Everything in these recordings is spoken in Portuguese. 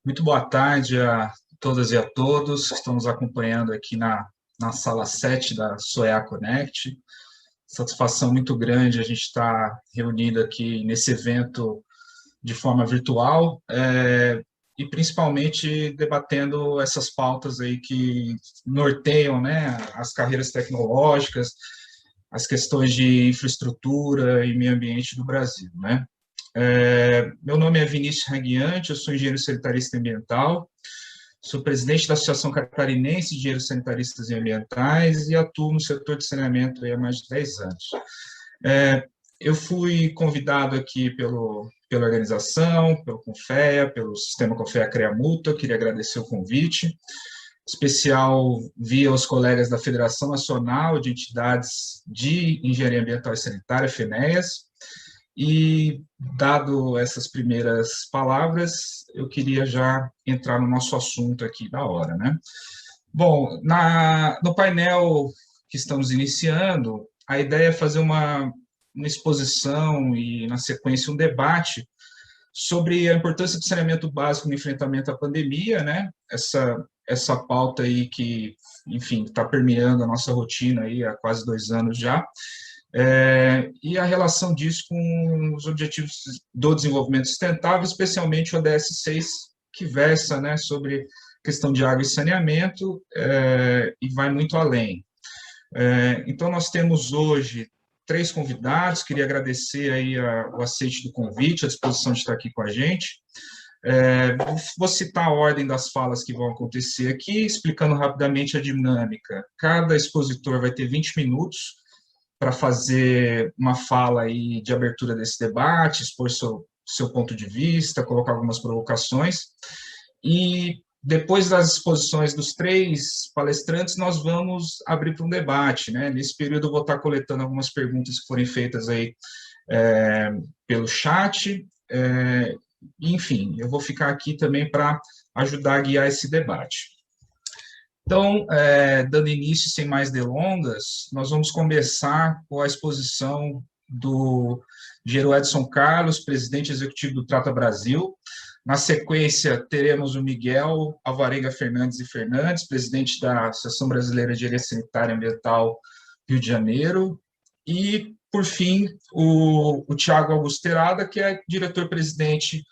Muito boa tarde a todas e a todos que estão nos acompanhando aqui na sala 7 da SOEA Connect. Satisfação muito grande a gente estar reunido aqui nesse evento de forma virtual, e principalmente debatendo essas pautas aí que norteiam, né, as carreiras tecnológicas, as questões de infraestrutura e meio ambiente do Brasil, né? Meu nome é Vinícius Raguiante, eu sou engenheiro sanitarista ambiental, sou presidente da Associação Catarinense de Engenheiros Sanitaristas e Ambientais e atuo no setor de saneamento há mais de 10 anos. Eu fui convidado aqui pela organização, pelo CONFEA, pelo Sistema CONFEA CREA Mútua, queria agradecer o convite, especial via os colegas da Federação Nacional de Entidades de Engenharia Ambiental e Sanitária, FENEAS, e, dado essas primeiras palavras, eu queria já entrar no nosso assunto aqui da hora, né? Bom, no painel que estamos iniciando, a ideia é fazer uma exposição e, na sequência, um debate sobre a importância do saneamento básico no enfrentamento à pandemia, né? Essa pauta aí que, enfim, está permeando a nossa rotina aí há quase 2 anos já, e a relação disso com os Objetivos do Desenvolvimento Sustentável, especialmente o ODS 6, que versa, né, sobre questão de água e saneamento, e vai muito além. Então, nós temos hoje 3 convidados, queria agradecer aí o aceite do convite, a disposição de estar aqui com a gente. Vou citar a ordem das falas que vão acontecer aqui, explicando rapidamente a dinâmica. Cada expositor vai ter 20 minutos para fazer uma fala aí de abertura desse debate, expor seu ponto de vista, colocar algumas provocações, e depois das exposições dos 3 palestrantes, nós vamos abrir para um debate, né? Nesse período eu vou estar coletando algumas perguntas que forem feitas aí pelo chat, enfim, eu vou ficar aqui também para ajudar a guiar esse debate. Então, dando início, sem mais delongas, nós vamos começar com a exposição do engenheiro Edson Carlos, presidente executivo do Trata Brasil. Na sequência, teremos o Miguel Alvarenga Fernandes e Fernandes, presidente da Associação Brasileira de Engenharia Sanitária e Ambiental Rio de Janeiro. E, por fim, o Tiago Augusto Terada, que é diretor-presidente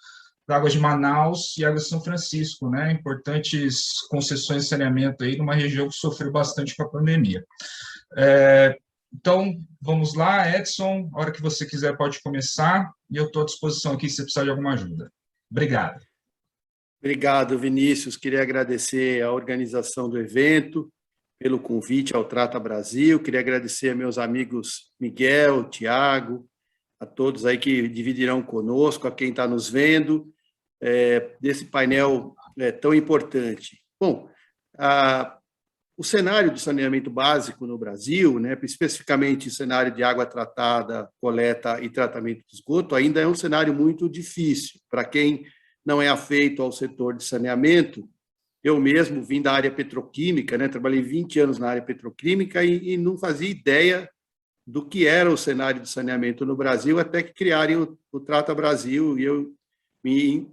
da Águas de Manaus e Águas de São Francisco, né? Importantes concessões de saneamento aí numa região que sofreu bastante com a pandemia. Então, vamos lá, Edson, a hora que você quiser pode começar, e eu estou à disposição aqui se você precisar de alguma ajuda. Obrigado. Obrigado, Vinícius. Queria agradecer a organização do evento, pelo convite ao Trata Brasil. Queria agradecer a meus amigos Miguel, Tiago, a todos aí que dividirão conosco, a quem está nos vendo, desse painel tão importante. Bom, o cenário do saneamento básico no Brasil, né, especificamente o cenário de água tratada, coleta e tratamento de esgoto, ainda é um cenário muito difícil. Para quem não é afeito ao setor de saneamento, eu mesmo vim da área petroquímica, né, trabalhei 20 anos na área petroquímica e não fazia ideia do que era o cenário de saneamento no Brasil, até que criarem o Trata Brasil e eu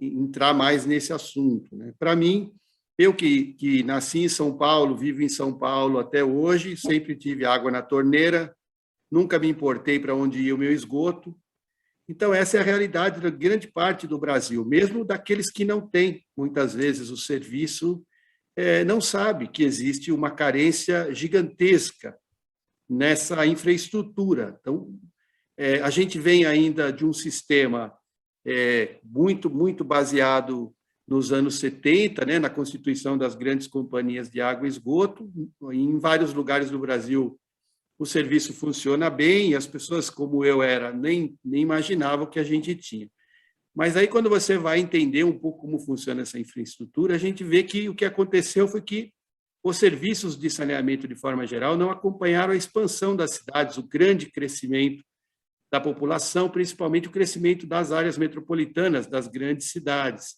entrar mais nesse assunto, né? Para mim, eu que nasci em São Paulo, vivo em São Paulo até hoje, sempre tive água na torneira, nunca me importei para onde ia o meu esgoto. Então, essa é a realidade da grande parte do Brasil, mesmo daqueles que não têm, muitas vezes, o serviço, não sabe que existe uma carência gigantesca nessa infraestrutura. Então, a gente vem ainda de um sistema muito baseado nos anos 70, né, na constituição das grandes companhias de água e esgoto. Em vários lugares do Brasil, o serviço funciona bem e as pessoas, como eu era, nem imaginavam o que a gente tinha. Mas aí, quando você vai entender um pouco como funciona essa infraestrutura, a gente vê que o que aconteceu foi que os serviços de saneamento, de forma geral, não acompanharam a expansão das cidades, o grande crescimento da população, principalmente o crescimento das áreas metropolitanas, das grandes cidades.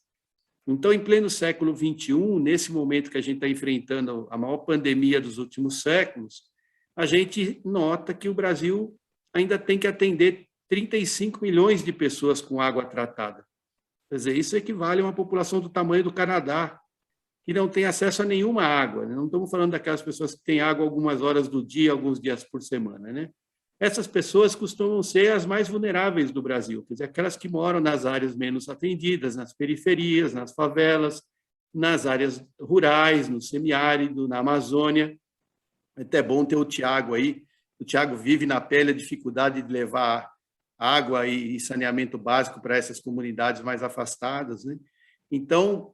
Então, em pleno século XXI, nesse momento que a gente está enfrentando a maior pandemia dos últimos séculos, a gente nota que o Brasil ainda tem que atender 35 milhões de pessoas com água tratada. Quer dizer, isso equivale a uma população do tamanho do Canadá, que não tem acesso a nenhuma água. Não estamos falando daquelas pessoas que têm água algumas horas do dia, alguns dias por semana, né? Essas pessoas costumam ser as mais vulneráveis do Brasil, quer dizer, aquelas que moram nas áreas menos atendidas, nas periferias, nas favelas, nas áreas rurais, no semiárido, na Amazônia. É até bom ter o Tiago aí. O Tiago vive na pele a dificuldade de levar água e saneamento básico para essas comunidades mais afastadas, né? Então,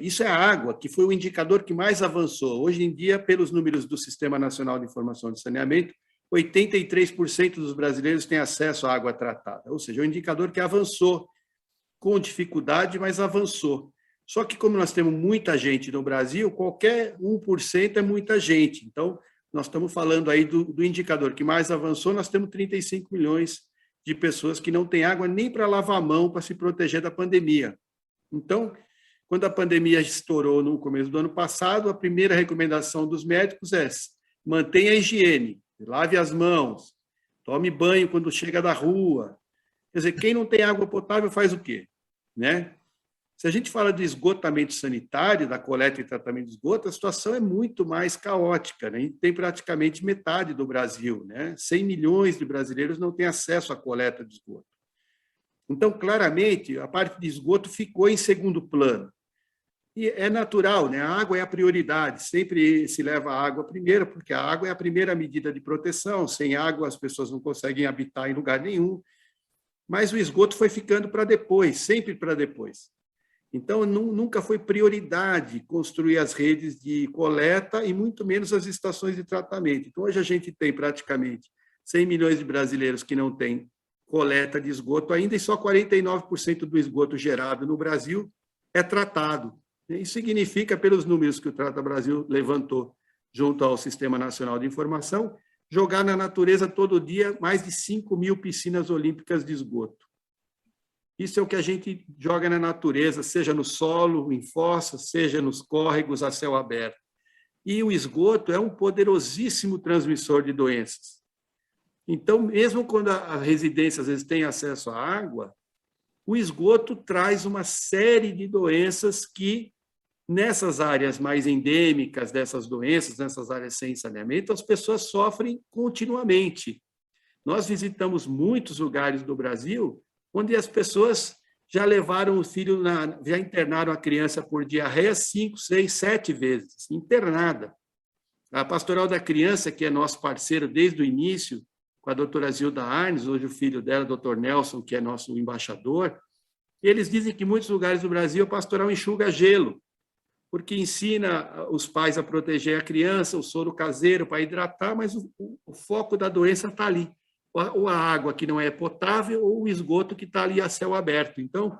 isso é a água, que foi o indicador que mais avançou. Hoje em dia, pelos números do Sistema Nacional de Informação de Saneamento, 83% dos brasileiros têm acesso à água tratada, ou seja, é um indicador que avançou com dificuldade, mas avançou. Só que, como nós temos muita gente no Brasil, qualquer 1% é muita gente. Então, nós estamos falando aí do indicador que mais avançou, nós temos 35 milhões de pessoas que não têm água nem para lavar a mão, para se proteger da pandemia. Então, quando a pandemia estourou no começo do ano passado, a primeira recomendação dos médicos é: mantenha a higiene, lave as mãos, tome banho quando chega da rua. Quer dizer, quem não tem água potável faz o quê? Né? Se a gente fala de esgotamento sanitário, da coleta e tratamento de esgoto, a situação é muito mais caótica, né? A gente tem praticamente metade do Brasil, né? 100 milhões de brasileiros não têm acesso à coleta de esgoto. Então, claramente, a parte de esgoto ficou em segundo plano. E é natural, né? A água é a prioridade, sempre se leva a água primeiro, porque a água é a primeira medida de proteção, sem água as pessoas não conseguem habitar em lugar nenhum, mas o esgoto foi ficando para depois, sempre para depois. Então, nunca foi prioridade construir as redes de coleta e muito menos as estações de tratamento. Então, hoje a gente tem praticamente 100 milhões de brasileiros que não têm coleta de esgoto ainda, e só 49% do esgoto gerado no Brasil é tratado. Isso significa, pelos números que o Trata Brasil levantou junto ao Sistema Nacional de Informação, jogar na natureza todo dia mais de 5 mil piscinas olímpicas de esgoto. Isso é o que a gente joga na natureza, seja no solo, em fossas, seja nos córregos a céu aberto. E o esgoto é um poderosíssimo transmissor de doenças. Então, mesmo quando a residência às vezes tem acesso à água, o esgoto traz uma série de doenças que, nessas áreas mais endêmicas dessas doenças, nessas áreas sem saneamento, as pessoas sofrem continuamente. Nós visitamos muitos lugares do Brasil onde as pessoas já levaram o filho, já internaram a criança por diarreia 5, 6, 7 vezes, internada. A Pastoral da Criança, que é nosso parceiro desde o início, com a doutora Zilda Arnes, hoje o filho dela, doutor Nelson, que é nosso embaixador, eles dizem que em muitos lugares do Brasil a pastoral enxuga gelo, porque ensina os pais a proteger a criança, o soro caseiro para hidratar, mas o foco da doença está ali. Ou a água que não é potável, ou o esgoto que está ali a céu aberto. Então,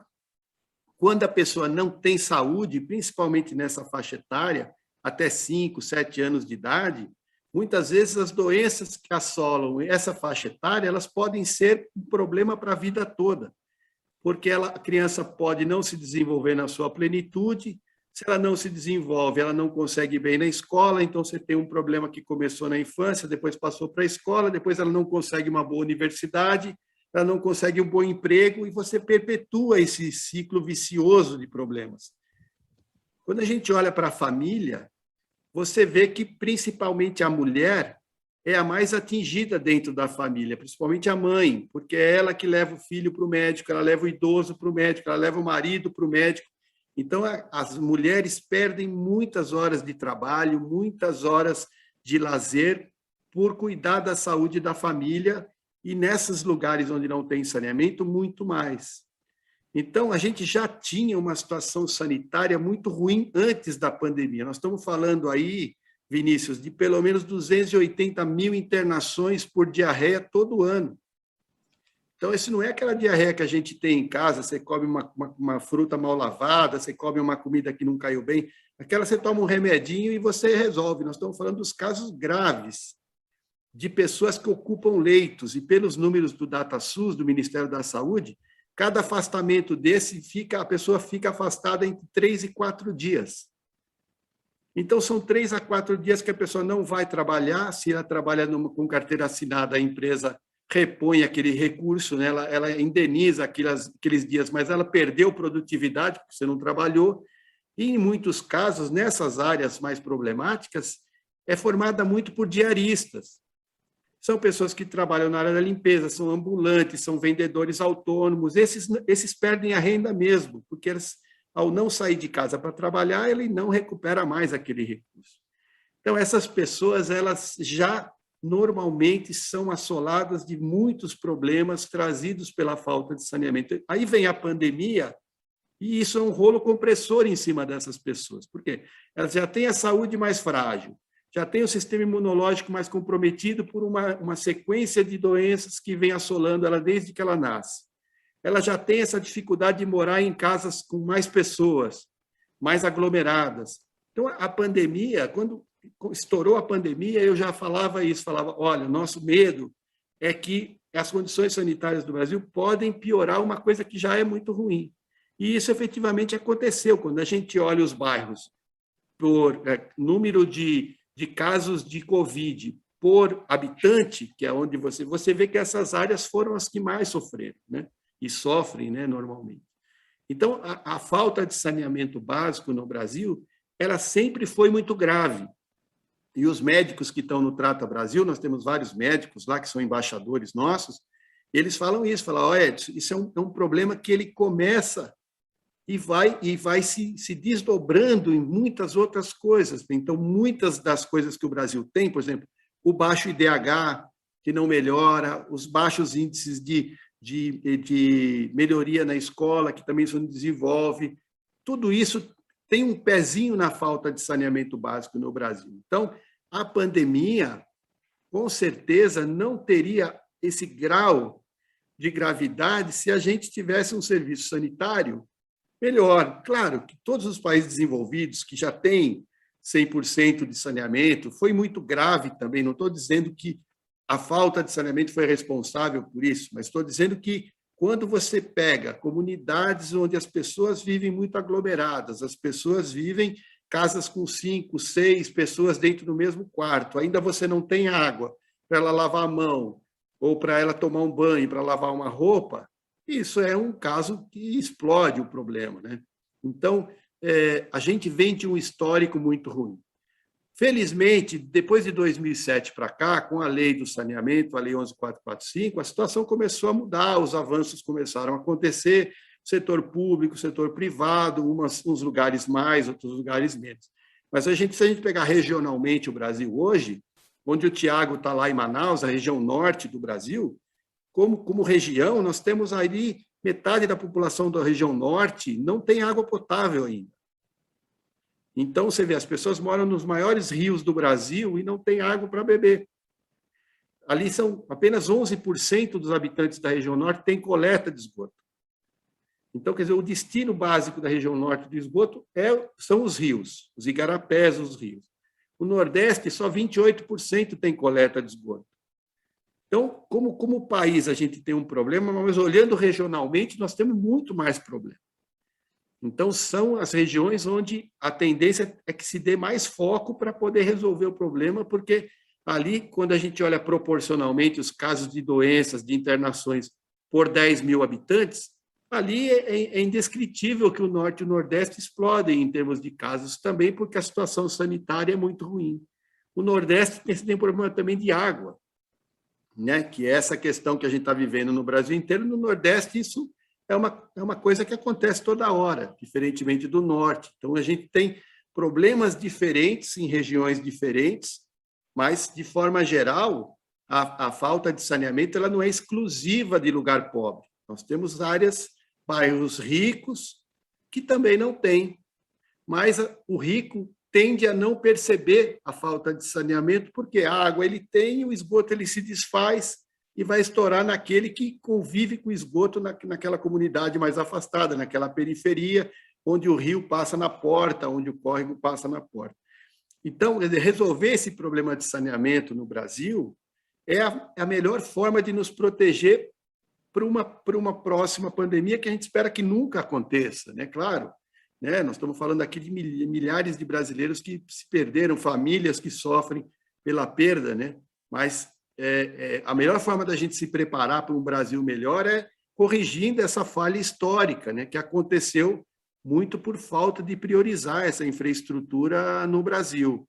quando a pessoa não tem saúde, principalmente nessa faixa etária, até 5, 7 anos de idade, muitas vezes as doenças que assolam essa faixa etária, elas podem ser um problema para a vida toda, porque a criança pode não se desenvolver na sua plenitude. Se ela não se desenvolve, ela não consegue ir bem na escola, então você tem um problema que começou na infância, depois passou para a escola, depois ela não consegue uma boa universidade, ela não consegue um bom emprego, e você perpetua esse ciclo vicioso de problemas. Quando a gente olha para a família, você vê que principalmente a mulher é a mais atingida dentro da família, principalmente a mãe, porque é ela que leva o filho para o médico, ela leva o idoso para o médico, ela leva o marido para o médico. Então, as mulheres perdem muitas horas de trabalho, muitas horas de lazer por cuidar da saúde da família, e nesses lugares onde não tem saneamento, muito mais. Então, a gente já tinha uma situação sanitária muito ruim antes da pandemia. Nós estamos falando aí, Vinícius, de pelo menos 280 mil internações por diarreia todo ano. Então, isso não é aquela diarreia que a gente tem em casa, você come uma fruta mal lavada, você come uma comida que não caiu bem, aquela você toma um remedinho e você resolve. Nós estamos falando dos casos graves de pessoas que ocupam leitos, e pelos números do DataSUS, do Ministério da Saúde, cada afastamento desse, a pessoa fica afastada entre 3 e 4 dias. Então, são 3 a 4 dias que a pessoa não vai trabalhar. Se ela trabalha com carteira assinada, a empresa repõe aquele recurso, né? Ela indeniza aqueles dias, mas ela perdeu produtividade, porque você não trabalhou, e, em muitos casos, nessas áreas mais problemáticas, é formada muito por diaristas. São pessoas que trabalham na área da limpeza, são ambulantes, são vendedores autônomos, esses perdem a renda mesmo, porque eles, ao não sair de casa para trabalhar, ele não recupera mais aquele recurso. Então, essas pessoas, elas já normalmente são assoladas de muitos problemas trazidos pela falta de saneamento. Aí vem a pandemia, e isso é um rolo compressor em cima dessas pessoas. Por quê? Elas já têm a saúde mais frágil, já têm o sistema imunológico mais comprometido por uma sequência de doenças que vem assolando ela desde que ela nasce. Ela já tem essa dificuldade de morar em casas com mais pessoas, mais aglomeradas. Então, a pandemia, quando estourou a pandemia, eu já falava isso, falava, olha, o nosso medo é que as condições sanitárias do Brasil podem piorar uma coisa que já é muito ruim. E isso efetivamente aconteceu, quando a gente olha os bairros por número de casos de Covid por habitante, que é onde você vê que essas áreas foram as que mais sofreram, né? E sofrem, né, normalmente. Então, a falta de saneamento básico no Brasil, ela sempre foi muito grave. E os médicos que estão no Trata Brasil, nós temos vários médicos lá que são embaixadores nossos, eles falam isso, falam, olha, isso é um problema que ele começa e vai se desdobrando em muitas outras coisas. Então, muitas das coisas que o Brasil tem, por exemplo, o baixo IDH, que não melhora, os baixos índices de melhoria na escola, que também não desenvolve, tudo isso tem um pezinho na falta de saneamento básico no Brasil. Então, a pandemia, com certeza, não teria esse grau de gravidade se a gente tivesse um serviço sanitário melhor. Claro que todos os países desenvolvidos que já têm 100% de saneamento, foi muito grave também, não estou dizendo que a falta de saneamento foi responsável por isso, mas estou dizendo que quando você pega comunidades onde as pessoas vivem muito aglomeradas, as pessoas vivem casas com 5, 6 pessoas dentro do mesmo quarto, ainda você não tem água para ela lavar a mão, ou para ela tomar um banho, para lavar uma roupa, isso é um caso que explode o problema, né? Então, a gente vem de um histórico muito ruim. Felizmente, depois de 2007 para cá, com a lei do saneamento, a lei 11.445, a situação começou a mudar, os avanços começaram a acontecer, setor público, setor privado, uns lugares mais, outros lugares menos. Mas se a gente pegar regionalmente o Brasil hoje, onde o Tiago está lá em Manaus, a região norte do Brasil, como região, nós temos ali metade da população da região norte não tem água potável ainda. Então, você vê, as pessoas moram nos maiores rios do Brasil e não tem água para beber. Ali são apenas 11% dos habitantes da região norte têm coleta de esgoto. Então, quer dizer, o destino básico da região norte do esgoto são os rios, os igarapés, os rios. O Nordeste, só 28% tem coleta de esgoto. Então, como país a gente tem um problema, mas olhando regionalmente, nós temos muito mais problema. Então, são as regiões onde a tendência é que se dê mais foco para poder resolver o problema, porque ali, quando a gente olha proporcionalmente os casos de doenças, de internações por 10 mil habitantes, ali é indescritível que o Norte e o Nordeste explodem em termos de casos também, porque a situação sanitária é muito ruim. O Nordeste tem um problema também de água, né? Que é essa questão que a gente está vivendo no Brasil inteiro. No Nordeste, isso é uma coisa que acontece toda hora, diferentemente do Norte. Então, a gente tem problemas diferentes em regiões diferentes, mas, de forma geral, a falta de saneamento ela não é exclusiva de lugar pobre. Nós temos bairros ricos que também não têm, mas o rico tende a não perceber a falta de saneamento, porque a água ele tem, o esgoto ele se desfaz e vai estourar naquele que convive com o esgoto naquela comunidade mais afastada, naquela periferia, onde o rio passa na porta, onde o córrego passa na porta. Então, resolver esse problema de saneamento no Brasil é a melhor forma de nos proteger para uma próxima pandemia que a gente espera que nunca aconteça, né? Claro, né? Nós estamos falando aqui de milhares de brasileiros que se perderam, famílias que sofrem pela perda, né? Mas a melhor forma da gente se preparar para um Brasil melhor é corrigindo essa falha histórica, né, que aconteceu muito por falta de priorizar essa infraestrutura no Brasil.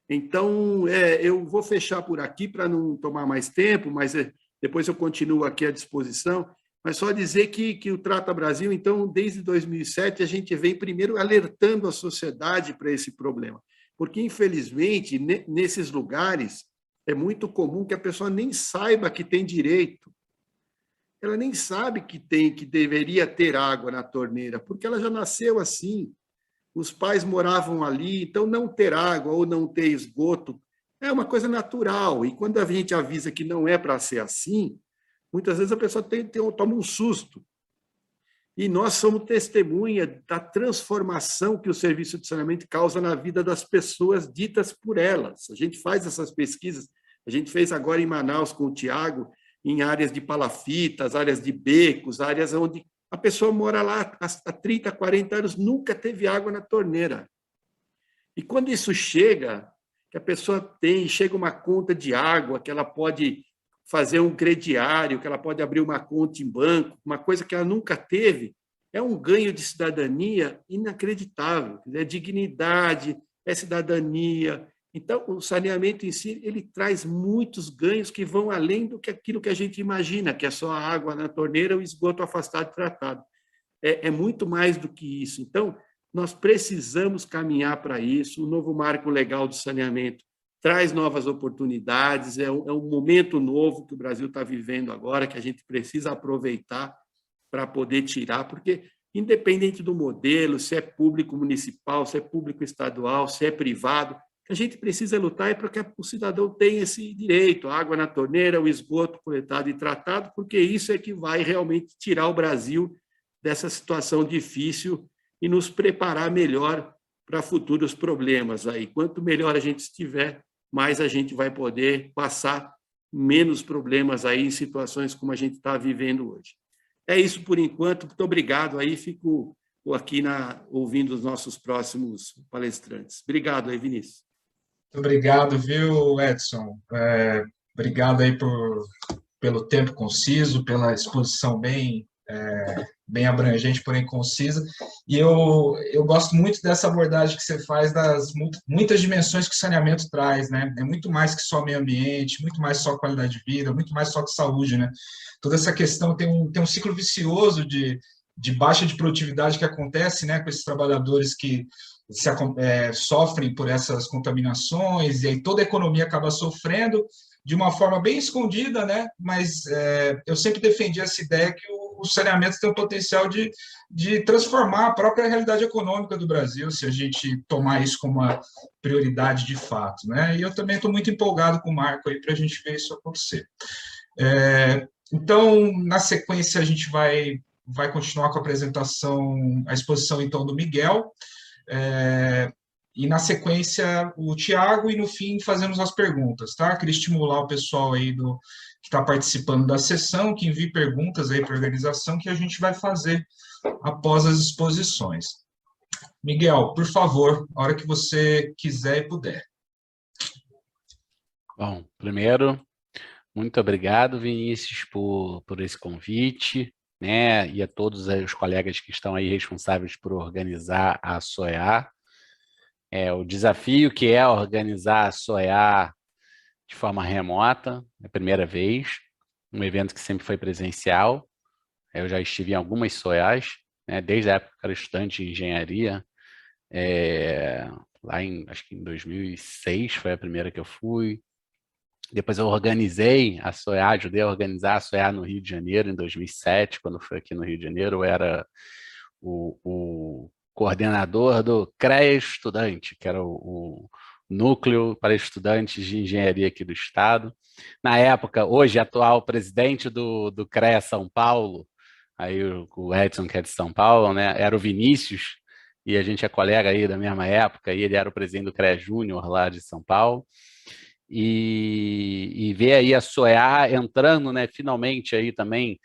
Então, eu vou fechar por aqui para não tomar mais tempo, mas depois eu continuo aqui à disposição. Mas só dizer que o Trata Brasil, então, desde 2007, a gente vem primeiro alertando a sociedade para esse problema. Porque, infelizmente, nesses lugares, é muito comum que a pessoa nem saiba que tem direito. Ela nem sabe que deveria ter água na torneira, porque ela já nasceu assim. Os pais moravam ali, então não ter água ou não ter esgoto é uma coisa natural. E quando a gente avisa que não é para ser assim, muitas vezes a pessoa toma um susto. E nós somos testemunha da transformação que o serviço de saneamento causa na vida das pessoas ditas por elas. A gente faz essas pesquisas, a gente fez agora em Manaus com o Tiago, em áreas de palafitas, áreas de becos, áreas onde a pessoa mora lá há 30, 40 anos, nunca teve água na torneira. E quando isso chega, que a pessoa chega uma conta de água, que ela pode fazer um crediário, que ela pode abrir uma conta em banco, uma coisa que ela nunca teve, é um ganho de cidadania inacreditável. É dignidade, é cidadania. Então, o saneamento em si, ele traz muitos ganhos que vão além do que aquilo que a gente imagina, que é só a água na torneira ou esgoto afastado e tratado. É muito mais do que isso. Então, nós precisamos caminhar para isso. O novo marco legal do saneamento traz novas oportunidades, é um momento novo que o Brasil está vivendo agora, que a gente precisa aproveitar para poder tirar, porque, independente do modelo, se é público municipal, se é público estadual, se é privado, a gente precisa lutar para que o cidadão tenha esse direito, a água na torneira, o esgoto coletado e tratado, porque isso é que vai realmente tirar o Brasil dessa situação difícil e nos preparar melhor para futuros problemas. Aí, quanto melhor a gente estiver, mais a gente vai poder passar menos problemas aí em situações como a gente está vivendo hoje. É isso por enquanto. Muito obrigado. Aí fico aqui ouvindo os nossos próximos palestrantes. Obrigado aí, Vinícius. Muito obrigado, viu, Edson? Obrigado aí pelo tempo conciso, pela exposição bem abrangente, porém concisa. E eu gosto muito dessa abordagem que você faz das muitas dimensões que o saneamento traz, né? É muito mais que só meio ambiente, muito mais só qualidade de vida, muito mais só que saúde, né? Toda essa questão tem um ciclo vicioso de baixa de produtividade que acontece, né, com esses trabalhadores que sofrem por essas contaminações, e aí toda a economia acaba sofrendo de uma forma bem escondida, né? Mas eu sempre defendi essa ideia que o saneamento tem o potencial de transformar a própria realidade econômica do Brasil, se a gente tomar isso como uma prioridade de fato, né? E eu também estou muito empolgado com o Marco aí para a gente ver isso acontecer. Então, na sequência, a gente vai continuar com a apresentação, a exposição, então, do Miguel, e na sequência o Tiago, e no fim fazemos as perguntas, tá? Queria estimular o pessoal aí que está participando da sessão, que envie perguntas aí para a organização, que a gente vai fazer após as exposições. Miguel, por favor, a hora que você quiser e puder. Bom, primeiro, muito obrigado, Vinícius, por esse convite, né? E a todos os colegas que estão aí responsáveis por organizar a SOEA. O desafio que é organizar a SOEA de forma remota, é a primeira vez, um evento que sempre foi presencial. Eu já estive em algumas SOEAs, né, desde a época que eu era estudante de engenharia, lá acho que em 2006 foi a primeira que eu fui. Depois eu organizei a SOEA, ajudei a organizar a SOEA no Rio de Janeiro, em 2007, quando foi aqui no Rio de Janeiro. Eu era o coordenador do CREA Estudante, que era o Núcleo para Estudantes de Engenharia aqui do Estado. Na época, hoje, atual presidente do CREA São Paulo, aí o Edson, que é de São Paulo, né, era o Vinícius, e a gente é colega aí da mesma época, e ele era o presidente do CREA Júnior lá de São Paulo. E ver aí a SOEA entrando, né, finalmente aí também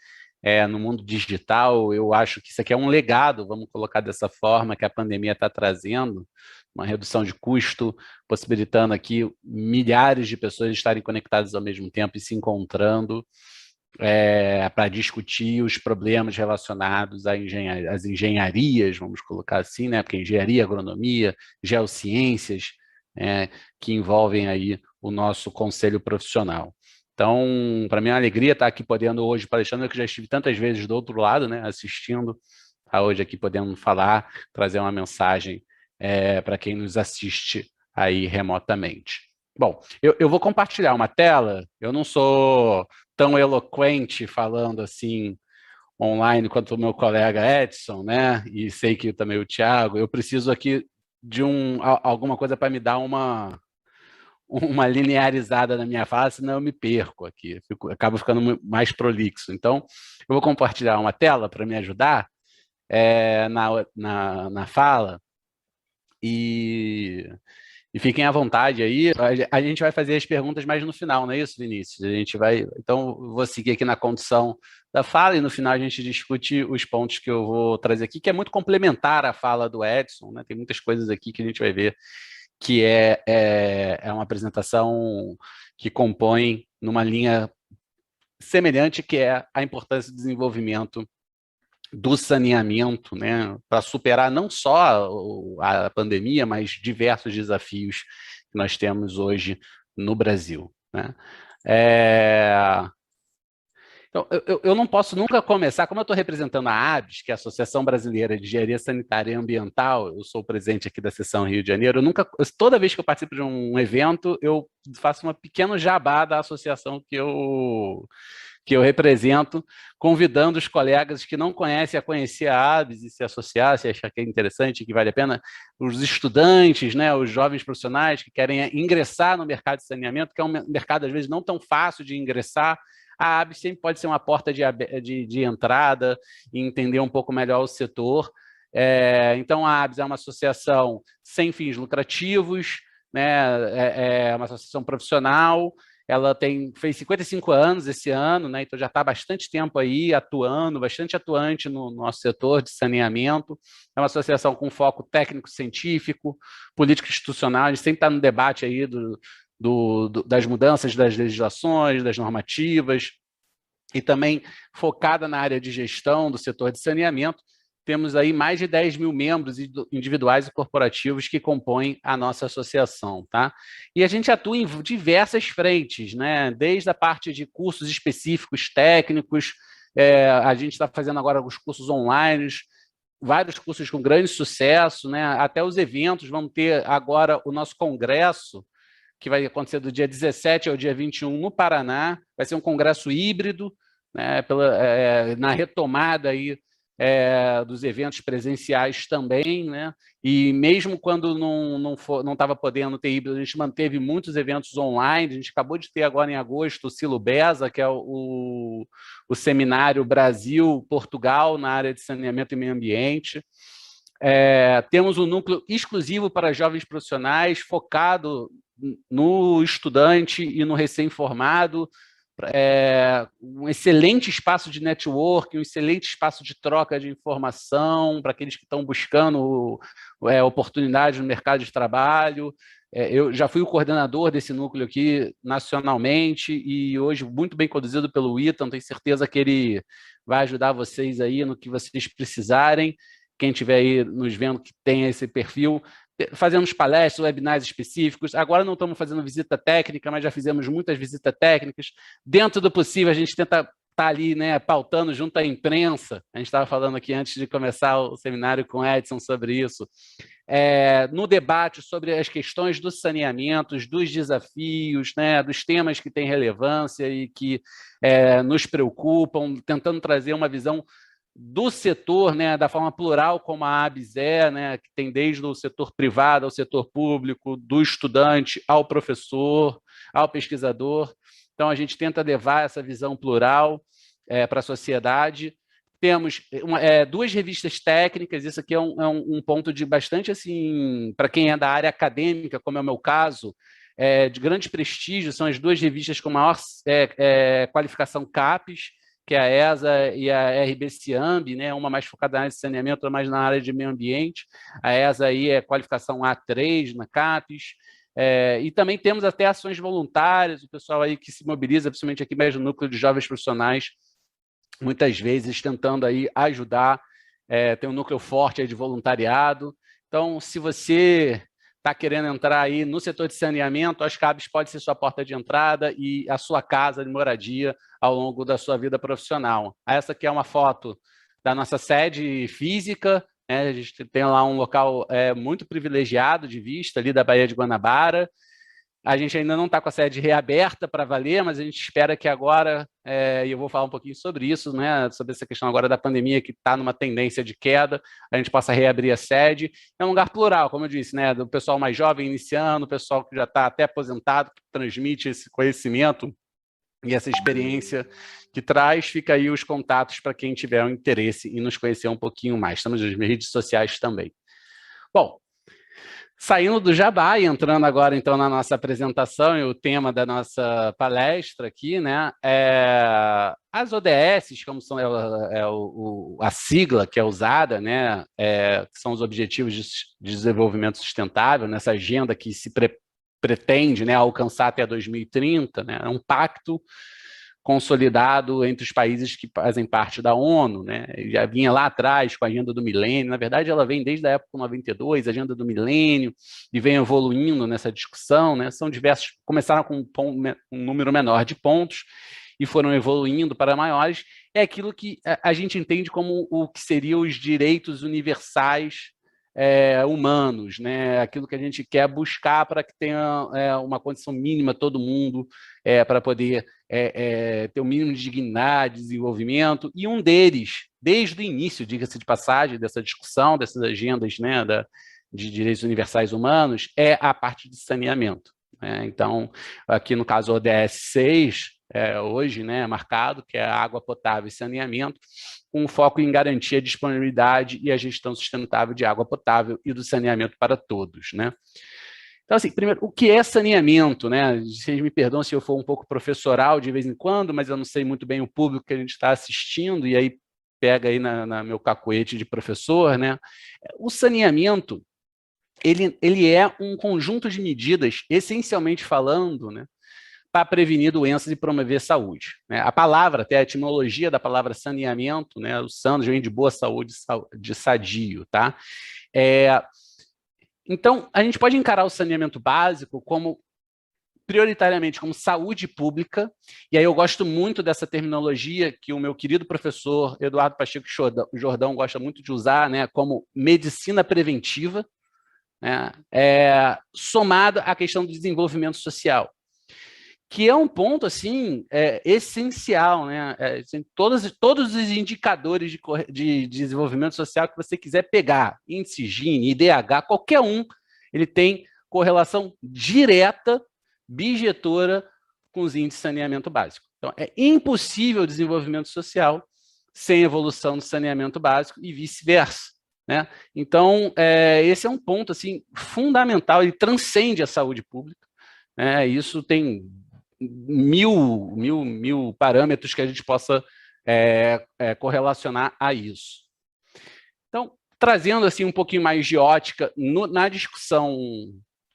no mundo digital. Eu acho que isso aqui é um legado, vamos colocar dessa forma, que a pandemia está trazendo, uma redução de custo, possibilitando aqui milhares de pessoas estarem conectadas ao mesmo tempo e se encontrando para discutir os problemas relacionados às engenharias, vamos colocar assim, né? Porque engenharia, agronomia, geociências, que envolvem aí o nosso conselho profissional. Então, para mim é uma alegria estar aqui podendo hoje palestrando, eu que já estive tantas vezes do outro lado, né, assistindo, a hoje aqui podendo falar, trazer uma mensagem para quem nos assiste aí remotamente. Bom, eu vou compartilhar uma tela, eu não sou tão eloquente falando assim online quanto o meu colega Edson, né, e sei que também o Thiago, eu preciso aqui de alguma coisa para me dar uma linearizada na minha fala, senão eu me perco aqui, acabo ficando mais prolixo. Então, eu vou compartilhar uma tela para me ajudar na fala, e fiquem à vontade aí. A gente vai fazer as perguntas mais no final, não é isso, Vinícius? A gente vai. Então, vou seguir aqui na condução da fala e no final a gente discute os pontos que eu vou trazer aqui, que é muito complementar à fala do Edson, né? Tem muitas coisas aqui que a gente vai ver que é uma apresentação que compõe numa linha semelhante, que é a importância do desenvolvimento do saneamento, né, para superar não só a pandemia, mas diversos desafios que nós temos hoje no Brasil, né? Então, eu não posso nunca começar, como eu estou representando a ABS, que é a Associação Brasileira de Engenharia Sanitária e Ambiental, eu sou o presidente aqui da seção Rio de Janeiro, toda vez que eu participo de um evento, eu faço uma pequena jabá da associação que eu represento, convidando os colegas que não conhecem a conhecer a ABS e se associar, se achar que é interessante, que vale a pena, os estudantes, né, os jovens profissionais que querem ingressar no mercado de saneamento, que é um mercado, às vezes, não tão fácil de ingressar. A ABS sempre pode ser uma porta de entrada e entender um pouco melhor o setor. Então, a ABS é uma associação sem fins lucrativos, né, é uma associação profissional. Ela fez 55 anos esse ano, né, então já está há bastante tempo aí atuando, bastante atuante no nosso setor de saneamento. É uma associação com foco técnico-científico, político institucional. A gente sempre está no debate aí das mudanças das legislações, das normativas, e também focada na área de gestão do setor de saneamento. Temos aí mais de 10 mil membros individuais e corporativos que compõem a nossa associação, tá? E a gente atua em diversas frentes, né? Desde a parte de cursos específicos técnicos, a gente está fazendo agora os cursos online, vários cursos com grande sucesso, né? Até os eventos. Vamos ter agora o nosso congresso, que vai acontecer do dia 17 ao dia 21 no Paraná. Vai ser um congresso híbrido, né, na retomada aí, dos eventos presenciais também, né? E mesmo quando não estava podendo ter híbrido, a gente manteve muitos eventos online. A gente acabou de ter agora em agosto o Silo Beza, que é o seminário Brasil-Portugal na área de saneamento e meio ambiente. Temos um núcleo exclusivo para jovens profissionais, focado no estudante e no recém-formado, um excelente espaço de network, um excelente espaço de troca de informação para aqueles que estão buscando oportunidades no mercado de trabalho. Eu já fui o coordenador desse núcleo aqui nacionalmente e hoje muito bem conduzido pelo Ethan. Tenho certeza que ele vai ajudar vocês aí no que vocês precisarem. Quem estiver aí nos vendo que tem esse perfil, fazemos palestras, webinars específicos. Agora não estamos fazendo visita técnica, mas já fizemos muitas visitas técnicas. Dentro do possível, a gente tenta estar ali, né, pautando junto à imprensa. A gente estava falando aqui antes de começar o seminário com o Edson sobre isso. No debate sobre as questões dos saneamentos, dos desafios, né, dos temas que têm relevância e que nos preocupam, tentando trazer uma visão do setor, né, da forma plural como a ABS né, que tem desde o setor privado ao setor público, do estudante ao professor, ao pesquisador. Então, a gente tenta levar essa visão plural para a sociedade. Temos duas revistas técnicas. Isso aqui é um ponto de bastante, assim, para quem é da área acadêmica, como é o meu caso, de grande prestígio. São as duas revistas com maior qualificação CAPES, que é a ESA e a RB-CIAMB, né? Uma mais focada na área de saneamento, outra mais na área de meio ambiente. A ESA aí é qualificação A3 na CAPES. E também temos até ações voluntárias, o pessoal aí que se mobiliza, principalmente aqui mesmo no núcleo de jovens profissionais, muitas vezes tentando aí ajudar, tem um núcleo forte aí de voluntariado. Então, se você está querendo entrar aí no setor de saneamento, as CAPES pode ser sua porta de entrada e a sua casa de moradia ao longo da sua vida profissional. Essa aqui é uma foto da nossa sede física, né? A gente tem lá um local muito privilegiado de vista ali da Baía de Guanabara. A gente ainda não está com a sede reaberta para valer, mas a gente espera que agora, e eu vou falar um pouquinho sobre isso, né, sobre essa questão agora da pandemia, que está numa tendência de queda, a gente possa reabrir a sede. É um lugar plural, como eu disse, né, do pessoal mais jovem iniciando, o pessoal que já está até aposentado, que transmite esse conhecimento e essa experiência que traz. Fica aí os contatos para quem tiver um interesse em nos conhecer um pouquinho mais. Estamos nas redes sociais também. Bom, saindo do jabá e entrando agora, então, na nossa apresentação e o tema da nossa palestra aqui, né? As ODS, como são a sigla que é usada, né? Que são os Objetivos de Desenvolvimento Sustentável, nessa agenda que se pretende, né, alcançar até 2030, né? É um pacto consolidado entre os países que fazem parte da ONU, né? Já vinha lá atrás com a Agenda do Milênio. Na verdade, ela vem desde a época 92, a Agenda do Milênio, e vem evoluindo nessa discussão, né? São diversos, começaram com um número menor de pontos e foram evoluindo para maiores. É aquilo que a gente entende como o que seriam os direitos universais humanos, né? Aquilo que a gente quer buscar para que tenha uma condição mínima todo mundo, para poder ter o mínimo de dignidade, desenvolvimento, e um deles, desde o início, diga-se de passagem, dessa discussão, dessas agendas, né, de direitos universais humanos, é a parte de saneamento, né? Então, aqui no caso ODS 6, hoje, né, marcado, que é a água potável e saneamento, com foco em garantir a disponibilidade e a gestão sustentável de água potável e do saneamento para todos, né? Então, assim, primeiro, o que é saneamento, né? Vocês me perdoam se eu for um pouco professoral de vez em quando, mas eu não sei muito bem o público que a gente está assistindo, e aí pega aí na meu cacuete de professor, né? O saneamento, ele é um conjunto de medidas, essencialmente falando, né, para prevenir doenças e promover saúde, né? A palavra, até a etimologia da palavra saneamento, né, o sanos vem de boa saúde, de sadio, tá? Então, a gente pode encarar o saneamento básico como, prioritariamente, como saúde pública, e aí eu gosto muito dessa terminologia que o meu querido professor Eduardo Pacheco Jordão gosta muito de usar, né, como medicina preventiva, né, somada à questão do desenvolvimento social, que é um ponto, assim, essencial, né? Assim, todos os indicadores de desenvolvimento social que você quiser pegar, índice Gini, IDH, qualquer um, ele tem correlação direta, bijetora, com os índices de saneamento básico. Então, é impossível o desenvolvimento social sem evolução do saneamento básico e vice-versa, né? Então, esse é um ponto, assim, fundamental, ele transcende a saúde pública, né? Isso tem mil parâmetros que a gente possa correlacionar a isso. Então, trazendo assim um pouquinho mais de ótica na discussão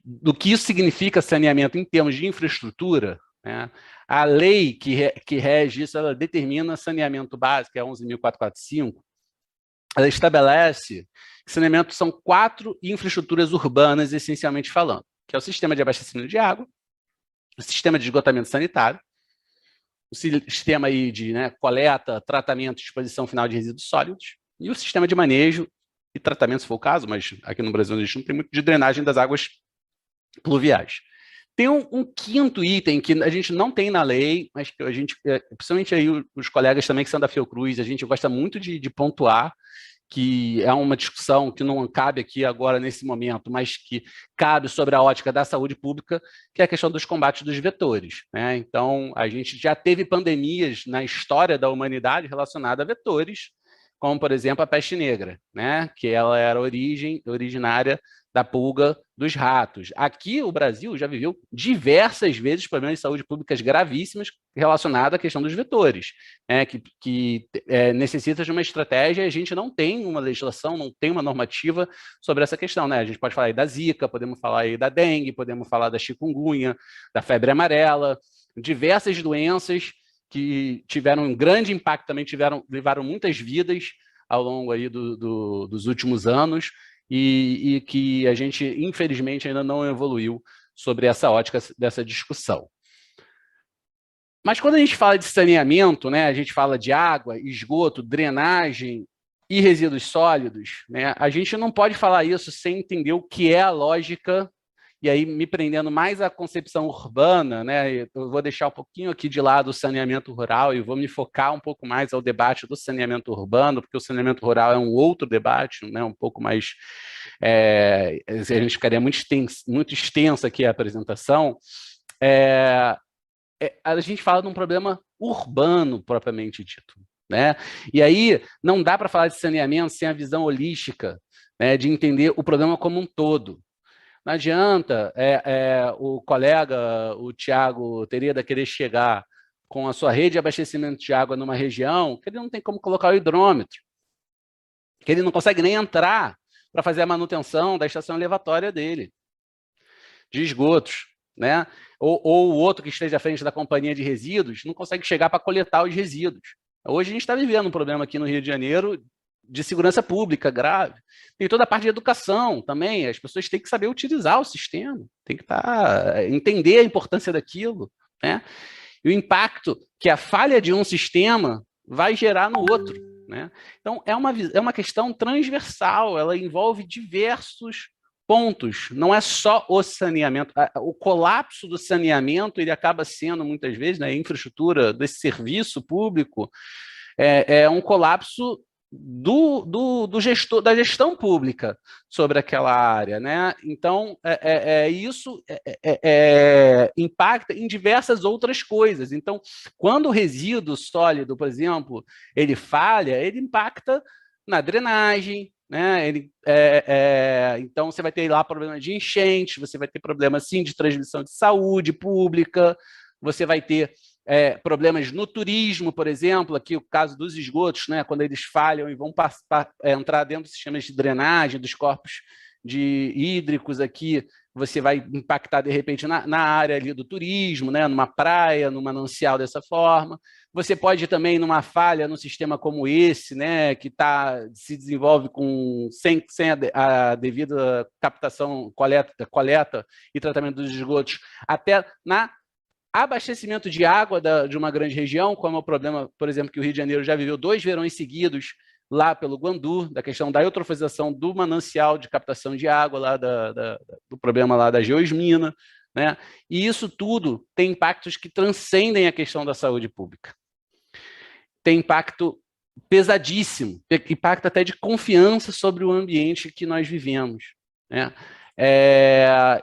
do que isso significa saneamento em termos de infraestrutura, né? A lei que rege isso, ela determina saneamento básico, é 11.445, ela estabelece que saneamento são 4 infraestruturas urbanas, essencialmente falando, que é o sistema de abastecimento de água, o sistema de esgotamento sanitário, o sistema aí de, né, coleta, tratamento e disposição final de resíduos sólidos, e o sistema de manejo e tratamento, se for o caso, mas aqui no Brasil a gente não tem muito, de drenagem das águas pluviais. Tem um quinto item que a gente não tem na lei, mas que a gente, principalmente aí os colegas também que são da Fiocruz, a gente gosta muito de pontuar, que é uma discussão que não cabe aqui agora nesse momento, mas que cabe sobre a ótica da saúde pública, que é a questão dos combates dos vetores, né? Então, a gente já teve pandemias na história da humanidade relacionadas a vetores, como, por exemplo, a peste negra, né? Que ela era originária da pulga dos ratos. Aqui, o Brasil já viveu diversas vezes problemas de saúde pública gravíssimos relacionados à questão dos vetores, que necessita de uma estratégia, e a gente não tem uma legislação, não tem uma normativa sobre essa questão, né? A gente pode falar aí da zika, podemos falar aí da dengue, podemos falar da chikungunya, da febre amarela, diversas doenças que tiveram um grande impacto, também levaram muitas vidas ao longo aí dos últimos anos, e que a gente, infelizmente, ainda não evoluiu sobre essa ótica dessa discussão. Mas quando a gente fala de saneamento, né, a gente fala de água, esgoto, drenagem e resíduos sólidos, né, a gente não pode falar isso sem entender o que é a lógica, e aí me prendendo mais à concepção urbana, né, eu vou deixar um pouquinho aqui de lado o saneamento rural e vou me focar um pouco mais ao debate do saneamento urbano, porque o saneamento rural é um outro debate, né, um pouco mais... a gente ficaria muito extensa aqui a apresentação. A gente fala de um problema urbano, propriamente dito, né? E aí não dá para falar de saneamento sem a visão holística, né, de entender o problema como um todo. Não adianta o colega, o Tiago Tereda, querer chegar com a sua rede de abastecimento de água numa região que ele não tem como colocar o hidrômetro, que ele não consegue nem entrar para fazer a manutenção da estação elevatória dele, de esgotos, né? Ou o outro que esteja à frente da companhia de resíduos não consegue chegar para coletar os resíduos. Hoje a gente está vivendo um problema aqui no Rio de Janeiro de segurança pública grave. Tem toda a parte de educação também, as pessoas têm que saber utilizar o sistema, tem que entender a importância daquilo, né? E o impacto que a falha de um sistema vai gerar no outro, né? Então, é uma questão transversal, ela envolve diversos pontos, não é só o saneamento. O colapso do saneamento, ele acaba sendo, muitas vezes, né, a infraestrutura desse serviço público, é um colapso da gestão pública sobre aquela área, né? Então, isso impacta em diversas outras coisas. Então, quando o resíduo sólido, por exemplo, ele falha, ele impacta na drenagem, né? Então, você vai ter lá problemas de enchente, você vai ter problemas, sim, de transmissão de saúde pública, você vai ter problemas no turismo, por exemplo, aqui o caso dos esgotos, né, quando eles falham e vão entrar dentro dos sistemas de drenagem, dos corpos hídricos aqui, você vai impactar, de repente, na área ali do turismo, né, numa praia, num manancial dessa forma. Você pode também, numa falha num sistema como esse, né, que se desenvolve sem a devida captação, coleta e tratamento dos esgotos, até na abastecimento de água de uma grande região, como é o problema, por exemplo, que o Rio de Janeiro já viveu 2 verões seguidos lá pelo Guandu, da questão da eutrofização do manancial de captação de água, lá do problema lá da geosmina, né? E isso tudo tem impactos que transcendem a questão da saúde pública. Tem impacto pesadíssimo, impacto até de confiança sobre o ambiente que nós vivemos, né?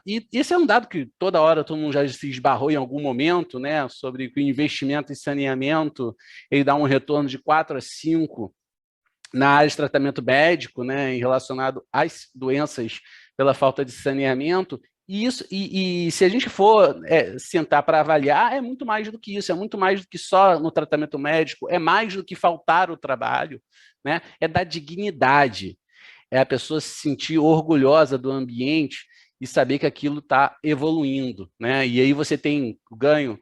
E esse é um dado que toda hora todo mundo já se esbarrou em algum momento, né, sobre que o investimento em saneamento ele dá um retorno de 4 a 5 na área de tratamento médico, né, relacionado às doenças pela falta de saneamento. E se a gente for sentar para avaliar, é muito mais do que isso, é muito mais do que só no tratamento médico, é mais do que faltar o trabalho, né, é da dignidade. É a pessoa se sentir orgulhosa do ambiente e saber que aquilo está evoluindo, né? E aí você tem o ganho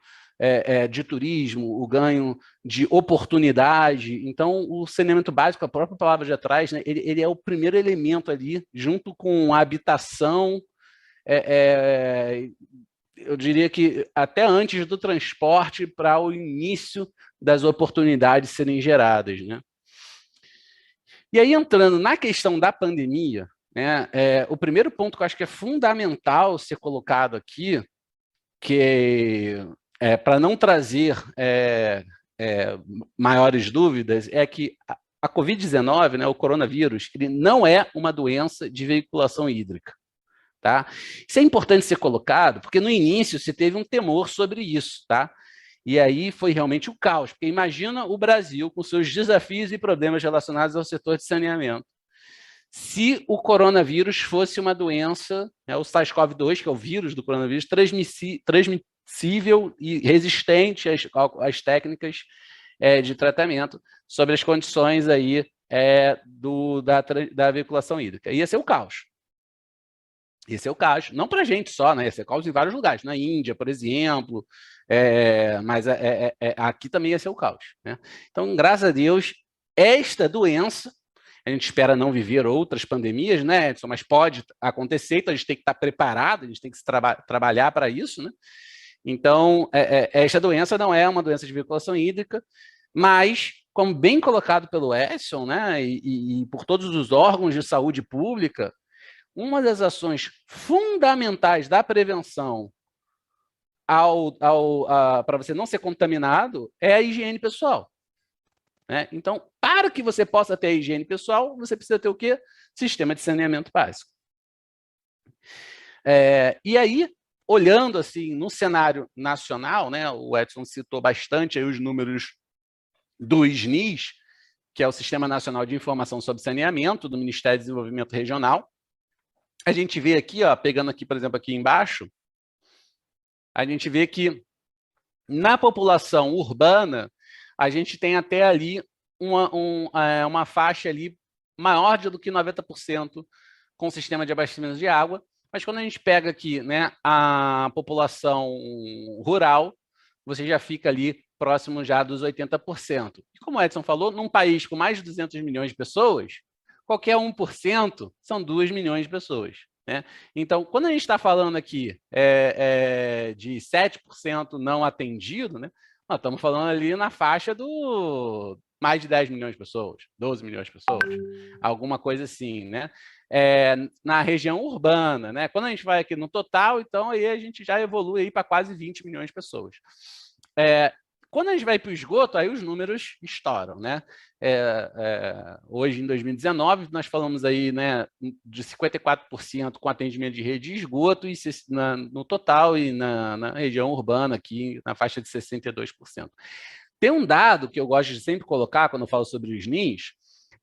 de turismo, o ganho de oportunidade. Então, o saneamento básico, a própria palavra já traz, né? Ele é o primeiro elemento ali, junto com a habitação, eu diria que até antes do transporte, para o início das oportunidades serem geradas, né? E aí, entrando na questão da pandemia, né, o primeiro ponto que eu acho que é fundamental ser colocado aqui, que para não trazer maiores dúvidas, é que a Covid-19, né, o coronavírus, ele não é uma doença de veiculação hídrica. Tá? Isso é importante ser colocado, porque no início se teve um temor sobre isso, tá? E aí foi realmente o caos, porque imagina o Brasil com seus desafios e problemas relacionados ao setor de saneamento, se o coronavírus fosse uma doença, né, o SARS-CoV-2, que é o vírus do coronavírus, transmissível e resistente às técnicas de tratamento, sobre as condições aí da veiculação hídrica. Ia ser o caos. Esse é o caos, não para a gente só, né? Esse é o caos em vários lugares, na Índia, por exemplo, mas aqui também ia ser o caos, né? Então, graças a Deus, esta doença, a gente espera não viver outras pandemias, né, Edson? Mas pode acontecer, então a gente tem que estar preparado, a gente tem que trabalhar para isso, né? Então, esta doença não é uma doença de veiculação hídrica, mas, como bem colocado pelo Edson, né, e por todos os órgãos de saúde pública, uma das ações fundamentais da prevenção para você não ser contaminado é a higiene pessoal, né? Então, para que você possa ter a higiene pessoal, você precisa ter o quê? Sistema de saneamento básico. E aí, olhando assim no cenário nacional, né, o Edson citou bastante aí os números do SNIS, que é o Sistema Nacional de Informação sobre Saneamento, do Ministério do Desenvolvimento Regional. A gente vê aqui, ó, pegando aqui, por exemplo, aqui embaixo, a gente vê que na população urbana, a gente tem até ali uma faixa ali maior do que 90% com sistema de abastecimento de água, mas quando a gente pega aqui, né, a população rural, você já fica ali próximo já dos 80%. E como o Edson falou, num país com mais de 200 milhões de pessoas, qualquer 1% são 2 milhões de pessoas, né? Então, quando a gente está falando aqui de 7% não atendido, né, nós estamos falando ali na faixa do mais de 10 milhões de pessoas, 12 milhões de pessoas, alguma coisa assim, né? Na região urbana, né? Quando a gente vai aqui no total, então aí a gente já evolui para quase 20 milhões de pessoas. Quando a gente vai para o esgoto, aí os números estouram, né? Hoje, em 2019, nós falamos aí, né, de 54% com atendimento de rede de esgoto, e no total e na região urbana, aqui na faixa de 62%. Tem um dado que eu gosto de sempre colocar quando eu falo sobre o SNIS,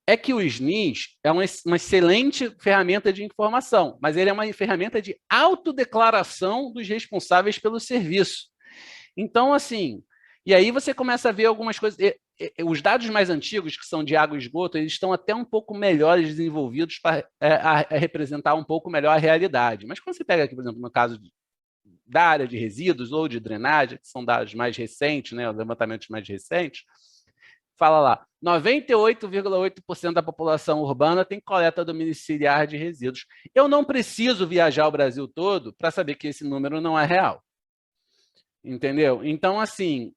é que o SNIS é uma excelente ferramenta de informação, mas ele é uma ferramenta de autodeclaração dos responsáveis pelo serviço. Então, assim, e aí você começa a ver algumas coisas. Os dados mais antigos, que são de água e esgoto, eles estão até um pouco melhores desenvolvidos para representar um pouco melhor a realidade. Mas quando você pega aqui, por exemplo, no caso da área de resíduos ou de drenagem, que são dados mais recentes, né, levantamentos mais recentes, fala lá, 98,8% da população urbana tem coleta domiciliar de resíduos. Eu não preciso viajar o Brasil todo para saber que esse número não é real. Entendeu? Então, assim,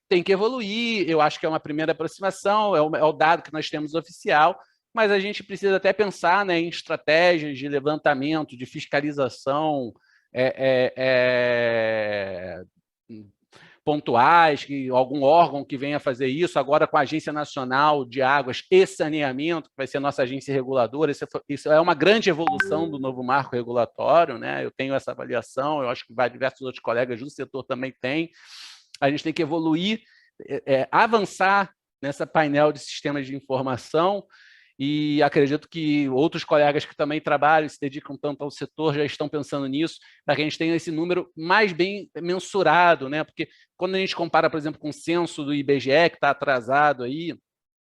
tem que evoluir, eu acho que é uma primeira aproximação, é o dado que nós temos oficial, mas a gente precisa até pensar, né, em estratégias de levantamento, de fiscalização pontuais, que algum órgão que venha fazer isso, agora com a Agência Nacional de Águas e Saneamento, que vai ser a nossa agência reguladora. Isso é uma grande evolução do novo marco regulatório, né? Eu tenho essa avaliação, eu acho que diversos outros colegas do setor também têm. A gente tem que evoluir, avançar nessa painel de sistemas de informação, e acredito que outros colegas que também trabalham e se dedicam tanto ao setor já estão pensando nisso, para que a gente tenha esse número mais bem mensurado, né? Porque quando a gente compara, por exemplo, com o censo do IBGE, que está atrasado aí,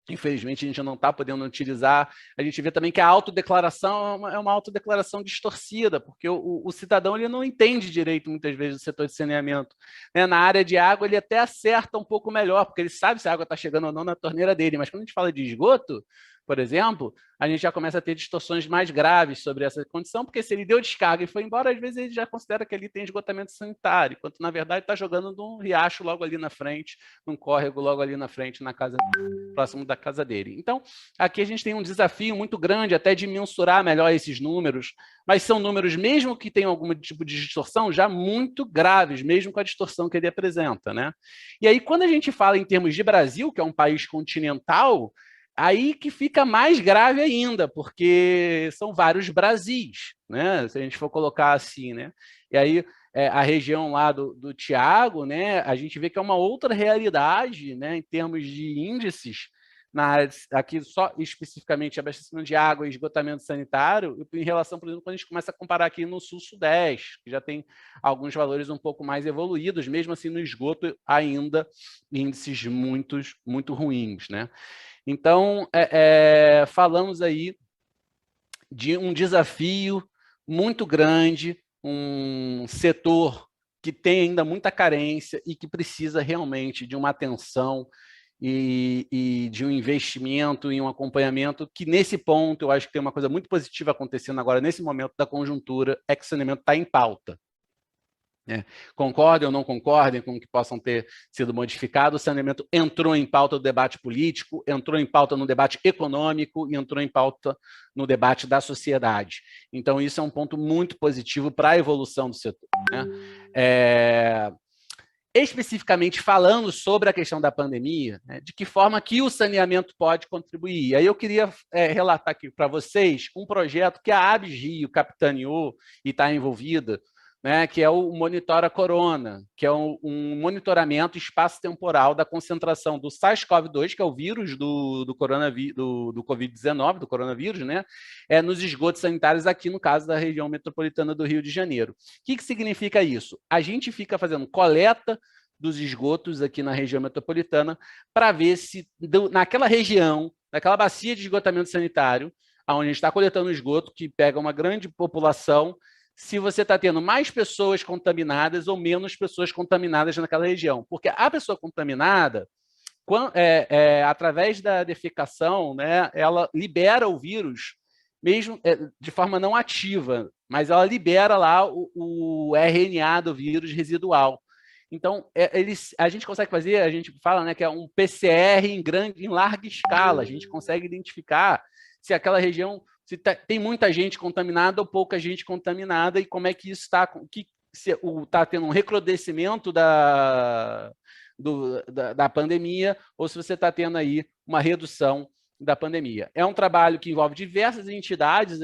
infelizmente, a gente não está podendo utilizar. A gente vê também que a autodeclaração é uma autodeclaração distorcida, porque o cidadão ele não entende direito, muitas vezes, do setor de saneamento. Na área de água, ele até acerta um pouco melhor, porque ele sabe se a água está chegando ou não na torneira dele. Mas quando a gente fala de esgoto, por exemplo, a gente já começa a ter distorções mais graves sobre essa condição, porque se ele deu descarga e foi embora, às vezes ele já considera que ali tem esgotamento sanitário, enquanto, na verdade, está jogando num riacho logo ali na frente, num córrego logo ali na frente, na casa, próximo da casa dele. Então, aqui a gente tem um desafio muito grande até de mensurar melhor esses números, mas são números, mesmo que tenham algum tipo de distorção, já muito graves, mesmo com a distorção que ele apresenta, né? E aí, quando a gente fala em termos de Brasil, que é um país continental, aí que fica mais grave ainda, porque são vários Brasis, né? Se a gente for colocar assim, né? E aí a região lá do Tiago, né? A gente vê que é uma outra realidade, né? Em termos de índices aqui só especificamente abastecimento de água e esgotamento sanitário, em relação, por exemplo, quando a gente começa a comparar aqui no Sul-Sudeste, que já tem alguns valores um pouco mais evoluídos, mesmo assim no esgoto ainda índices muito ruins, né? Então, falamos aí de um desafio muito grande, um setor que tem ainda muita carência e que precisa realmente de uma atenção e de um investimento e um acompanhamento que, nesse ponto, eu acho que tem uma coisa muito positiva acontecendo agora, nesse momento da conjuntura, é que o saneamento está em pauta. Concordem ou não concordem com que possam ter sido modificados, o saneamento entrou em pauta do debate político, entrou em pauta no debate econômico e entrou em pauta no debate da sociedade. Então, isso é um ponto muito positivo para a evolução do setor. Especificamente falando sobre a questão da pandemia, de que forma que o saneamento pode contribuir. Aí eu queria relatar aqui para vocês um projeto que a ABS Rio capitaneou e está envolvida, que é o Monitora Corona, que é um monitoramento espaço-temporal da concentração do SARS-CoV-2, que é o vírus do Covid-19, do coronavírus, nos esgotos sanitários aqui, no caso da região metropolitana do Rio de Janeiro. O que significa isso? A gente fica fazendo coleta dos esgotos aqui na região metropolitana para ver se naquela região, naquela bacia de esgotamento sanitário, onde a gente está coletando esgoto, que pega uma grande população, se você está tendo mais pessoas contaminadas ou menos pessoas contaminadas naquela região. Porque a pessoa contaminada, através da defecação, ela libera o vírus, mesmo de forma não ativa, mas ela libera lá o RNA do vírus residual. Então, a gente consegue fazer, a gente fala que é um PCR em larga escala, a gente consegue identificar se aquela região, se tem muita gente contaminada ou pouca gente contaminada, e como é que isso está, se está tendo um recrudescimento da pandemia, ou se você está tendo aí uma redução da pandemia. É um trabalho que envolve diversas entidades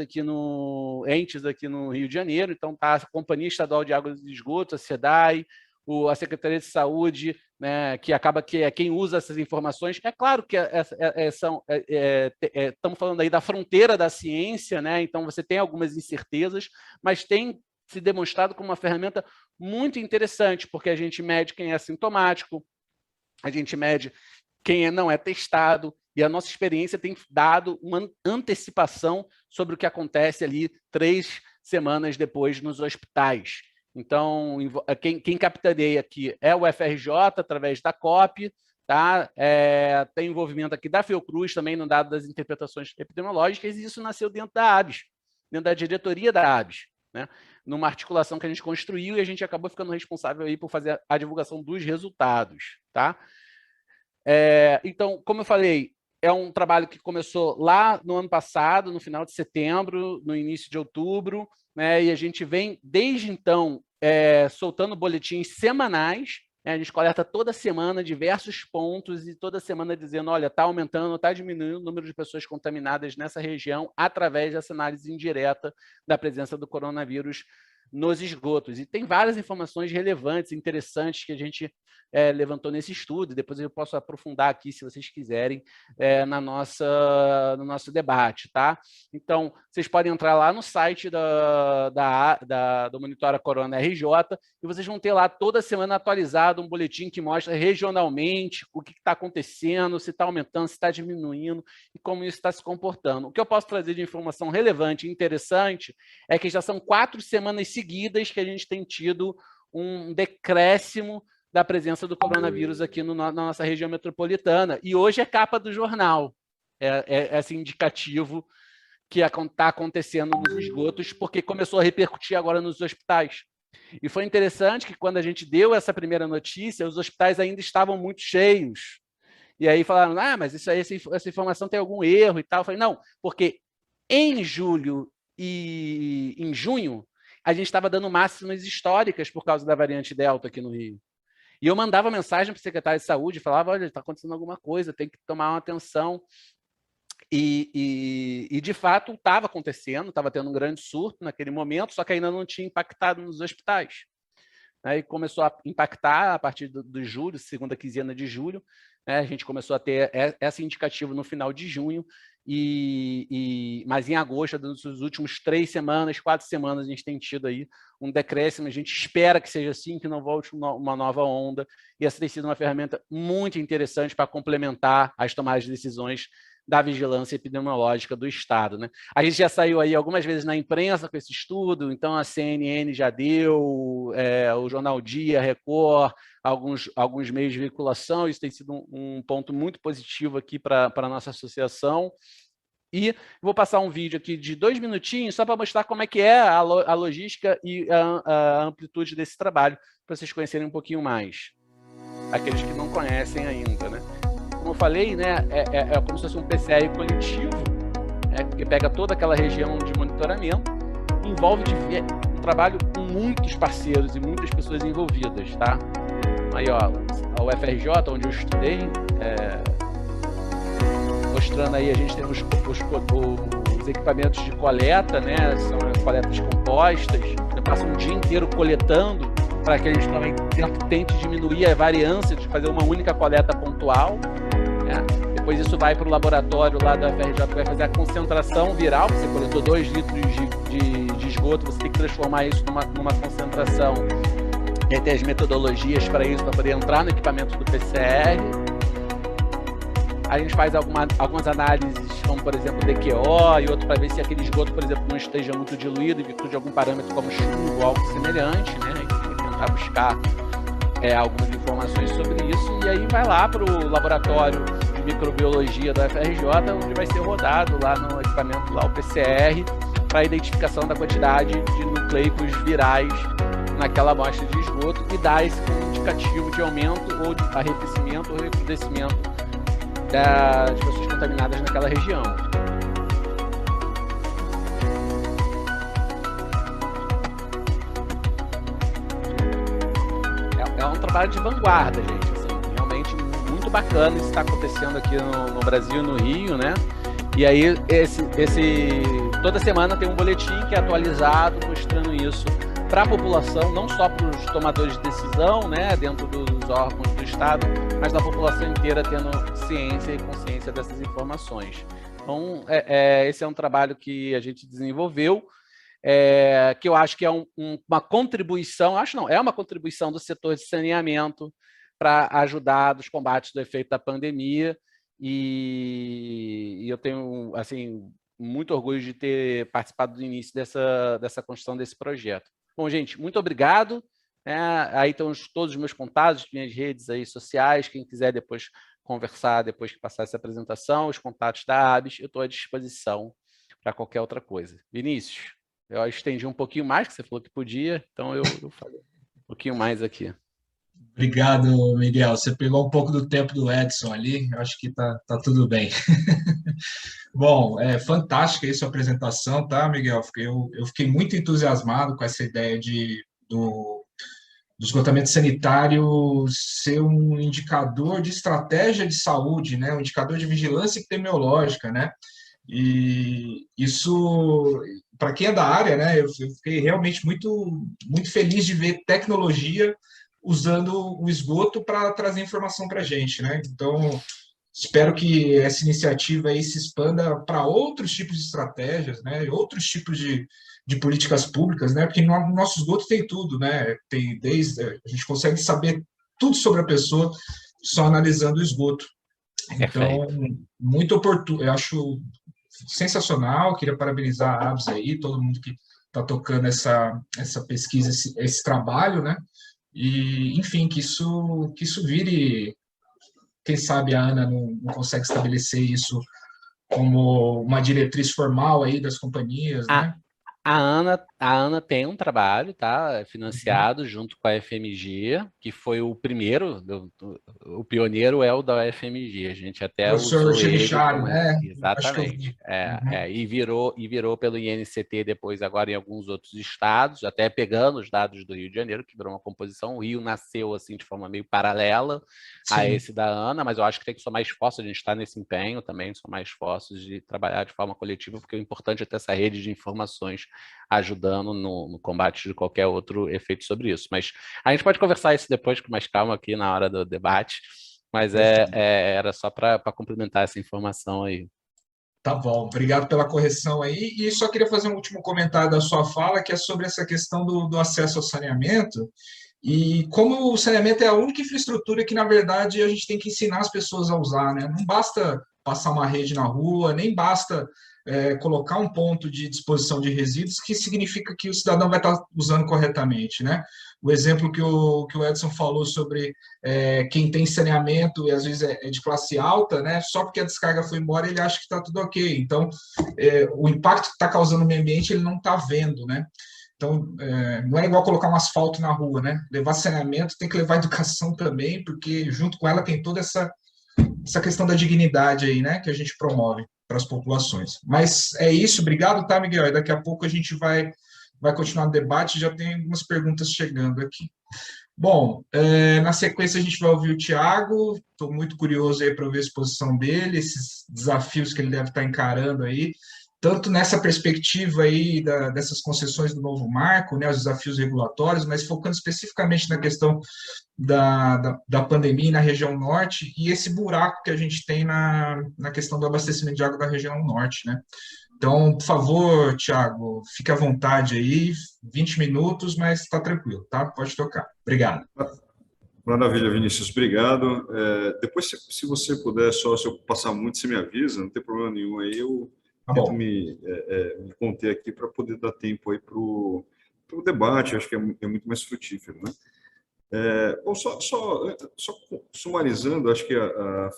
entes aqui no Rio de Janeiro, então tá a Companhia Estadual de Águas e Esgotos, a SEDAI, a Secretaria de Saúde, que acaba que é quem usa essas informações. É claro que estamos falando aí da fronteira da ciência, então você tem algumas incertezas, mas tem se demonstrado como uma ferramenta muito interessante, porque a gente mede quem é assintomático, a gente mede quem não é testado, e a nossa experiência tem dado uma antecipação sobre o que acontece ali 3 semanas depois nos hospitais. Então, quem capitaneia aqui é o FRJ, através da COP, tá? Tem envolvimento aqui da Fiocruz, também no dado das interpretações epidemiológicas, e isso nasceu dentro da ABS, dentro da diretoria da ABS, numa articulação que a gente construiu, e a gente acabou ficando responsável aí por fazer a divulgação dos resultados. Tá? Então, como eu falei, é um trabalho que começou lá no ano passado, no final de setembro, no início de outubro, e a gente vem, desde então, soltando boletins semanais. A gente coleta toda semana diversos pontos e toda semana dizendo, olha, está aumentando, está diminuindo o número de pessoas contaminadas nessa região através dessa análise indireta da presença do coronavírus nos esgotos. E tem várias informações relevantes, interessantes, que a gente levantou nesse estudo, e depois eu posso aprofundar aqui, se vocês quiserem, no nosso debate. Tá? Então, vocês podem entrar lá no site do Monitora Corona RJ, e vocês vão ter lá toda semana atualizado um boletim que mostra regionalmente o que está acontecendo, se está aumentando, se está diminuindo, e como isso está se comportando. O que eu posso trazer de informação relevante e interessante é que já são 4 semanas seguidas que a gente tem tido um decréscimo da presença do coronavírus aqui na nossa região metropolitana. E hoje é capa do jornal. Esse indicativo que está acontecendo nos esgotos, porque começou a repercutir agora nos hospitais. E foi interessante que, quando a gente deu essa primeira notícia, os hospitais ainda estavam muito cheios. E aí falaram, mas essa informação tem algum erro e tal. Eu falei, não, porque em julho e em junho, a gente estava dando máximas históricas por causa da variante Delta aqui no Rio. E eu mandava mensagem para o secretário de saúde, falava, olha, está acontecendo alguma coisa, tem que tomar uma atenção. E de fato, estava acontecendo, estava tendo um grande surto naquele momento, só que ainda não tinha impactado nos hospitais. né, e começou a impactar a partir de julho, segunda quinzena de julho, né, a gente começou a ter essa indicativa no final de junho, mas em agosto, nos últimos 3 semanas, 4 semanas, a gente tem tido aí um decréscimo, a gente espera que seja assim, que não volte uma nova onda, e essa tem sido uma ferramenta muito interessante para complementar as tomadas de decisões da vigilância epidemiológica do Estado, né? A gente já saiu aí algumas vezes na imprensa com esse estudo, então a CNN já deu, o Jornal Dia, Record, alguns meios de veiculação, isso tem sido um ponto muito positivo aqui para a nossa associação. E vou passar um vídeo aqui de 2 minutinhos só para mostrar como é que é a logística e a amplitude desse trabalho, para vocês conhecerem um pouquinho mais. Aqueles que não conhecem ainda, né? Como eu falei, né, é como se fosse um PCR coletivo, que pega toda aquela região de monitoramento, envolve um trabalho com muitos parceiros e muitas pessoas envolvidas, tá? Aí, ó, a UFRJ, onde eu estudei, mostrando aí, a gente tem os equipamentos de coleta, né, são coletas compostas, eu passo um dia inteiro coletando para que a gente também tente diminuir a variância de fazer uma única coleta pontual, né? Depois isso vai para o laboratório lá da UFRJ, que vai fazer a concentração viral, você coletou 2 litros de esgoto, você tem que transformar isso numa concentração, e aí tem as metodologias para isso, para poder entrar no equipamento do PCR. A gente faz algumas análises, como por exemplo DQO e outro para ver se aquele esgoto, por exemplo, não esteja muito diluído em virtude de algum parâmetro como chumbo ou algo semelhante, né? A gente tem que tentar buscar algumas informações sobre isso, e aí vai lá para o laboratório de microbiologia da UFRJ, onde vai ser rodado lá no equipamento, lá o PCR, para a identificação da quantidade de nucleicos virais naquela amostra de esgoto e dar esse indicativo de aumento ou de arrefecimento ou recrudescimento das pessoas contaminadas naquela região. É um trabalho de vanguarda, gente, assim, realmente muito bacana isso está acontecendo aqui no Brasil, no Rio, né? E aí toda semana tem um boletim que é atualizado mostrando isso para a população, não só para os tomadores de decisão, né, dentro dos órgãos do Estado, mas da população inteira tendo ciência e consciência dessas informações. Então, esse é um trabalho que a gente desenvolveu, que eu acho que é uma contribuição, é uma contribuição do setor de saneamento para ajudar nos combates do efeito da pandemia, e eu tenho, assim, muito orgulho de ter participado do início dessa construção desse projeto. Bom, gente, muito obrigado. Aí estão todos os meus contatos, minhas redes aí sociais, quem quiser depois conversar, depois que passar essa apresentação, os contatos da ABS, eu estou à disposição para qualquer outra coisa. Vinícius, eu estendi um pouquinho mais, que você falou que podia, então eu falei um pouquinho mais aqui. Obrigado, Miguel. Você pegou um pouco do tempo do Edson ali, eu acho que tá tudo bem. Bom, fantástica aí sua apresentação, tá, Miguel? Eu fiquei muito entusiasmado com essa ideia do esgotamento sanitário ser um indicador de estratégia de saúde, né? Um indicador de vigilância epidemiológica, né? E isso, para quem é da área, né? Eu fiquei realmente muito, muito feliz de ver tecnologia usando o esgoto para trazer informação para a gente, né? Então, espero que essa iniciativa aí se expanda para outros tipos de estratégias, né? Outros tipos de políticas públicas, né? Porque no nosso esgoto tem tudo, né? A gente consegue saber tudo sobre a pessoa só analisando o esgoto. Então, muito oportuno, eu acho sensacional, queria parabenizar a ABS aí, todo mundo que está tocando essa pesquisa, esse trabalho, né? E, enfim, que isso Vire, quem sabe a Ana não consegue estabelecer isso como uma diretriz formal aí das companhias, né? A Ana tem um trabalho, tá, financiado junto com a FMG, que foi o primeiro, o pioneiro é o da FMG, a gente até usou ele como... né? Exatamente, e virou pelo INCT depois agora em alguns outros estados, até pegando os dados do Rio de Janeiro, que virou uma composição. O Rio nasceu assim de forma meio paralela a esse da Ana, mas eu acho que tem que somar esforço, a gente está nesse empenho também, somar esforços de trabalhar de forma coletiva, porque o importante é ter essa rede de informações ajudando no combate de qualquer outro efeito sobre isso. Mas a gente pode conversar isso depois com mais calma aqui na hora do debate, mas era só para complementar essa informação aí. Tá bom, obrigado pela correção aí. E só queria fazer um último comentário da sua fala, que é sobre essa questão do acesso ao saneamento. E como o saneamento é a única infraestrutura que, na verdade, a gente tem que ensinar as pessoas a usar, né? Não basta passar uma rede na rua, nem basta colocar um ponto de disposição de resíduos, que significa que o cidadão vai estar usando corretamente, né? O exemplo que o Edson falou sobre quem tem saneamento e às vezes é de classe alta, né? Só porque a descarga foi embora, ele acha que está tudo ok. Então, o impacto que está causando no meio ambiente, ele não está vendo, né? Então, não é igual colocar um asfalto na rua, né? Levar saneamento tem que levar educação também, porque junto com ela tem toda essa questão da dignidade aí, né? Que a gente promove para as populações. Mas é isso, obrigado, tá, Miguel? E daqui a pouco a gente vai continuar o debate, já tem algumas perguntas chegando aqui. Bom, na sequência a gente vai ouvir o Tiago, estou muito curioso aí para ver a exposição dele, esses desafios que ele deve estar encarando aí, tanto nessa perspectiva aí dessas concessões do novo marco, né, os desafios regulatórios, mas focando especificamente na questão da pandemia na região norte e esse buraco que a gente tem na questão do abastecimento de água da região norte, né? Então, por favor, Tiago, fique à vontade aí, 20 minutos, mas está tranquilo, tá? Pode tocar. Obrigado. Maravilha, Vinícius, obrigado. Depois, se você puder, se eu passar muito, você me avisa, não tem problema nenhum aí, eu tento me conter aqui para poder dar tempo aí para o debate, acho que é muito mais frutífero, né? Bom, só sumarizando, acho que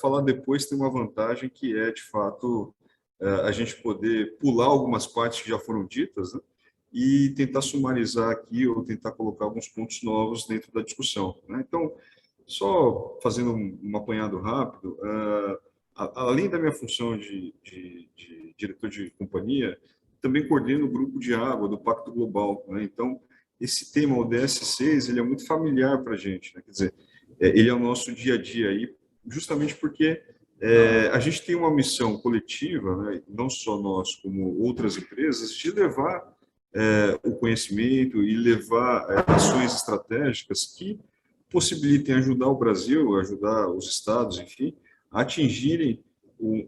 falar depois tem uma vantagem que é, de fato, a gente poder pular algumas partes que já foram ditas, né, e tentar sumarizar aqui ou tentar colocar alguns pontos novos dentro da discussão, né? Então, só fazendo um apanhado rápido, além da minha função de diretor de companhia, também coordeno o grupo de água do Pacto Global, né? Então, esse tema, o DS6, ele é muito familiar para a gente, né? Quer dizer, ele é o nosso dia a dia aí, justamente porque a gente tem uma missão coletiva, né? Não só nós, como outras empresas, de levar o conhecimento e levar ações estratégicas que possibilitem ajudar o Brasil, ajudar os estados, enfim, a atingirem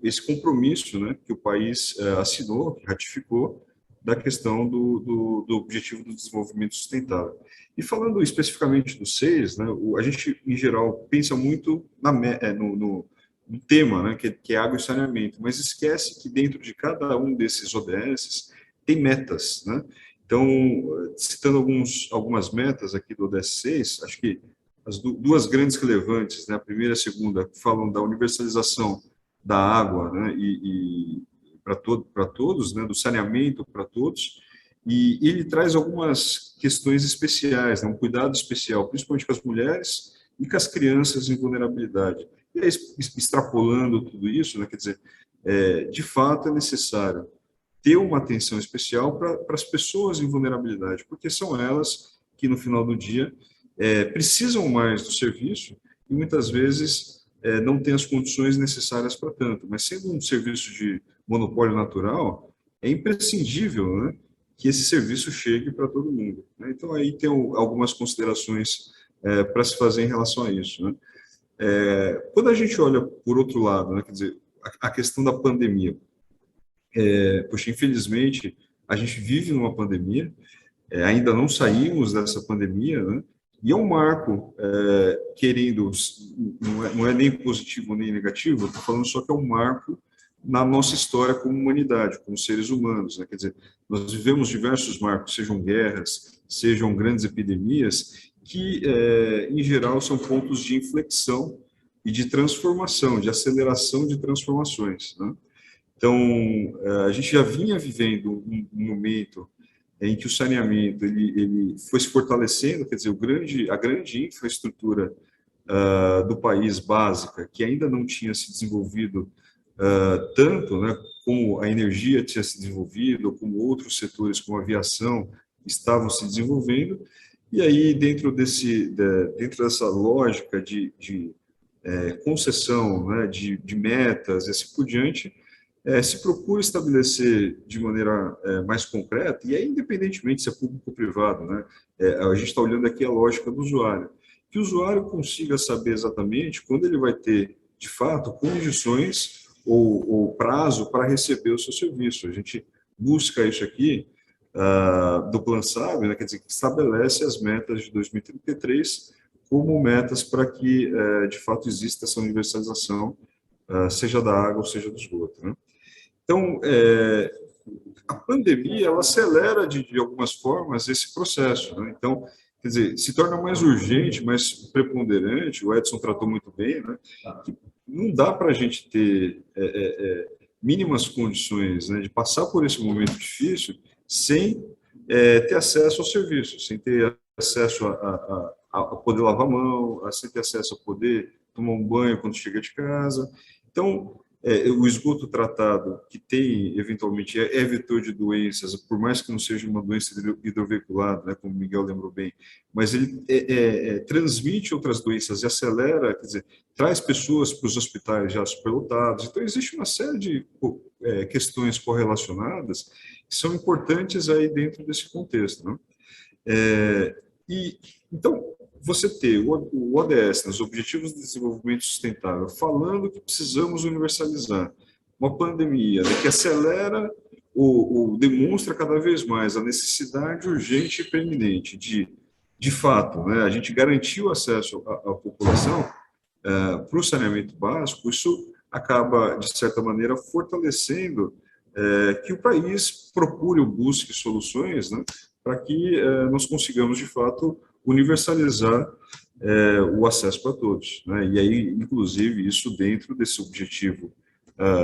esse compromisso, né, que o país assinou, que ratificou, da questão do Objetivo do Desenvolvimento Sustentável. E falando especificamente do 6, né, a gente, em geral, pensa muito no tema, né, que é água e saneamento, mas esquece que dentro de cada um desses ODS tem metas, né? Então, citando algumas metas aqui do ODS 6, acho que as duas grandes relevantes, né, a primeira e a segunda, falam da universalização da água, né, e para todos, né, do saneamento para todos, e ele traz algumas questões especiais, né, um cuidado especial, principalmente com as mulheres e com as crianças em vulnerabilidade. E aí, extrapolando tudo isso, né, quer dizer, de fato é necessário ter uma atenção especial para as pessoas em vulnerabilidade, porque são elas que, no final do dia, precisam mais do serviço e, muitas vezes, não têm as condições necessárias para tanto. Mas, sendo um serviço de monopólio natural, é imprescindível, né, que esse serviço chegue para todo mundo, né? Então, aí tem algumas considerações para se fazer em relação a isso, né? Quando a gente olha por outro lado, né, quer dizer, a questão da pandemia, poxa, infelizmente, a gente vive numa pandemia, ainda não saímos dessa pandemia, né? E é um marco, querendo, não é nem positivo nem negativo, eu estou falando só que é um marco na nossa história como humanidade, como seres humanos, né? Quer dizer, nós vivemos diversos marcos, sejam guerras, sejam grandes epidemias, que, em geral, são pontos de inflexão e de transformação, de aceleração de transformações, né? Então, a gente já vinha vivendo um momento em que o saneamento ele foi se fortalecendo, quer dizer, a grande infraestrutura do país básica, que ainda não tinha se desenvolvido tanto, né, como a energia tinha se desenvolvido, ou como outros setores, como a aviação, estavam se desenvolvendo, e aí dentro dessa lógica de concessão, né, de metas e assim por diante, se procura estabelecer de maneira mais concreta, e aí independentemente se é público ou privado, né? A gente está olhando aqui a lógica do usuário, que o usuário consiga saber exatamente quando ele vai ter, de fato, condições ou prazo para receber o seu serviço. A gente busca isso aqui do Plan SAB, né? Quer dizer, que estabelece as metas de 2033 como metas para que, de fato, exista essa universalização, seja da água ou seja do esgoto, né? Então, a pandemia, ela acelera, de algumas formas, esse processo, né? Então, quer dizer, se torna mais urgente, mais preponderante, o Edson tratou muito bem, né? Que não dá para a gente ter mínimas condições, né, de passar por esse momento difícil sem ter acesso ao serviço, sem ter acesso a poder lavar a mão, sem ter acesso a poder tomar um banho quando chega de casa. Então, o esgoto tratado, que tem, eventualmente, é vetor de doenças, por mais que não seja uma doença hidroveiculada, né, como o Miguel lembrou bem, mas ele transmite outras doenças e acelera, quer dizer, traz pessoas para os hospitais já superlotados. Então, existe uma série de questões correlacionadas que são importantes aí dentro desse contexto, né? Então, você ter o ODS, os Objetivos de Desenvolvimento Sustentável, falando que precisamos universalizar uma pandemia, né, que acelera ou demonstra cada vez mais a necessidade urgente e preeminente de fato, né, a gente garantir o acesso à população para o saneamento básico. Isso acaba, de certa maneira, fortalecendo que o país procure ou busque soluções, né, para que nós consigamos, de fato, universalizar o acesso para todos, né? E aí, inclusive, isso dentro desse objetivo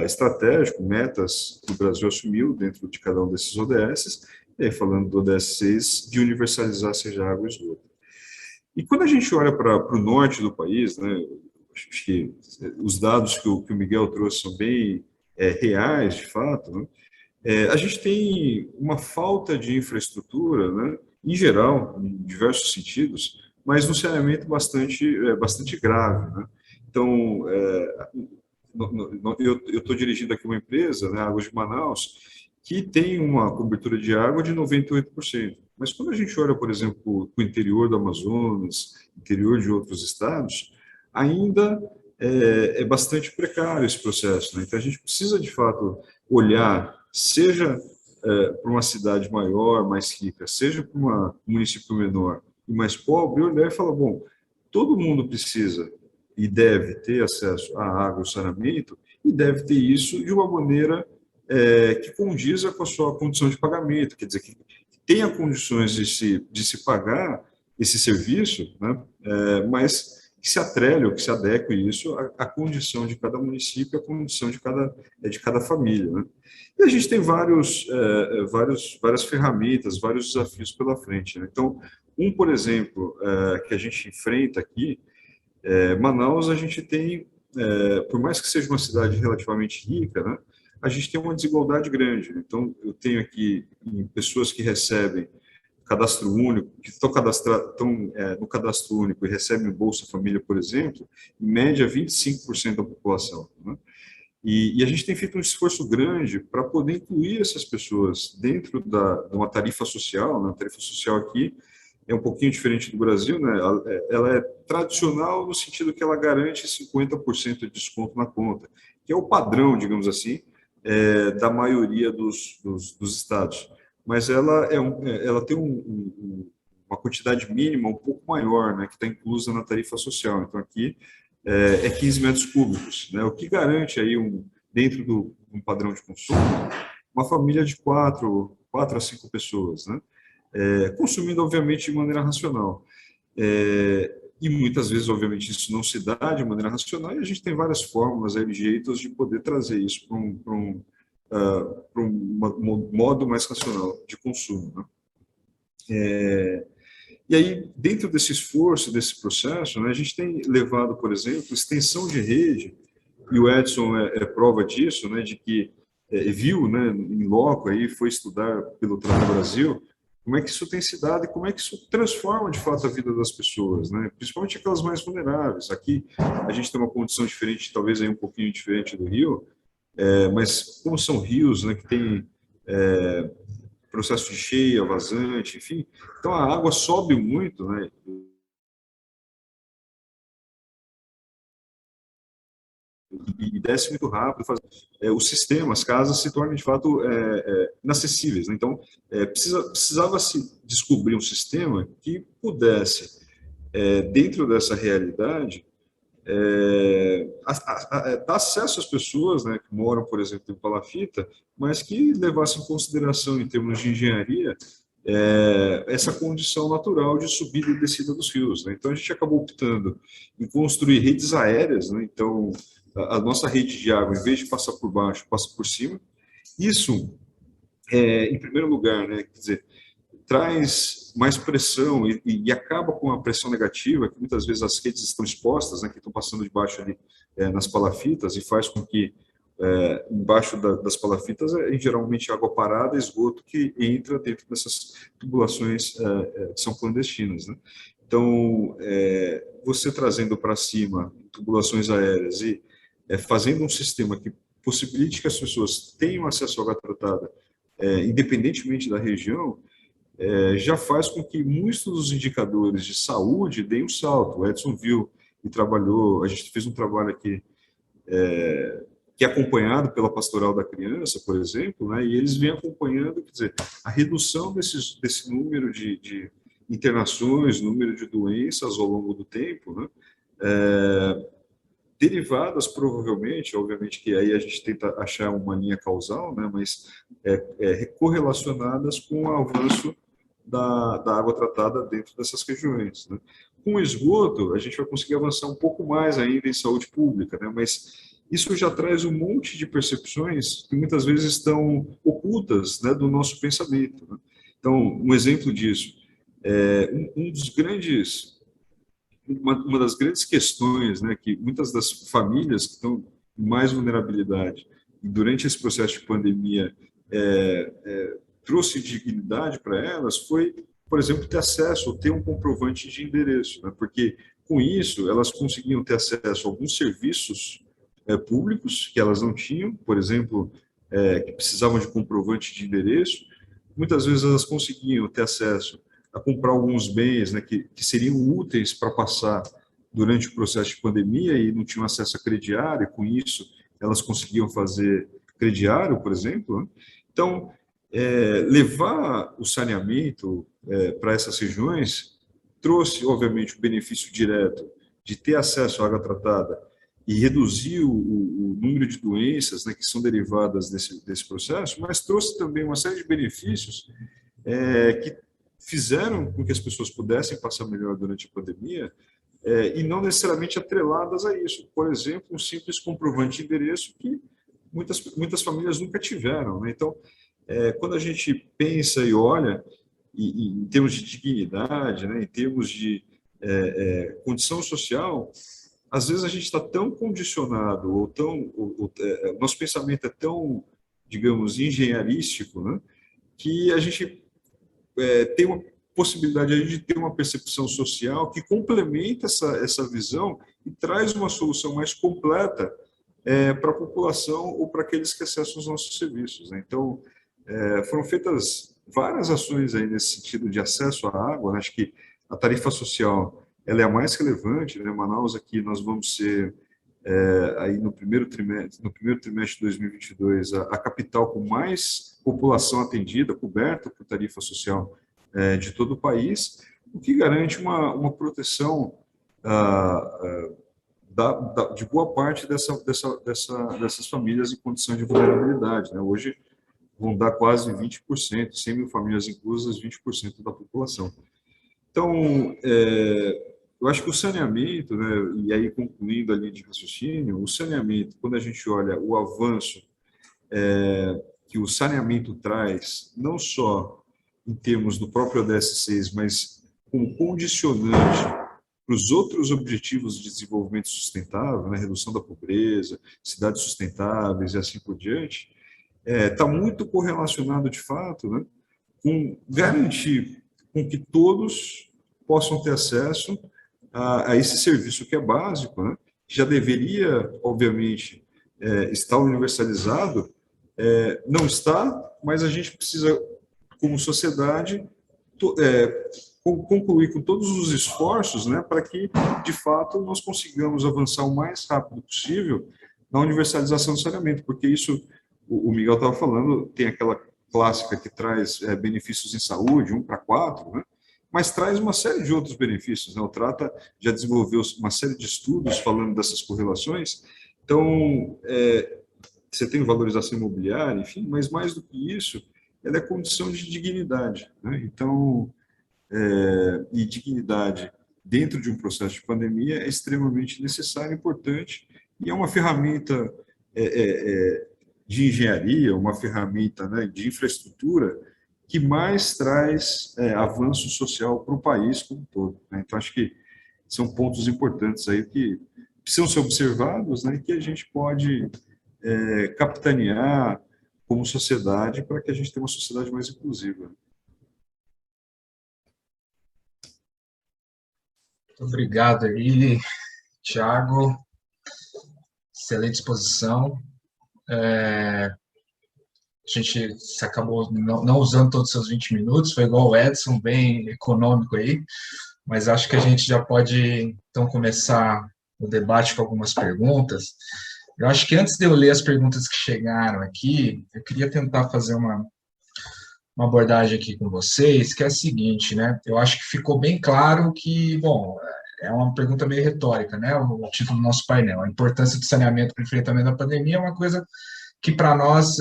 estratégico, metas que o Brasil assumiu dentro de cada um desses ODS, e aí, falando do ODS 6, de universalizar seja água e esgoto. E quando a gente olha para o norte do país, né, acho que os dados que o Miguel trouxe são bem reais, de fato, né? A gente tem uma falta de infraestrutura, né, em geral, em diversos sentidos, mas no saneamento bastante grave, né? Então, eu estou dirigindo aqui uma empresa, né, Águas de Manaus, que tem uma cobertura de água de 98%. Mas quando a gente olha, por exemplo, para o interior do Amazonas, interior de outros estados, ainda é bastante precário esse processo, né? Então, a gente precisa, de fato, olhar, seja para uma cidade maior, mais rica, seja para um município menor e mais pobre, olhar e falar, bom, todo mundo precisa e deve ter acesso à água e saneamento, e deve ter isso de uma maneira que condiza com a sua condição de pagamento, quer dizer, que tenha condições de se pagar esse serviço, né, mas que se atrele ou que se adeque isso à condição de cada município, à condição de cada família, né? E a gente tem várias ferramentas, vários desafios pela frente, né? Então, por exemplo, que a gente enfrenta aqui, Manaus, a gente tem, por mais que seja uma cidade relativamente rica, né, a gente tem uma desigualdade grande. Então, eu tenho aqui pessoas que recebem cadastro único, que estão no cadastro único e recebem Bolsa Família, por exemplo, em média 25% da população, né? E a gente tem feito um esforço grande para poder incluir essas pessoas dentro de uma tarifa social, né? A tarifa social aqui é um pouquinho diferente do Brasil, né? Ela é tradicional no sentido que ela garante 50% de desconto na conta, que é o padrão, digamos assim, da maioria dos estados. Mas ela tem uma quantidade mínima um pouco maior, né, que está inclusa na tarifa social. Então, aqui é 15 metros cúbicos, né, o que garante aí, dentro de um padrão de consumo, uma família de 4 a 5 pessoas, né, consumindo, obviamente, de maneira racional. E muitas vezes, obviamente, isso não se dá de maneira racional, e a gente tem várias fórmulas, jeitos de poder trazer isso para um modo mais racional de consumo, né? E aí, dentro desse esforço, desse processo, né, a gente tem levado, por exemplo, extensão de rede, e o Edson é prova disso, né, de que viu, né, em loco, aí, foi estudar pelo Trata Brasil, como é que isso tem se dado e como é que isso transforma, de fato, a vida das pessoas, né? Principalmente aquelas mais vulneráveis. Aqui, a gente tem uma condição diferente, talvez aí um pouquinho diferente do Rio, Mas como são rios, né, que tem processo de cheia, vazante, enfim, então a água sobe muito, né, e desce muito rápido, os sistemas, as casas se tornam, de fato, inacessíveis, né? Então, precisava-se descobrir um sistema que pudesse, dentro dessa realidade, dar acesso às pessoas, né, que moram, por exemplo, em palafita, mas que levassem em consideração, em termos de engenharia, essa condição natural de subida e descida dos rios, né? Então, a gente acabou optando em construir redes aéreas, né? Então, a nossa rede de água, em vez de passar por baixo, passa por cima. Isso, em primeiro lugar, né, quer dizer, traz mais pressão e acaba com a pressão negativa, que muitas vezes as redes estão expostas, né, que estão passando debaixo ali nas palafitas, e faz com que embaixo das palafitas geralmente água parada, esgoto que entra dentro dessas tubulações que são clandestinas, né? Então, você trazendo para cima tubulações aéreas e fazendo um sistema que possibilite que as pessoas tenham acesso à água tratada, independentemente da região, já faz com que muitos dos indicadores de saúde deem um salto. O Edson viu e trabalhou, a gente fez um trabalho aqui que é acompanhado pela Pastoral da Criança, por exemplo, né, e eles vêm acompanhando, quer dizer, a redução desse número de internações, número de doenças ao longo do tempo, né, derivadas provavelmente, obviamente que aí a gente tenta achar uma linha causal, né, mas correlacionadas com o avanço da água tratada dentro dessas regiões, né. Com o esgoto, a gente vai conseguir avançar um pouco mais ainda em saúde pública, né, mas isso já traz um monte de percepções que muitas vezes estão ocultas, né, do nosso pensamento, né. Então, um exemplo disso, uma das grandes questões, né, que muitas das famílias que estão em mais vulnerabilidade e durante esse processo de pandemia trouxe dignidade para elas foi, por exemplo, ter acesso ou ter um comprovante de endereço, né, porque com isso elas conseguiam ter acesso a alguns serviços públicos que elas não tinham, por exemplo, que precisavam de comprovante de endereço. Muitas vezes elas conseguiam ter acesso a comprar alguns bens, né, que seriam úteis para passar durante o processo de pandemia e não tinham acesso a crediário, e com isso elas conseguiam fazer crediário, por exemplo, né? Então, levar o saneamento para essas regiões trouxe, obviamente, o benefício direto de ter acesso à água tratada e reduzir o número de doenças, né, que são derivadas desse processo, mas trouxe também uma série de benefícios que fizeram com que as pessoas pudessem passar melhor durante a pandemia e não necessariamente atreladas a isso. Por exemplo, um simples comprovante de endereço que muitas famílias nunca tiveram, né? Então, quando a gente pensa e olha, em termos de dignidade, né, em termos de condição social, às vezes a gente está tão condicionado, o nosso pensamento é tão, digamos, engenharístico, né, que a gente tem uma possibilidade de ter uma percepção social que complementa essa visão e traz uma solução mais completa para a população ou para aqueles que acessam os nossos serviços, né? Então, foram feitas várias ações aí nesse sentido de acesso à água, né? Acho que a tarifa social ela é a mais relevante, né? Manaus aqui nós vamos ser aí no primeiro trimestre de 2022 a capital com mais população atendida, coberta por tarifa social de todo o país, o que garante uma proteção de boa parte dessas famílias em condição de vulnerabilidade, né? Hoje vão dar quase 20%, 100 mil famílias inclusas, 20% da população. Então, eu acho que o saneamento, né, e aí concluindo a linha de raciocínio, o saneamento, quando a gente olha o avanço que o saneamento traz, não só em termos do próprio ODS 6, mas como condicionante para os outros objetivos de desenvolvimento sustentável, né, redução da pobreza, cidades sustentáveis e assim por diante, está muito correlacionado, de fato, né, com garantir com que todos possam ter acesso a esse serviço que é básico, né, que já deveria, obviamente, está universalizado, não está, mas a gente precisa, como sociedade, concluir com todos os esforços, né, para que, de fato, nós consigamos avançar o mais rápido possível na universalização do saneamento, porque isso, o Miguel estava falando, tem aquela clássica que traz benefícios em saúde, 1:4, né, mas traz uma série de outros benefícios, né? O Trata já desenvolveu uma série de estudos falando dessas correlações. Então, você tem valorização imobiliária, enfim, mas mais do que isso, ela é condição de dignidade, né? Então, e dignidade dentro de um processo de pandemia é extremamente necessária, importante, e é uma ferramenta de engenharia, uma ferramenta, né, de infraestrutura que mais traz avanço social para o país como um todo, né? Então, acho que são pontos importantes aí que precisam ser observados, né, e que a gente pode capitanear como sociedade para que a gente tenha uma sociedade mais inclusiva. Muito obrigado aí, Thiago. Excelente exposição. A gente se acabou não usando todos os seus 20 minutos, foi igual o Edson, bem econômico aí, mas acho que a gente já pode, então, começar o debate com algumas perguntas. Eu acho que antes de eu ler as perguntas que chegaram aqui, eu queria tentar fazer uma abordagem aqui com vocês, que é a seguinte, né? Eu acho que ficou bem claro que, bom, é uma pergunta meio retórica, né? O título do nosso painel, a importância do saneamento para o enfrentamento da pandemia é uma coisa que para nós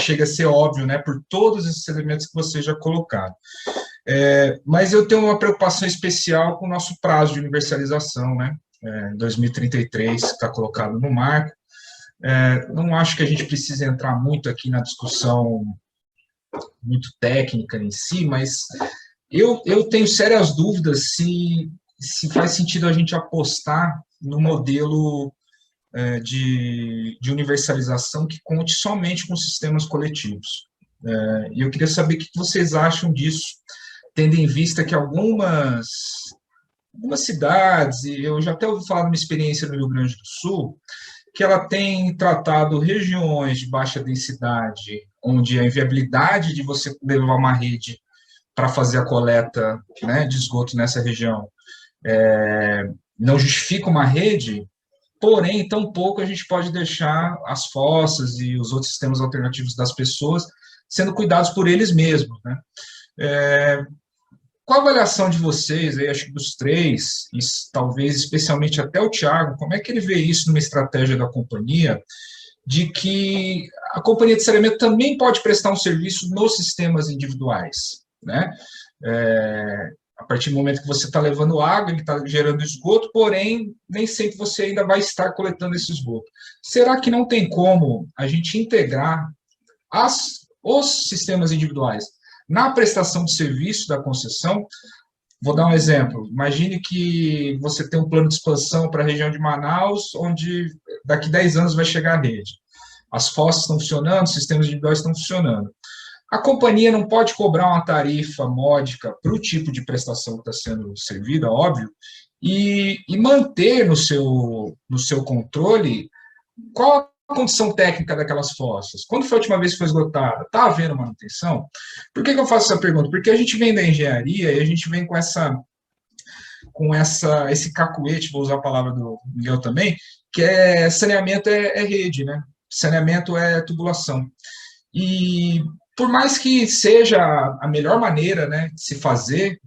chega a ser óbvio, né? Por todos esses elementos que vocês já colocaram. Mas eu tenho uma preocupação especial com o nosso prazo de universalização, né? 2033 está colocado no marco. Não acho que a gente precise entrar muito aqui na discussão muito técnica em si, mas eu tenho sérias dúvidas se faz sentido a gente apostar no modelo de universalização que conte somente com sistemas coletivos. E eu queria saber o que vocês acham disso, tendo em vista que algumas cidades, e eu já até ouvi falar de uma experiência no Rio Grande do Sul, que ela tem tratado regiões de baixa densidade, onde a inviabilidade de você levar uma rede para fazer a coleta, né, de esgoto nessa região não justifica uma rede, porém, tão pouco a gente pode deixar as fossas e os outros sistemas alternativos das pessoas sendo cuidados por eles mesmos, né? Qual a avaliação de vocês, aí, acho que dos três, e talvez especialmente até o Thiago, como é que ele vê isso numa estratégia da companhia, de que a companhia de saneamento também pode prestar um serviço nos sistemas individuais, né? A partir do momento que você está levando água, ele está gerando esgoto, porém, nem sempre você ainda vai estar coletando esse esgoto. Será que não tem como a gente integrar os sistemas individuais na prestação de serviço da concessão? Vou dar um exemplo. Imagine que você tem um plano de expansão para a região de Manaus, onde daqui 10 anos vai chegar a rede. As fossas estão funcionando, os sistemas individuais estão funcionando. A companhia não pode cobrar uma tarifa módica para o tipo de prestação que está sendo servida, óbvio, e manter no seu controle qual a condição técnica daquelas fossas. Quando foi a última vez que foi esgotada? Está havendo manutenção? Por que eu faço essa pergunta? Porque a gente vem da engenharia e a gente vem com esse cacuete, vou usar a palavra do Miguel também, que saneamento é rede, né? Saneamento é tubulação. E por mais que seja a melhor maneira, né, de se fazer,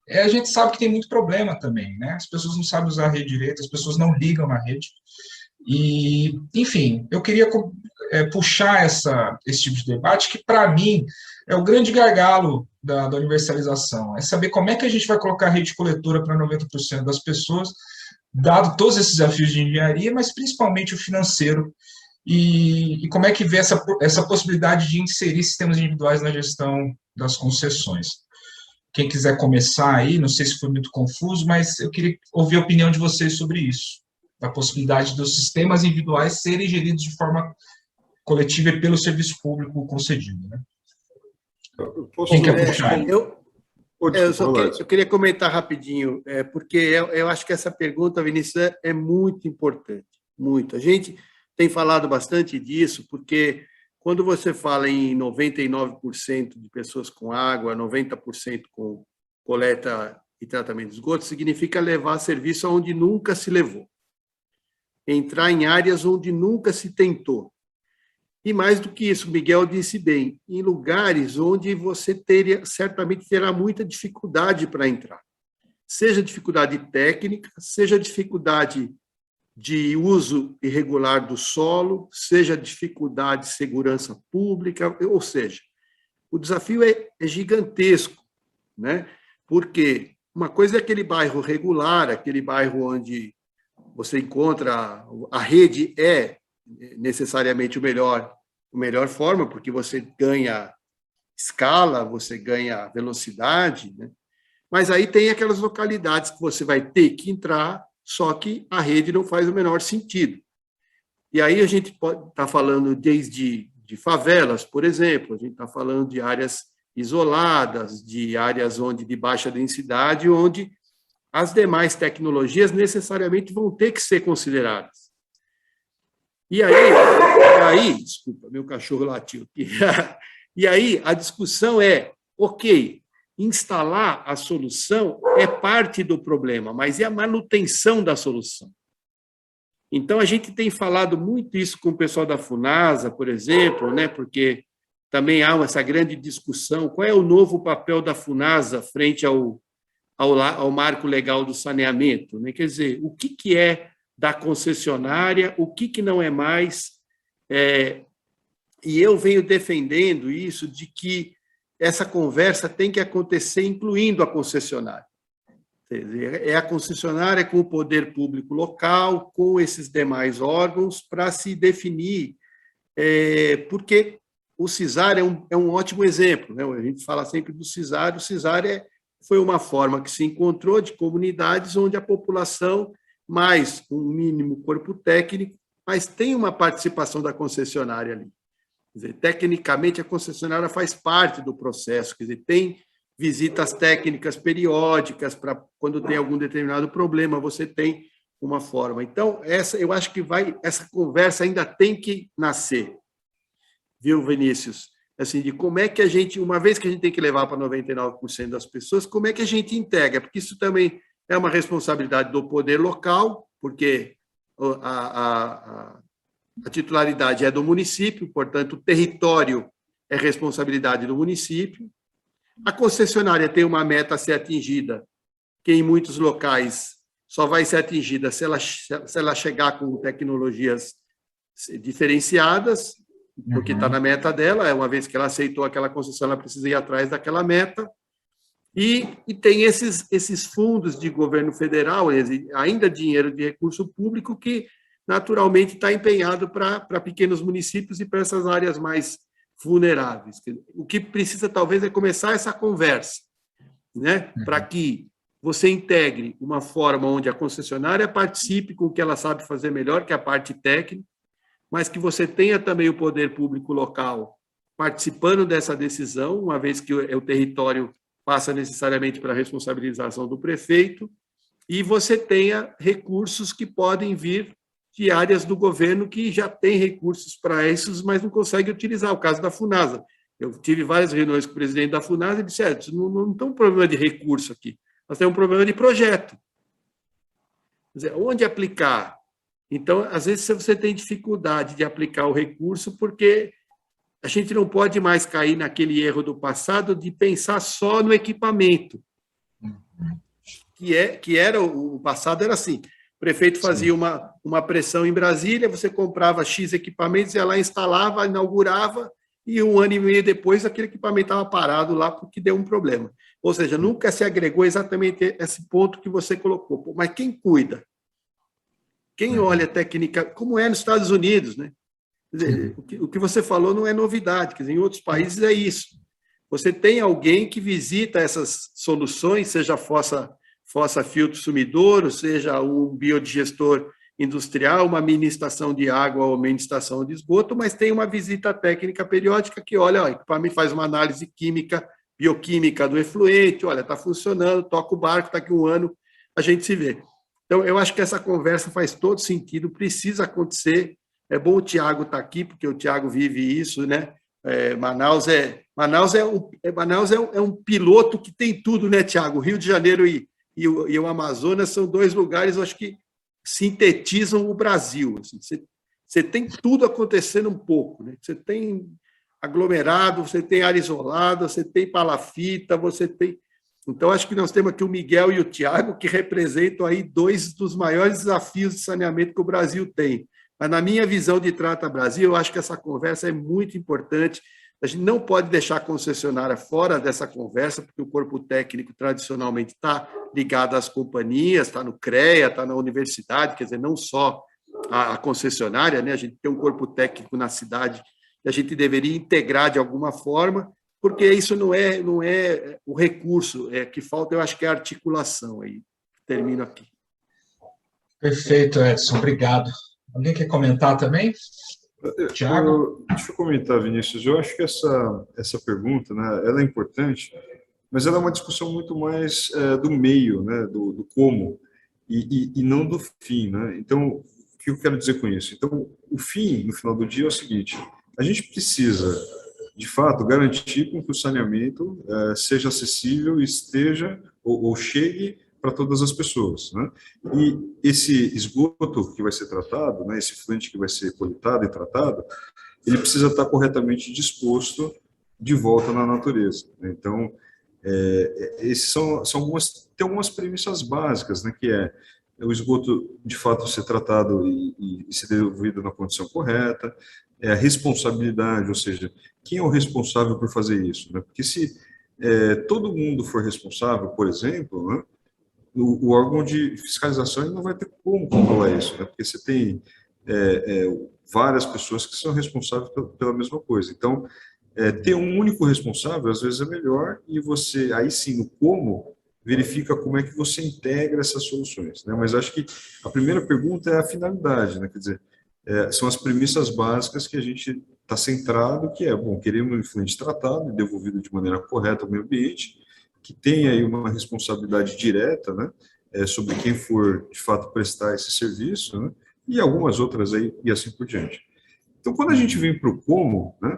a gente sabe que tem muito problema também, né? As pessoas não sabem usar a rede direito, as pessoas não ligam na rede. E, enfim, eu queria puxar esse tipo de debate, que para mim é o grande gargalo da universalização, é saber como é que a gente vai colocar a rede coletora para 90% das pessoas, dado todos esses desafios de engenharia, mas principalmente o financeiro, e como é que vê essa possibilidade de inserir sistemas individuais na gestão das concessões. Quem quiser começar aí, não sei se foi muito confuso, mas eu queria ouvir a opinião de vocês sobre isso, da possibilidade dos sistemas individuais serem geridos de forma coletiva e pelo serviço público concedido, né? Quem quer puxar? Eu queria comentar rapidinho, porque eu acho que essa pergunta, Vinícius, é muito importante, muito. A gente tem falado bastante disso, porque quando você fala em 99% de pessoas com água, 90% com coleta e tratamento de esgoto, significa levar serviço aonde nunca se levou. Entrar em áreas onde nunca se tentou. E mais do que isso, Miguel disse bem, em lugares onde você certamente terá muita dificuldade para entrar. Seja dificuldade técnica, seja dificuldade de uso irregular do solo, seja dificuldade de segurança pública, ou seja, o desafio é gigantesco, né? Porque uma coisa é aquele bairro regular, aquele bairro onde você encontra, a rede é necessariamente a melhor forma, porque você ganha escala, você ganha velocidade, né? Mas aí tem aquelas localidades que você vai ter que entrar, só que a rede não faz o menor sentido. E aí a gente pode estar falando desde de favelas, por exemplo, a gente está falando de áreas isoladas, de áreas onde de baixa densidade, onde as demais tecnologias necessariamente vão ter que ser consideradas. E aí, desculpa, meu cachorro latiu aqui. E aí a discussão é, ok, instalar a solução é parte do problema, mas é a manutenção da solução. Então, a gente tem falado muito isso com o pessoal da Funasa, por exemplo, né, porque também há essa grande discussão, qual é o novo papel da Funasa frente ao marco legal do saneamento, né? Quer dizer, o que é da concessionária, o que não é mais, e eu venho defendendo isso, de que essa conversa tem que acontecer incluindo a concessionária. É a concessionária com o poder público local, com esses demais órgãos, para se definir, porque o CISAR é um ótimo exemplo, né? A gente fala sempre do CISAR, o CISAR foi uma forma que se encontrou de comunidades onde a população, mais um mínimo corpo técnico, mas tem uma participação da concessionária ali. Quer dizer, tecnicamente, a concessionária faz parte do processo, quer dizer, tem visitas técnicas periódicas para quando tem algum determinado problema, você tem uma forma. Então, eu acho que essa conversa ainda tem que nascer, viu, Vinícius? Assim, de como é que a gente, uma vez que a gente tem que levar para 99% das pessoas, como é que a gente integra? Porque isso também é uma responsabilidade do poder local, porque a titularidade é do município, portanto, o território é responsabilidade do município. A concessionária tem uma meta a ser atingida, que em muitos locais só vai ser atingida se ela chegar com tecnologias diferenciadas, porque está na meta dela, uma vez que ela aceitou aquela concessão, ela precisa ir atrás daquela meta. E tem esses fundos de governo federal, ainda dinheiro de recurso público, que naturalmente está empenhado para pequenos municípios e para essas áreas mais vulneráveis. O que precisa, talvez, é começar essa conversa, né? Para que você integre uma forma onde a concessionária participe com o que ela sabe fazer melhor, que é a parte técnica, mas que você tenha também o poder público local participando dessa decisão, uma vez que o território passa necessariamente para a responsabilização do prefeito, e você tenha recursos que podem vir de áreas do governo que já tem recursos para isso, mas não consegue utilizar. O caso da Funasa. Eu tive várias reuniões com o presidente da Funasa e disse, não tem um problema de recurso aqui, nós temos um problema de projeto. Quer dizer, onde aplicar? Então, às vezes, você tem dificuldade de aplicar o recurso porque a gente não pode mais cair naquele erro do passado de pensar só no equipamento. O passado era assim, o prefeito fazia uma pressão em Brasília, você comprava X equipamentos, ia lá, instalava, inaugurava, e um ano e meio depois aquele equipamento estava parado lá porque deu um problema. Ou seja, nunca se agregou exatamente esse ponto que você colocou. Mas quem cuida? Quem olha a técnica, como é nos Estados Unidos, né? Quer dizer, o que você falou não é novidade, quer dizer, em outros países é isso. Você tem alguém que visita essas soluções, seja fossa filtro sumidouro, seja um biodigestor industrial, uma mini estação de água ou mini estação de esgoto, mas tem uma visita técnica periódica que olha, o equipamento faz uma análise química, bioquímica do efluente, olha, está funcionando, toca o barco, está aqui um ano, a gente se vê. Então, eu acho que essa conversa faz todo sentido, precisa acontecer, É bom o Tiago estar aqui, porque o Tiago vive isso, né? Manaus é um piloto que tem tudo, né, Tiago? O Rio de Janeiro e o Amazonas são dois lugares, eu acho que sintetizam o Brasil. Assim. Você tem tudo acontecendo um pouco, né? Você tem aglomerado, você tem área isolada, você tem palafita, você tem... Então, acho que nós temos aqui o Miguel e o Tiago, que representam aí dois dos maiores desafios de saneamento que o Brasil tem. Mas, na minha visão de Trata Brasil, eu acho que essa conversa é muito importante. A gente não pode deixar a concessionária fora dessa conversa, porque o corpo técnico, tradicionalmente, está ligado às companhias, está no CREA, está na universidade, quer dizer, não só a concessionária, né? A gente tem um corpo técnico na cidade que a gente deveria integrar de alguma forma, porque isso não é o recurso, que falta, eu acho que é a articulação. Aí termino aqui. Perfeito, Edson, obrigado. Alguém quer comentar também? Tiago? Deixa eu comentar, Vinícius. Eu acho que essa pergunta, né, ela é importante, mas ela é uma discussão muito mais do meio, né, do como, e não do fim. Né? Então, o que eu quero dizer com isso? Então, o fim, no final do dia, é o seguinte: a gente precisa, de fato, garantir com que o saneamento seja acessível, esteja ou chegue para todas as pessoas, né? E esse esgoto que vai ser tratado, né, esse efluente que vai ser coletado e tratado, ele precisa estar corretamente disposto de volta na natureza, né? Então, esses tem algumas premissas básicas, né, que é o esgoto, de fato, ser tratado e ser devolvido na condição correta, a responsabilidade, ou seja, quem é o responsável por fazer isso, né? Porque se todo mundo for responsável, por exemplo, né, o órgão de fiscalização ele não vai ter como controlar isso, né? Porque você tem várias pessoas que são responsáveis pela mesma coisa. Então, ter um único responsável, às vezes, é melhor, e você, aí sim, no como, verifica como é que você integra essas soluções, né? Mas acho que a primeira pergunta é a finalidade, né? Quer dizer, são as premissas básicas que a gente está centrado, que bom, queremos um efluente tratado e devolvido de maneira correta ao meio ambiente, que tem aí uma responsabilidade direta, né, sobre quem for, de fato, prestar esse serviço, né, e algumas outras aí, e assim por diante. Então, quando a gente vem para o como, né,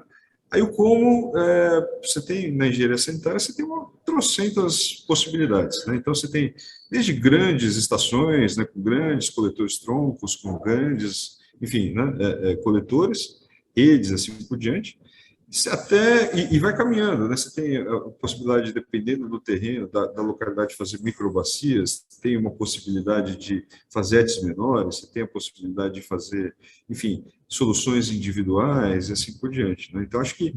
aí o como, você tem, na engenharia sanitária, você tem trocentas possibilidades, né? Então, você tem desde grandes estações, né, com grandes coletores troncos, com grandes, enfim, né, coletores, redes, assim por diante, e vai caminhando, né? Você tem a possibilidade, dependendo do terreno, da localidade, de fazer microbacias, tem uma possibilidade de fazer ETs menores, você tem a possibilidade de fazer, enfim, soluções individuais e assim por diante, né? Então, acho que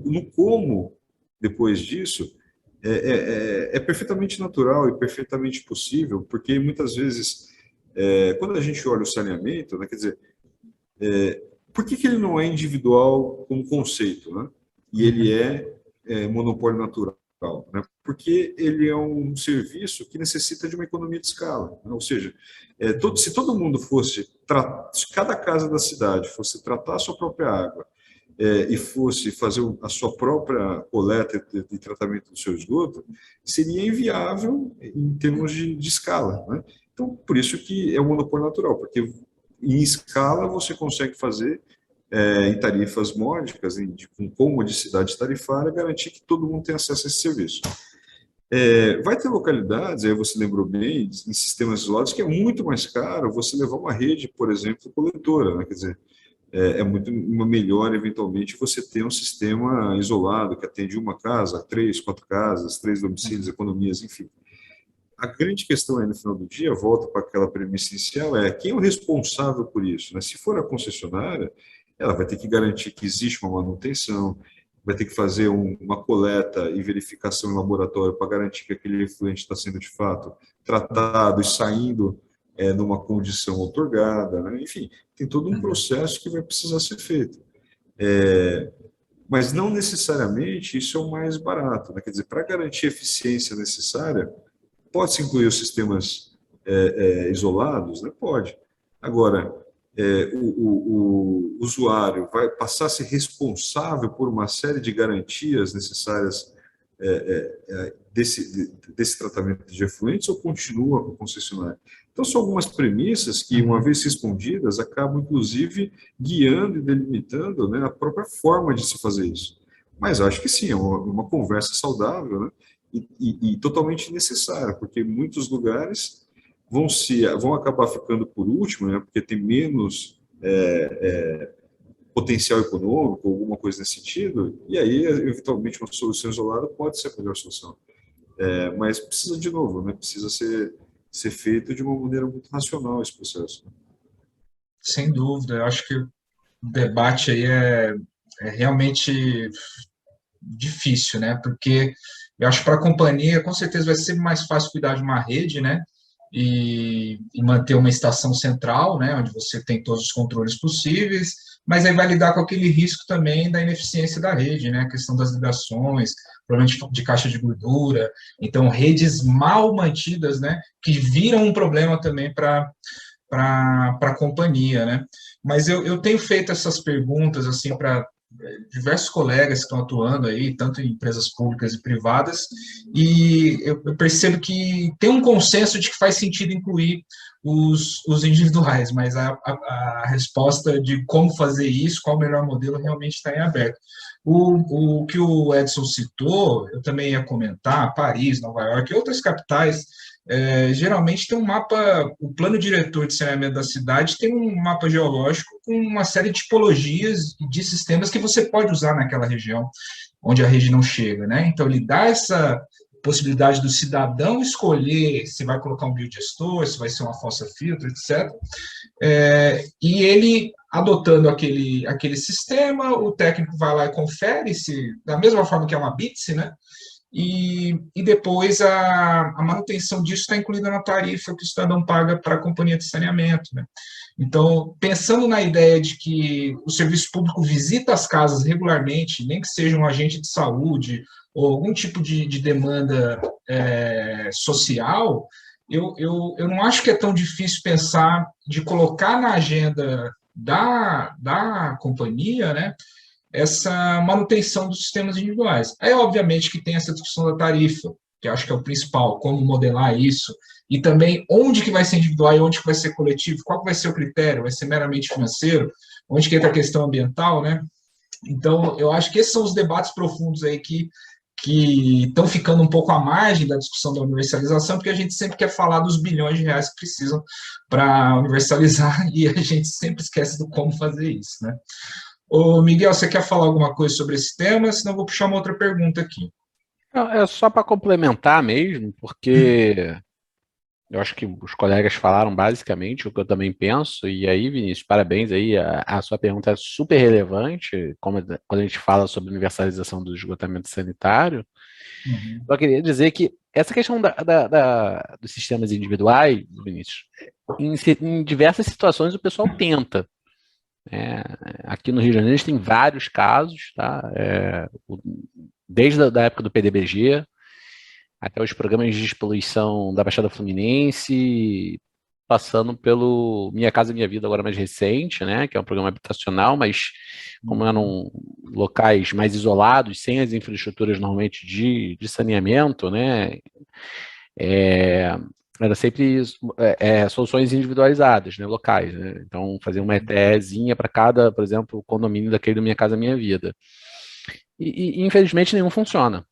no como, depois disso, é perfeitamente natural e perfeitamente possível, porque muitas vezes, quando a gente olha o saneamento, né, quer dizer, por que ele não é individual como conceito, né? E ele é monopólio natural, né? Porque ele é um serviço que necessita de uma economia de escala, né? Ou seja, se todo mundo fosse, se cada casa da cidade fosse tratar a sua própria água e fosse fazer a sua própria coleta e tratamento do seu esgoto, seria inviável em termos de escala, né? Então, por isso que é o monopólio natural, porque em escala você consegue fazer em tarifas módicas, com comodicidade tarifária, garantir que todo mundo tenha acesso a esse serviço. Vai ter localidades, aí você lembrou bem, em sistemas isolados, que é muito mais caro você levar uma rede, por exemplo, coletora, né? Quer dizer, muito melhor, eventualmente, você ter um sistema isolado, que atende uma casa, 3, 4 casas, 3 domicílios, economias, enfim. A grande questão aí no final do dia, volta para aquela premissa inicial, quem é o responsável por isso, né? Se for a concessionária, ela vai ter que garantir que existe uma manutenção, vai ter que fazer uma coleta e verificação em laboratório para garantir que aquele efluente está sendo, de fato, tratado e saindo numa condição outorgada, né? Enfim, tem todo um processo que vai precisar ser feito. Mas não necessariamente isso é o mais barato, né? Quer dizer, para garantir a eficiência necessária, pode-se incluir os sistemas isolados? Né? Pode. Agora, o usuário vai passar a ser responsável por uma série de garantias necessárias desse tratamento de efluentes ou continua com o concessionário? Então, são algumas premissas que, uma vez respondidas, acabam, inclusive, guiando e delimitando, né, a própria forma de se fazer isso. Mas acho que sim, é uma conversa saudável, né, e totalmente necessária, porque muitos lugares vão acabar ficando por último, né, porque tem menos potencial econômico, alguma coisa nesse sentido, e aí, eventualmente, uma solução isolada pode ser a melhor solução. Mas precisa, de novo, né, precisa ser feito de uma maneira muito racional esse processo. Sem dúvida, eu acho que o debate aí é realmente difícil, né? Porque eu acho que para a companhia, com certeza, vai ser mais fácil cuidar de uma rede, né? E manter uma estação central, né? Onde você tem todos os controles possíveis, mas aí vai lidar com aquele risco também da ineficiência da rede, né? A questão das ligações, problema de caixa de gordura. Então, redes mal mantidas, né? Que viram um problema também para a companhia, né? Mas eu tenho feito essas perguntas, assim, para diversos colegas que estão atuando aí, tanto em empresas públicas e privadas, e eu percebo que tem um consenso de que faz sentido incluir os individuais, mas a resposta de como fazer isso, qual o melhor modelo, realmente está em aberto. O que o Edson citou, eu também ia comentar, Paris, Nova York e outras capitais, geralmente tem um mapa, o plano diretor de saneamento da cidade tem um mapa geológico com uma série de tipologias de sistemas que você pode usar naquela região onde a rede não chega, né? Então, ele dá essa possibilidade do cidadão escolher se vai colocar um biodigestor, se vai ser uma fossa filtro, etc. E ele, adotando aquele sistema, o técnico vai lá e confere se, da mesma forma que é uma BITS, né? E depois a manutenção disso está incluída na tarifa que o cidadão paga para a companhia de saneamento, né? Então, pensando na ideia de que o serviço público visita as casas regularmente, nem que seja um agente de saúde ou algum tipo de demanda social, eu não acho que é tão difícil pensar de colocar na agenda da companhia, né, essa manutenção dos sistemas individuais. Aí, obviamente, que tem essa discussão da tarifa, que eu acho que é o principal, como modelar isso, e também onde que vai ser individual e onde que vai ser coletivo, qual que vai ser o critério, vai ser meramente financeiro, onde que entra a questão ambiental, né? Então, eu acho que esses são os debates profundos aí que estão ficando um pouco à margem da discussão da universalização, porque a gente sempre quer falar dos bilhões de reais que precisam para universalizar e a gente sempre esquece do como fazer isso, né? Ô, Miguel, você quer falar alguma coisa sobre esse tema? Senão eu vou puxar uma outra pergunta aqui. Não, é só para complementar mesmo, porque eu acho que os colegas falaram basicamente o que eu também penso, e aí, Vinícius, parabéns aí, a sua pergunta é super relevante, quando a gente fala sobre universalização do esgotamento sanitário. Eu queria dizer que essa questão dos sistemas individuais, Vinícius, em diversas situações o pessoal tenta. Aqui no Rio de Janeiro a gente tem vários casos, tá? Desde a época do PDBG até os programas de despoluição da Baixada Fluminense, passando pelo Minha Casa Minha Vida, agora mais recente, né? Que é um programa habitacional, mas como eram locais mais isolados, sem as infraestruturas normalmente de saneamento, né? Era sempre soluções individualizadas, né, locais, né? Então, fazer uma ETEzinha para cada, por exemplo, condomínio daquele do Minha Casa Minha Vida. E infelizmente, nenhum funciona,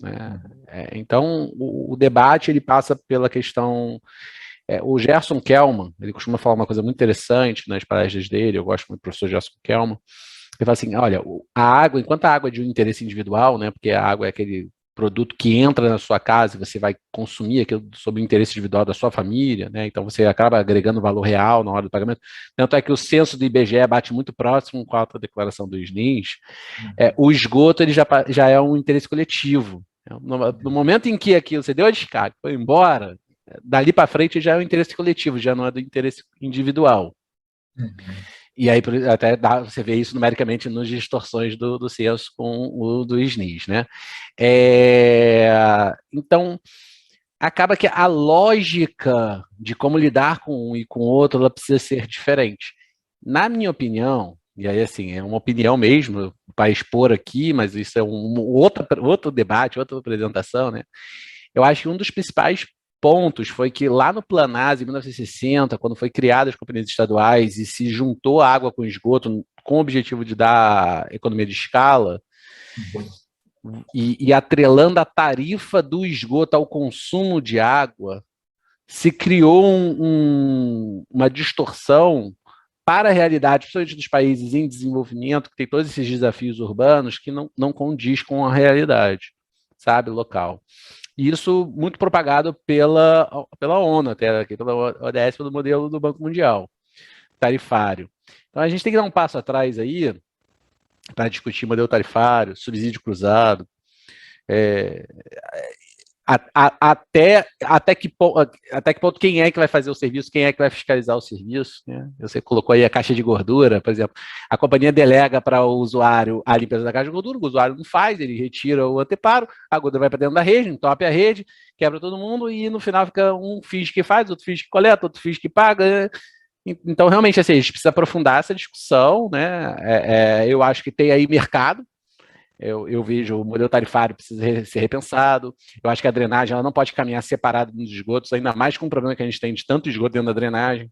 né? Então, o debate, ele passa pela questão... o Gerson Kelman, ele costuma falar uma coisa muito interessante nas palestras dele, eu gosto muito do professor Gerson Kelman, ele fala assim, olha, a água, enquanto a água é de um interesse individual, né, porque a água é aquele produto que entra na sua casa e você vai consumir aquilo sob o interesse individual da sua família, né? Então você acaba agregando valor real na hora do pagamento. Tanto é que o censo do IBGE bate muito próximo com a autodeclaração do SNIS. O esgoto ele já é um interesse coletivo. No momento em que aquilo você deu a descarga, foi embora, dali para frente já é um interesse coletivo, já não é do interesse individual. E aí até você vê isso numericamente nas distorções do censo com o do SNIS, né? Então, acaba que a lógica de como lidar com um e com o outro, ela precisa ser diferente. Na minha opinião, e aí, assim, é uma opinião mesmo para expor aqui, mas isso é outro debate, outra apresentação, né? Eu acho que um dos principais pontos foi que lá no Planasa, em 1960, quando foi criadas as companhias estaduais e se juntou a água com esgoto com o objetivo de dar economia de escala, e atrelando a tarifa do esgoto ao consumo de água, se criou uma distorção para a realidade, principalmente dos países em desenvolvimento, que tem todos esses desafios urbanos que não condiz com a realidade, sabe, local. E isso muito propagado pela ONU, até aqui, pela ODS, pelo modelo do Banco Mundial, tarifário. Então a gente tem que dar um passo atrás aí para discutir modelo tarifário, subsídio cruzado, até que ponto quem é que vai fazer o serviço, quem é que vai fiscalizar o serviço, né? Você colocou aí a caixa de gordura, por exemplo, a companhia delega para o usuário a limpeza da caixa de gordura, o usuário não faz, ele retira o anteparo, a gordura vai para dentro da rede, entope a rede, quebra todo mundo e no final fica um finge que faz, outro finge que coleta, outro finge que paga. Então, realmente, assim, a gente precisa aprofundar essa discussão, né? Eu acho que tem aí mercado. Eu vejo o modelo tarifário precisa ser repensado. Eu acho que a drenagem ela não pode caminhar separada dos esgotos, ainda mais com o problema que a gente tem de tanto esgoto dentro da drenagem.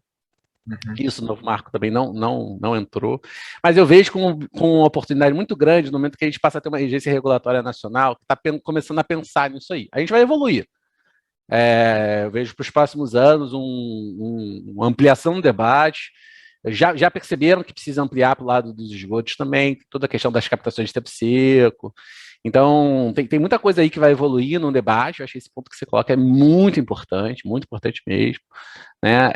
Isso no novo marco também não entrou. Mas eu vejo com uma oportunidade muito grande no momento que a gente passa a ter uma agência regulatória nacional que está começando a pensar nisso aí. A gente vai evoluir. Eu vejo para os próximos anos uma ampliação do debate. Já perceberam que precisa ampliar para o lado dos esgotos também, toda a questão das captações de tempo seco. Então, tem muita coisa aí que vai evoluir no debate. Eu acho que esse ponto que você coloca é muito importante mesmo, né?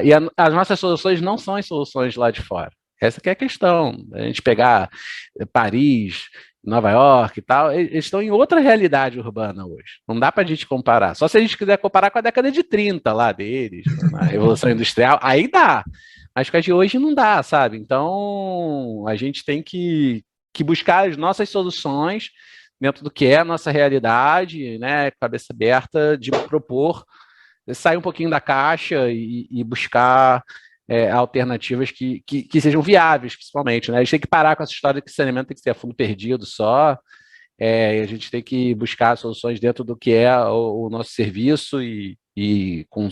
E as nossas soluções não são as soluções lá de fora. Essa que é a questão. A gente pegar Paris, Nova York e tal, eles estão em outra realidade urbana hoje. Não dá para a gente comparar. Só se a gente quiser comparar com a década de 30 lá deles, na Revolução Industrial, aí dá. Mas com a de hoje não dá, sabe? Então, a gente tem que buscar as nossas soluções dentro do que é a nossa realidade, né? Cabeça aberta de propor, sair um pouquinho da caixa e buscar alternativas que sejam viáveis, principalmente, né? A gente tem que parar com essa história de que saneamento tem que ser a fundo perdido só. A gente tem que buscar soluções dentro do que é o nosso serviço e com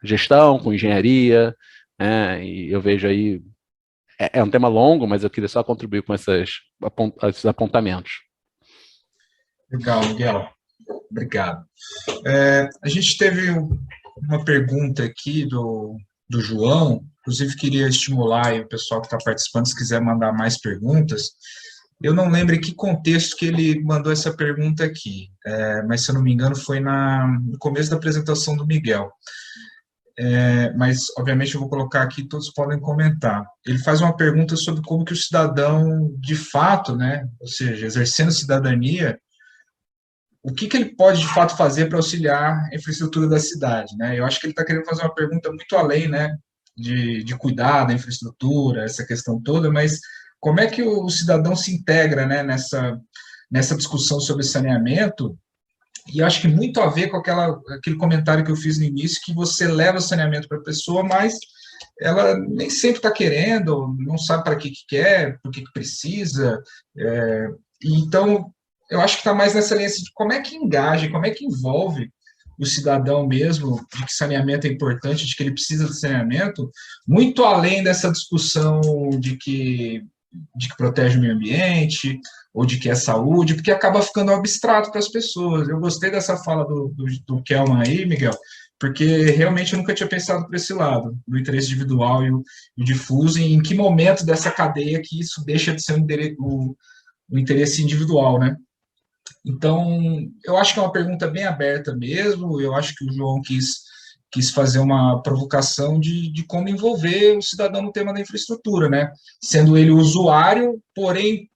gestão, com engenharia, e eu vejo aí, é um tema longo, mas eu queria só contribuir com esses apontamentos. Legal, Miguel. Obrigado. A gente teve uma pergunta aqui do João, inclusive queria estimular aí o pessoal que está participando, se quiser mandar mais perguntas. Eu não lembro em que contexto que ele mandou essa pergunta aqui, mas se eu não me engano foi no começo da apresentação do Miguel. Mas, obviamente, eu vou colocar aqui, todos podem comentar. Ele faz uma pergunta sobre como que o cidadão, de fato, né, ou seja, exercendo cidadania, o que ele pode, de fato, fazer para auxiliar a infraestrutura da cidade, né? Eu acho que ele está querendo fazer uma pergunta muito além, né, de cuidar da infraestrutura, essa questão toda, mas como é que o cidadão se integra, né, nessa discussão sobre saneamento? E acho que muito a ver com aquele comentário que eu fiz no início, que você leva saneamento para a pessoa, mas ela nem sempre está querendo, não sabe para que quer, por que precisa. Então, eu acho que está mais nessa linha de como é que engaja, como é que envolve o cidadão mesmo, de que saneamento é importante, de que ele precisa de saneamento, muito além dessa discussão de que protege o meio ambiente, ou de que é saúde, porque acaba ficando abstrato para as pessoas. Eu gostei dessa fala do Kelman aí, Miguel, porque realmente eu nunca tinha pensado por esse lado, do interesse individual e o difuso, e em que momento dessa cadeia que isso deixa de ser o interesse individual, né? Então, eu acho que é uma pergunta bem aberta mesmo, eu acho que o João quis fazer uma provocação de como envolver o cidadão no tema da infraestrutura, né? Sendo ele usuário, porém,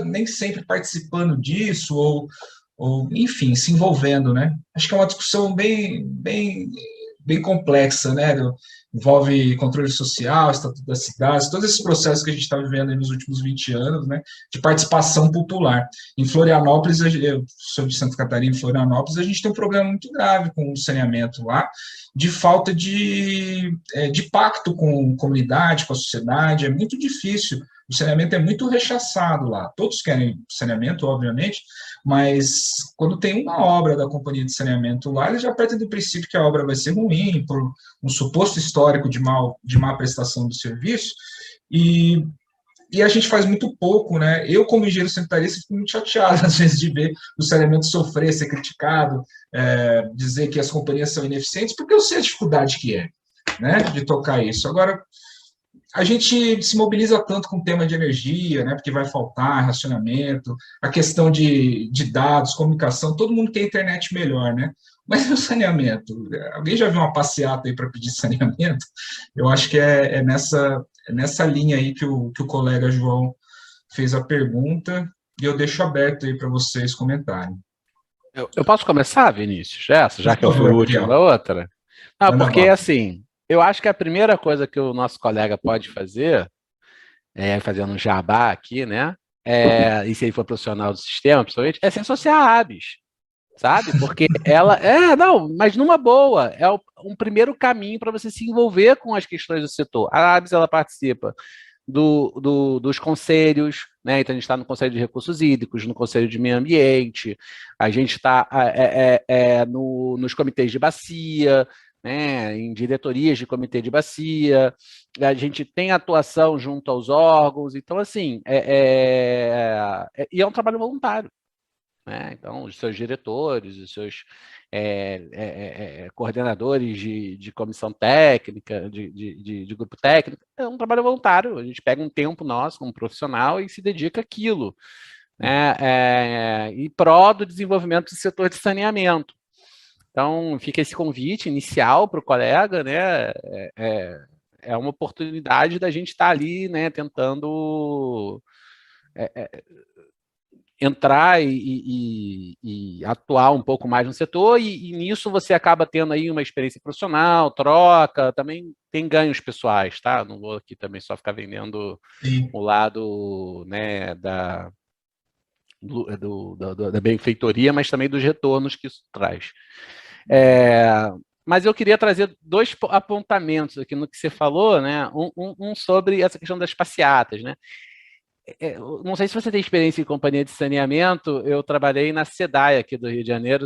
nem sempre participando disso, ou enfim, se envolvendo, né? Acho que é uma discussão bem bem complexa, né? Envolve controle social, estatuto das cidades, todos esses processos que a gente está vivendo aí nos últimos 20 anos, né? De participação popular. Em Florianópolis, eu sou de Santa Catarina, em Florianópolis, a gente tem um problema muito grave com o saneamento lá, de falta de pacto com a comunidade, com a sociedade, é muito difícil. O saneamento é muito rechaçado lá. Todos querem saneamento, obviamente, mas quando tem uma obra da companhia de saneamento lá, eles já partem do princípio que a obra vai ser ruim, por um suposto histórico de má prestação do serviço, e a gente faz muito pouco, né? Eu, como engenheiro sanitarista, fico muito chateado, às vezes, de ver o saneamento sofrer, ser criticado, dizer que as companhias são ineficientes, porque eu sei a dificuldade que é, né, de tocar isso. Agora, a gente se mobiliza tanto com o tema de energia, né, porque vai faltar racionamento, a questão de dados, comunicação, todo mundo quer internet melhor, né? Mas e o saneamento? Alguém já viu uma passeata aí para pedir saneamento? Eu acho que é nessa linha aí que o colega João fez a pergunta, e eu deixo aberto aí para vocês comentarem. Eu posso começar, Vinícius? Já que eu fui o último da outra? Não, porque assim, eu acho que a primeira coisa que o nosso colega pode fazer, fazendo um jabá aqui, né? E se ele for profissional do sistema, principalmente, é se associar à ABS, sabe? Porque ela... não, mas numa boa, é um primeiro caminho para você se envolver com as questões do setor. A ABS, ela participa dos conselhos, né? Então a gente está no Conselho de Recursos Hídricos, no Conselho de Meio Ambiente, a gente está nos comitês de bacia, né, em diretorias de comitê de bacia, a gente tem atuação junto aos órgãos, então, assim, e é um trabalho voluntário, né? Então, os seus diretores, os seus coordenadores de comissão técnica, de grupo técnico, é um trabalho voluntário, a gente pega um tempo nosso como profissional e se dedica àquilo, né, em prol do desenvolvimento do setor de saneamento. Então, fica esse convite inicial para o colega, né? É uma oportunidade da gente estar ali, né, tentando entrar e atuar um pouco mais no setor, e nisso você acaba tendo aí uma experiência profissional, troca, também tem ganhos pessoais, tá? Não vou aqui também só ficar vendendo o lado, né, da benfeitoria, mas também dos retornos que isso traz. Mas eu queria trazer dois apontamentos aqui no que você falou, né? Um sobre essa questão das passeatas, né? Não sei se você tem experiência em companhia de saneamento, eu trabalhei na SEDAI aqui do Rio de Janeiro,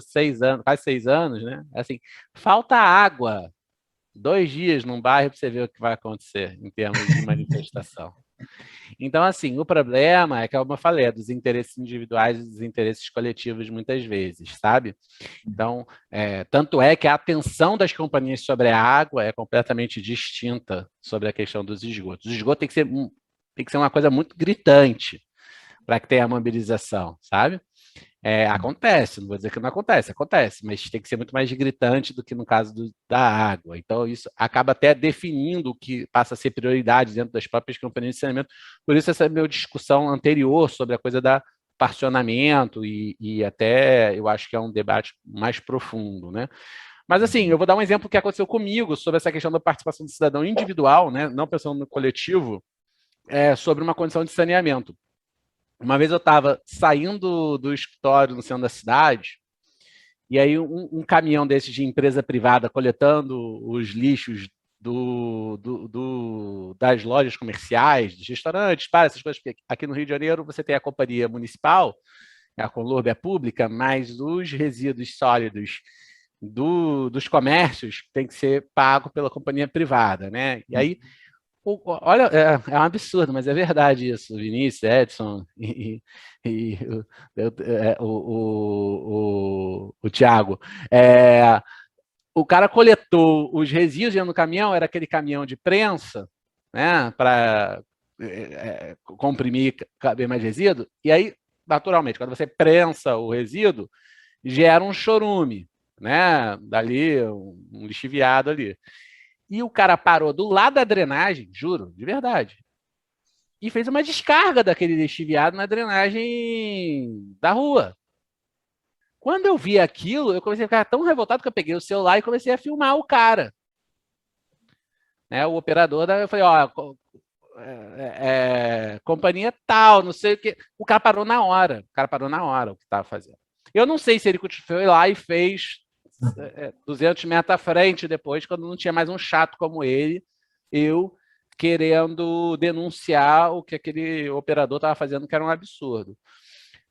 quase 6 anos, né? Assim, falta água, 2 dias num bairro para você ver o que vai acontecer em termos de manifestação. Então, assim, o problema é que, como eu falei, é dos interesses individuais e dos interesses coletivos muitas vezes, sabe? Então, tanto é que a atenção das companhias sobre a água é completamente distinta sobre a questão dos esgotos. O esgoto tem que ser uma coisa muito gritante para que tenha a mobilização, sabe? Acontece, não vou dizer que não acontece, mas tem que ser muito mais gritante do que no caso da água. Então, isso acaba até definindo o que passa a ser prioridade dentro das próprias companhias de saneamento. Por isso, essa minha discussão anterior sobre a coisa da parcionamento e até eu acho que é um debate mais profundo, né? Mas, assim, eu vou dar um exemplo que aconteceu comigo sobre essa questão da participação do cidadão individual, né? Não pensando no coletivo, sobre uma condição de saneamento. Uma vez eu estava saindo do escritório no centro da cidade, e aí um caminhão desses de empresa privada coletando os lixos das lojas comerciais, dos restaurantes, essas coisas. Aqui no Rio de Janeiro você tem a companhia municipal, a Conlurb pública, mas os resíduos sólidos dos comércios tem que ser pago pela companhia privada, né? E aí, olha, é um absurdo, mas é verdade isso, Vinícius, Edson e o Thiago. O cara coletou os resíduos dentro do caminhão, era aquele caminhão de prensa, né, para comprimir, caber mais resíduo, e aí, naturalmente, quando você prensa o resíduo, gera um chorume, né, dali, um lixiviado ali. E o cara parou do lado da drenagem, juro, de verdade, e fez uma descarga daquele lixiviado na drenagem da rua. Quando eu vi aquilo, eu comecei a ficar tão revoltado que eu peguei o celular e comecei a filmar o cara. Né, o operador, eu falei, ó, companhia tal, não sei o que. O cara parou na hora. O cara parou na hora o que estava fazendo. Eu não sei se ele foi lá e fez 200 metros à frente depois, quando não tinha mais um chato como ele, eu querendo denunciar o que aquele operador estava fazendo, que era um absurdo.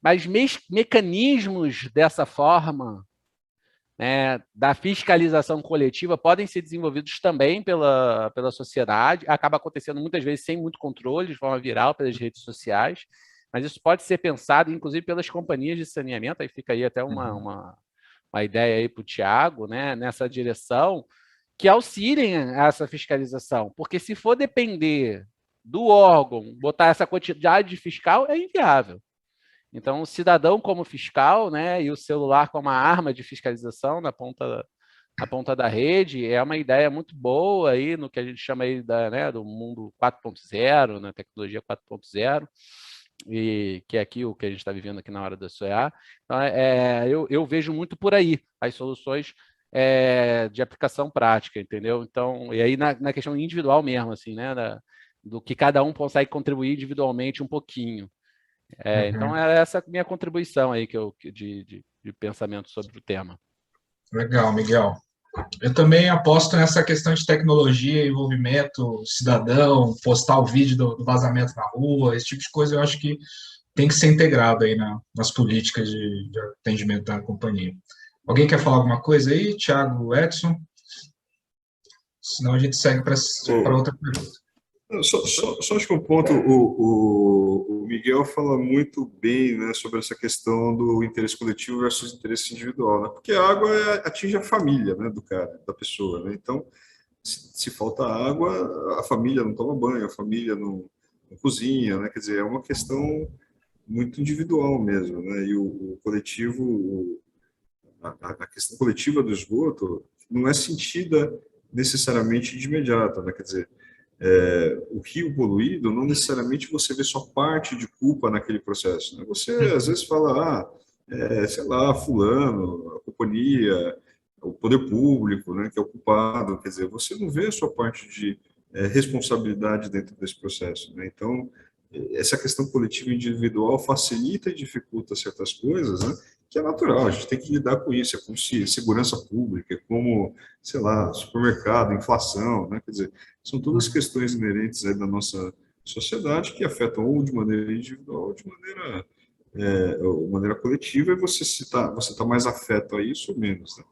Mas mecanismos dessa forma, né, da fiscalização coletiva podem ser desenvolvidos também pela sociedade, acaba acontecendo muitas vezes sem muito controle, de forma viral, pelas redes sociais, mas isso pode ser pensado, inclusive, pelas companhias de saneamento, aí fica aí até uma ideia aí para o Thiago, né, nessa direção, que auxiliem essa fiscalização, porque se for depender do órgão, botar essa quantidade de fiscal, é inviável. Então, o cidadão como fiscal, né, e o celular como uma arma de fiscalização na ponta da rede é uma ideia muito boa aí no que a gente chama aí do mundo 4.0, na tecnologia 4.0, e que é aqui o que a gente está vivendo aqui na hora da SOEA. Então, eu vejo muito por aí as soluções de aplicação prática, entendeu? Então, e aí na questão individual mesmo, assim, né, do que cada um consegue contribuir individualmente um pouquinho. Então, é essa minha contribuição aí de pensamento sobre o tema. Legal, Miguel. Eu também aposto nessa questão de tecnologia, envolvimento cidadão, postar o vídeo do vazamento na rua, esse tipo de coisa eu acho que tem que ser integrado aí nas políticas de atendimento da companhia. Alguém quer falar alguma coisa aí, Thiago, Edson? Senão a gente segue para outra pergunta. Só acho que um ponto, o Miguel fala muito bem, né, sobre essa questão do interesse coletivo versus interesse individual, né? Porque a água atinge a família, né, do cara, da pessoa, né? Então, se falta água, a família não toma banho, a família não cozinha, né? Quer dizer, é uma questão muito individual mesmo, né? E o coletivo, a questão coletiva do esgoto não é sentida necessariamente de imediato, né? Quer dizer, o rio poluído, não necessariamente você vê só parte de culpa naquele processo, né? Você, às vezes, fala, sei lá, fulano, a companhia, o poder público, né, que é o culpado, quer dizer, você não vê a sua parte de responsabilidade dentro desse processo, né? Então, essa questão coletiva e individual facilita e dificulta certas coisas, né, que é natural, a gente tem que lidar com isso, é como segurança pública, é como, sei lá, supermercado, inflação, né, quer dizer, são todas questões inerentes aí da nossa sociedade que afetam ou de maneira individual ou de maneira coletiva, e você tá mais afeto a isso ou menos, né?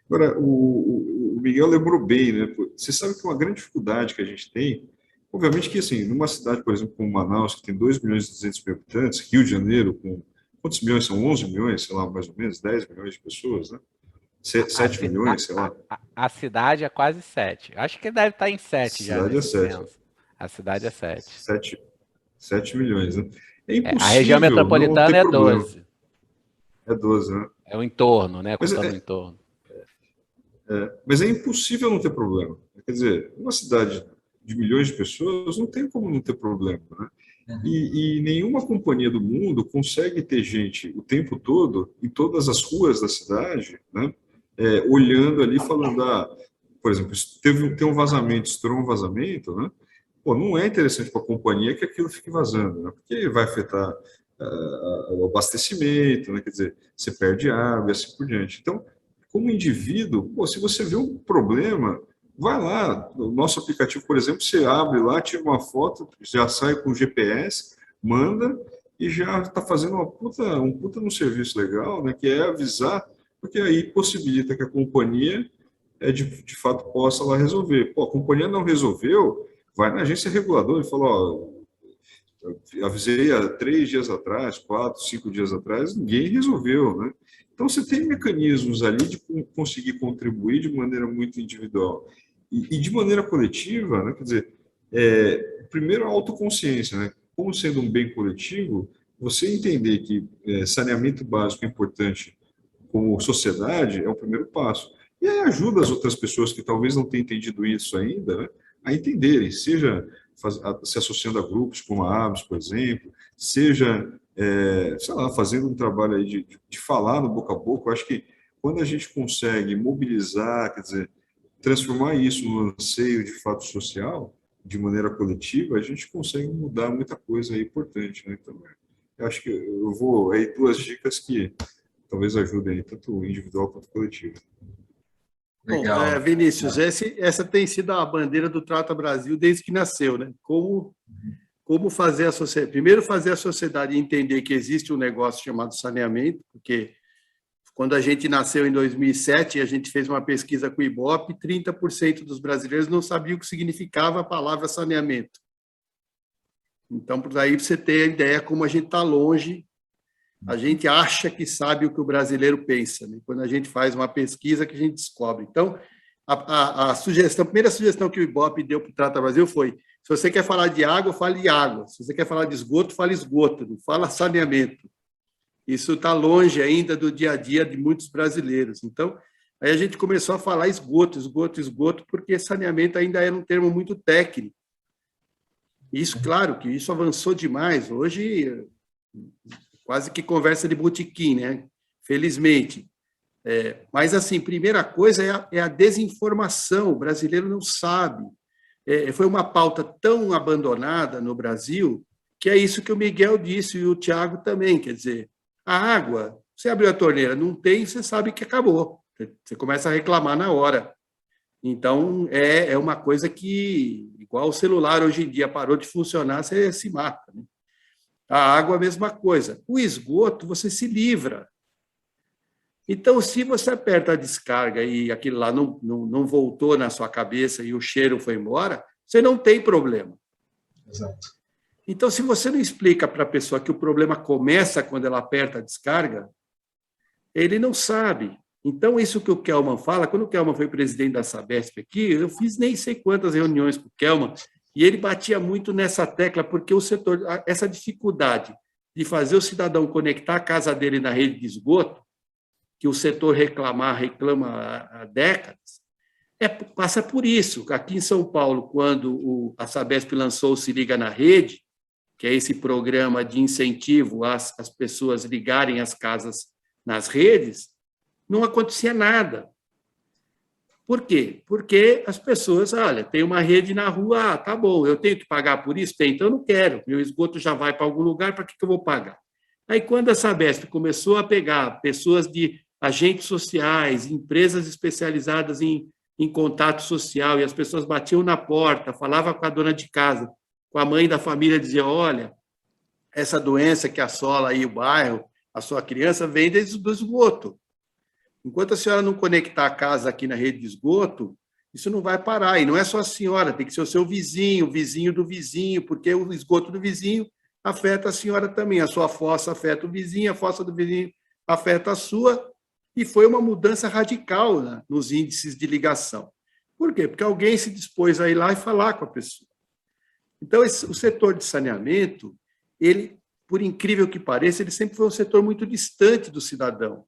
Agora, o Miguel lembrou bem, né? Você sabe que uma grande dificuldade que a gente tem, obviamente que, assim, numa cidade, por exemplo, como Manaus, que tem 2 milhões e 200 mil habitantes, Rio de Janeiro, com quantos milhões? São 11 milhões, sei lá, mais ou menos, 10 milhões de pessoas, né? 7 milhões, sei lá. A cidade é quase 7. Acho que deve estar em 7 já. A cidade é 7. A cidade é 7. 7 milhões, né? É impossível. A região metropolitana é 12. É 12, né? É o entorno, né? Contando o entorno. Mas é impossível não ter problema. Quer dizer, uma cidade de milhões de pessoas não tem como não ter problema, né? E nenhuma companhia do mundo consegue ter gente o tempo todo em todas as ruas da cidade, né, olhando ali, falando, por exemplo, tem um vazamento, estourou um vazamento, né? Pô, não é interessante para a companhia que aquilo fique vazando, né? Porque vai afetar o abastecimento, né? Quer dizer, você perde água e assim por diante. Então, como indivíduo, pô, se você vê um problema, vai lá, o nosso aplicativo, por exemplo, você abre lá, tira uma foto, já sai com o GPS, manda e já está fazendo um puta no serviço legal, né, que é avisar, porque aí possibilita que a companhia de fato possa lá resolver. Pô, a companhia não resolveu, vai na agência reguladora e fala, eu avisei há 3 dias atrás, 4, 5 dias atrás, ninguém resolveu, né? Então, você tem mecanismos ali de conseguir contribuir de maneira muito individual. E de maneira coletiva, né, quer dizer, primeiro a autoconsciência, né? Como sendo um bem coletivo, você entender que saneamento básico é importante como sociedade é o primeiro passo. E aí ajuda as outras pessoas que talvez não tenham entendido isso ainda, né, a entenderem, seja se associando a grupos como a ABS, por exemplo, seja sei lá, fazendo um trabalho aí de falar no boca a boca. Eu acho que quando a gente consegue mobilizar, quer dizer, transformar isso num anseio de fato social, de maneira coletiva, a gente consegue mudar muita coisa aí importante, né? Então, eu acho que eu vou aí 2 dicas que talvez ajudem aí, tanto o individual quanto o coletivo. Legal. Bom, Vinícius, essa tem sido a bandeira do Trata Brasil desde que nasceu, né? Como fazer a sociedade... Primeiro, fazer a sociedade entender que existe um negócio chamado saneamento, porque quando a gente nasceu em 2007, a gente fez uma pesquisa com o Ibope, 30% dos brasileiros não sabiam o que significava a palavra saneamento. Então, por aí você ter a ideia como a gente está longe, a gente acha que sabe o que o brasileiro pensa, né? Quando a gente faz uma pesquisa que a gente descobre. Então, a primeira sugestão que o Ibope deu para o Trata Brasil foi: se você quer falar de água, fale de água. Se você quer falar de esgoto, fale esgoto, não fala saneamento. Isso está longe ainda do dia a dia de muitos brasileiros. Então, aí a gente começou a falar esgoto, esgoto, esgoto, porque saneamento ainda era um termo muito técnico. Isso, claro, que isso avançou demais. Hoje, quase que conversa de botequim, né? Felizmente. Mas, assim, primeira coisa é a desinformação. O brasileiro não sabe. Foi uma pauta tão abandonada no Brasil que é isso que o Miguel disse e o Tiago também. Quer dizer, a água, você abriu a torneira, não tem, você sabe que acabou. Você começa a reclamar na hora. Então, é uma coisa que, igual o celular hoje em dia parou de funcionar, você se mata, né? A água, a mesma coisa. O esgoto, você se livra. Então, se você aperta a descarga e aquilo lá não voltou na sua cabeça e o cheiro foi embora, você não tem problema. Exato. Então, se você não explica para a pessoa que o problema começa quando ela aperta a descarga, ele não sabe. Então, isso que o Kelman fala, quando o Kelman foi presidente da Sabesp aqui, eu fiz nem sei quantas reuniões com o Kelman, e ele batia muito nessa tecla, porque o setor, essa dificuldade de fazer o cidadão conectar a casa dele na rede de esgoto, que o setor reclama há décadas, passa por isso. Aqui em São Paulo, quando a Sabesp lançou o Se Liga na Rede, que é esse programa de incentivo às pessoas ligarem as casas nas redes, não acontecia nada. Por quê? Porque as pessoas, olha, tem uma rede na rua, tá bom, eu tenho que pagar por isso? Tem, então eu não quero, meu esgoto já vai para algum lugar, para que eu vou pagar? Aí, quando a Sabesp começou a pegar pessoas de agentes sociais, empresas especializadas em contato social, e as pessoas batiam na porta, falavam com a dona de casa, com a mãe da família, dizia: olha, essa doença que assola aí o bairro, a sua criança, vem do esgoto. Enquanto a senhora não conectar a casa aqui na rede de esgoto, isso não vai parar. E não é só a senhora, tem que ser o seu vizinho, o vizinho do vizinho, porque o esgoto do vizinho afeta a senhora também. A sua fossa afeta o vizinho, a fossa do vizinho afeta a sua. E foi uma mudança radical, né, nos índices de ligação. Por quê? Porque alguém se dispôs a ir lá e falar com a pessoa. Então, o setor de saneamento, ele, por incrível que pareça, ele sempre foi um setor muito distante do cidadão.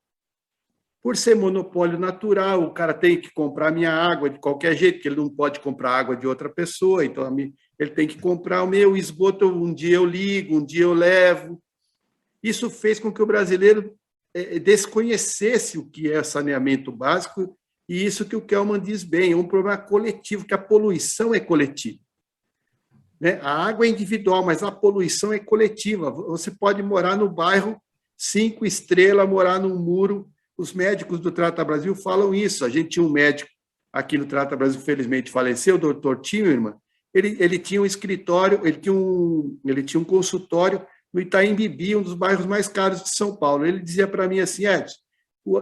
Por ser monopólio natural, o cara tem que comprar minha água de qualquer jeito, porque ele não pode comprar água de outra pessoa, então ele tem que comprar o meu esgoto, um dia eu ligo, um dia eu levo. Isso fez com que o brasileiro desconhecesse o que é saneamento básico, e isso que o Kelman diz bem, é um problema coletivo, que a poluição é coletiva. Né? A água é individual, mas a poluição é coletiva. Você pode morar no bairro 5 estrelas, morar num muro. Os médicos do Trata Brasil falam isso. A gente tinha um médico aqui no Trata Brasil, felizmente faleceu, o doutor Timmerman. Ele tinha um escritório, ele tinha um consultório no Itaim Bibi, um dos bairros mais caros de São Paulo. Ele dizia para mim assim: Edson,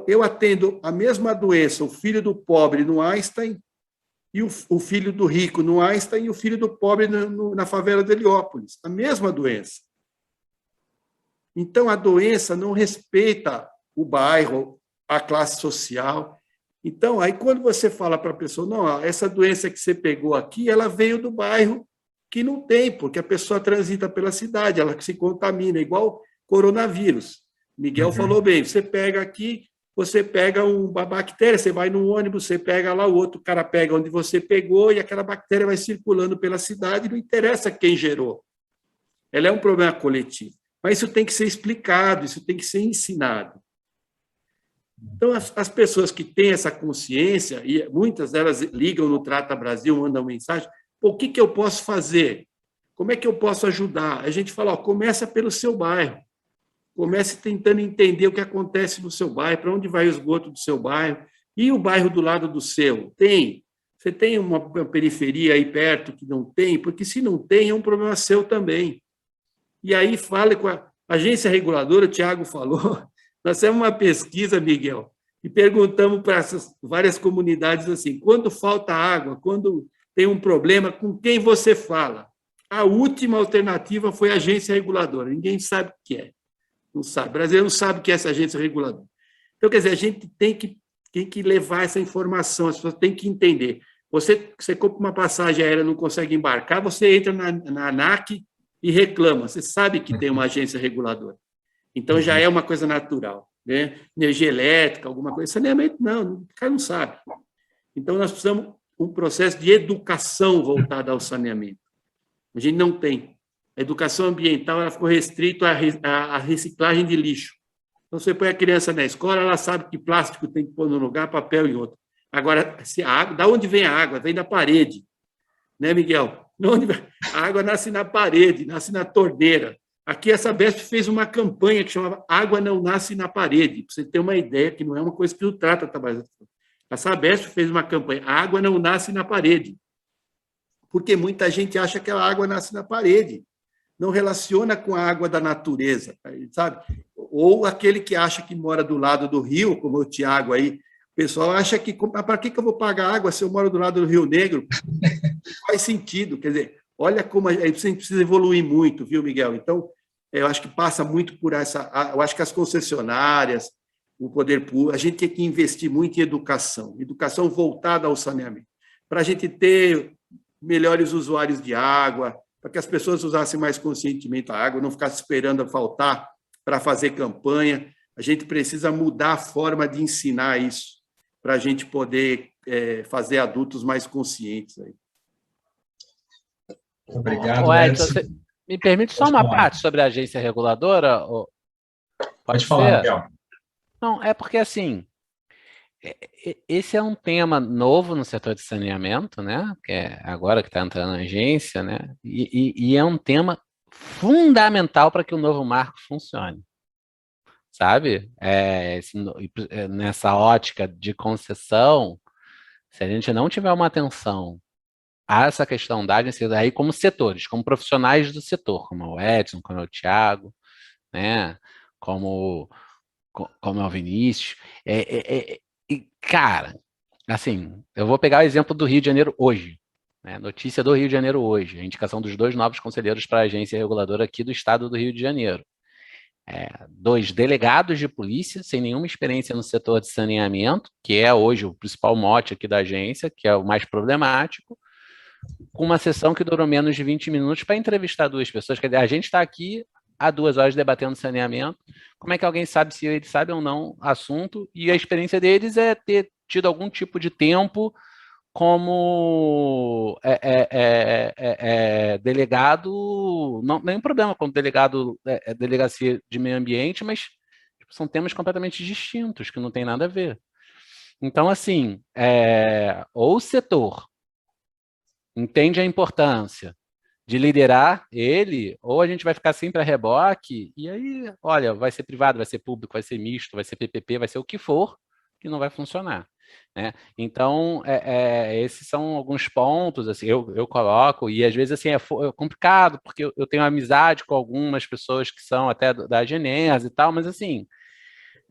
eu atendo a mesma doença, o filho do pobre no Einstein, e o filho do rico no Einstein, e o filho do pobre na favela de Heliópolis. A mesma doença. Então, a doença não respeita o bairro, a classe social. Então, aí quando você fala para a pessoa: não, essa doença que você pegou aqui, ela veio do bairro que não tem, porque a pessoa transita pela cidade, ela se contamina, igual coronavírus. Miguel falou bem, você pega aqui, você pega uma bactéria, você vai num ônibus, você pega lá, o outro cara pega onde você pegou, e aquela bactéria vai circulando pela cidade, não interessa quem gerou. Ela é um problema coletivo. Mas isso tem que ser explicado, isso tem que ser ensinado. Então, as pessoas que têm essa consciência, e muitas delas ligam no Trata Brasil, mandam mensagem, o que eu posso fazer? Como é que eu posso ajudar? A gente fala, começa pelo seu bairro. Comece tentando entender o que acontece no seu bairro, para onde vai o esgoto do seu bairro, e o bairro do lado do seu. Você tem uma periferia aí perto que não tem? Porque se não tem, é um problema seu também. E aí fale com a agência reguladora, o Tiago falou, nós fizemos uma pesquisa, Miguel, e perguntamos para essas várias comunidades assim, quando falta água, quando tem um problema, com quem você fala? A última alternativa foi a agência reguladora, ninguém sabe o que é. Não sabe, o brasileiro não sabe o que é essa agência reguladora. Então, quer dizer, a gente tem que levar essa informação, as pessoas têm que entender. Você compra uma passagem aérea e não consegue embarcar, você entra na ANAC e reclama. Você sabe que tem uma agência reguladora. Então, já é uma coisa natural. Né? Energia elétrica, alguma coisa. Saneamento, não, o cara não sabe. Então, nós precisamos de um processo de educação voltado ao saneamento. A gente não tem. A educação ambiental ela ficou restrita à reciclagem de lixo. Então, você põe a criança na escola, ela sabe que plástico tem que pôr num lugar, papel em outro. Agora, se a água, da onde vem a água? Vem da parede. Né, Miguel? A água nasce na parede, nasce na torneira. Aqui, a Sabesp fez uma campanha que chamava Água Não Nasce na Parede, para você ter uma ideia, que não é uma coisa que o Trata trabalha. A Sabesp fez uma campanha, a água não nasce na parede. Porque muita gente acha que a água nasce na parede. Não relaciona com a água da natureza, sabe? Ou aquele que acha que mora do lado do rio, como o Tiago aí, o pessoal acha que, para que eu vou pagar água se eu moro do lado do Rio Negro? Não faz sentido, quer dizer, olha como a gente precisa evoluir muito, viu, Miguel? Então, eu acho que passa muito por essa... Eu acho que as concessionárias, o poder público, a gente tem que investir muito em educação voltada ao saneamento, para a gente ter melhores usuários de água, para que as pessoas usassem mais conscientemente a água, não ficassem esperando a faltar para fazer campanha. A gente precisa mudar a forma de ensinar isso, para a gente poder fazer adultos mais conscientes. Aí. Obrigado, Edson. Você me permite só uma parte sobre a agência reguladora? Pode falar, Miguel. Não, é porque, assim, esse é um tema novo no setor de saneamento, né? Que é agora que está entrando na agência, né? E é um tema fundamental para que o novo marco funcione, sabe? Nessa ótica de concessão, se a gente não tiver uma atenção a essa questão da agência, aí como setores, como profissionais do setor, como o Edson, como o Tiago, né? Como é o Vinícius, cara, assim, eu vou pegar o exemplo do Rio de Janeiro hoje, né? Notícia do Rio de Janeiro hoje, a indicação dos 2 novos conselheiros para a agência reguladora aqui do estado do Rio de Janeiro. 2 delegados de polícia sem nenhuma experiência no setor de saneamento, que é hoje o principal mote aqui da agência, que é o mais problemático, com uma sessão que durou menos de 20 minutos para entrevistar 2 pessoas. Quer dizer, a gente está aqui há 2 horas debatendo saneamento. Como é que alguém sabe se eles sabem ou não assunto? E a experiência deles é ter tido algum tipo de tempo como delegado, não, nenhum problema como delegado, delegacia de meio ambiente, mas são temas completamente distintos, que não tem nada a ver. Então, assim, ou o setor entende a importância de liderar ele, ou a gente vai ficar sempre a reboque, e aí, olha, vai ser privado, vai ser público, vai ser misto, vai ser PPP, vai ser o que for, que não vai funcionar. Né? Então, esses são alguns pontos, assim, eu coloco, e às vezes assim, é complicado, porque eu tenho amizade com algumas pessoas que são até da Genesa e tal, mas assim,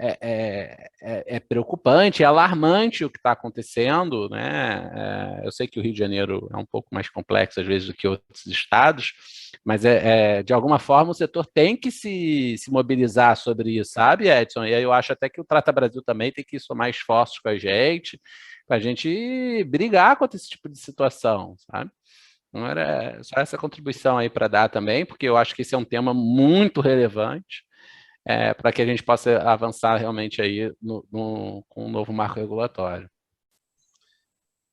é preocupante, é alarmante o que está acontecendo, né? Eu sei que o Rio de Janeiro é um pouco mais complexo às vezes do que outros estados, mas de alguma forma o setor tem que se mobilizar sobre isso, sabe, Edson? E aí eu acho até que o Trata Brasil também tem que somar esforços com a gente, para a gente brigar contra esse tipo de situação, sabe? Não era só essa contribuição aí para dar também, porque eu acho que esse é um tema muito relevante, para que a gente possa avançar realmente aí com um novo marco regulatório.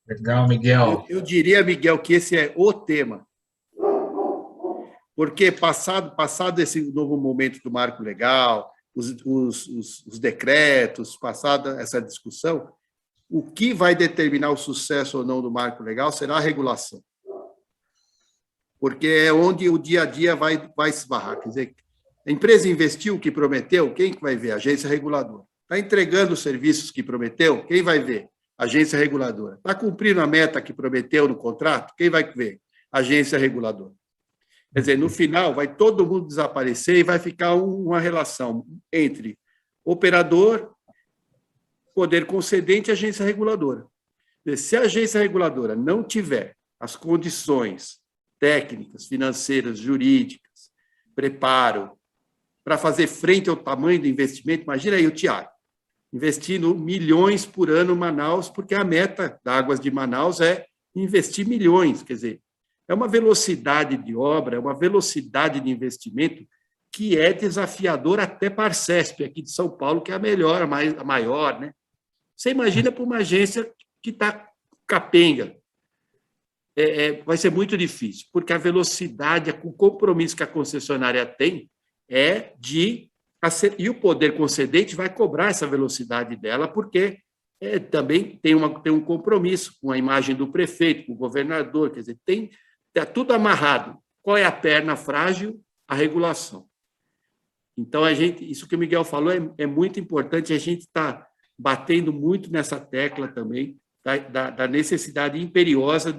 Legal, Miguel. Eu diria, Miguel, que esse é o tema. Porque passado esse novo momento do marco legal, os decretos, passada essa discussão, o que vai determinar o sucesso ou não do marco legal será a regulação. Porque é onde o dia a dia vai se esbarrar. Quer dizer, a empresa investiu o que prometeu, quem vai ver? A agência reguladora. Está entregando os serviços que prometeu, quem vai ver? A agência reguladora. Está cumprindo a meta que prometeu no contrato, quem vai ver? A agência reguladora. Quer dizer, no final, vai todo mundo desaparecer e vai ficar uma relação entre operador, poder concedente e agência reguladora. Se a agência reguladora não tiver as condições técnicas, financeiras, jurídicas, preparo para fazer frente ao tamanho do investimento, imagina aí o Tiago, investindo milhões por ano em Manaus, porque a meta da Águas de Manaus é investir milhões, quer dizer, é uma velocidade de obra, é uma velocidade de investimento que é desafiador até para a Arcesp, aqui de São Paulo, que é a maior, né? Você imagina para uma agência que está capenga. Vai ser muito difícil, porque a velocidade, o compromisso que a concessionária tem é de... E o poder concedente vai cobrar essa velocidade dela, porque também tem um compromisso com a imagem do prefeito, com o governador, quer dizer, está tudo amarrado. Qual é a perna frágil? A regulação. Então, isso que o Miguel falou é muito importante, a gente está batendo muito nessa tecla também, da necessidade imperiosa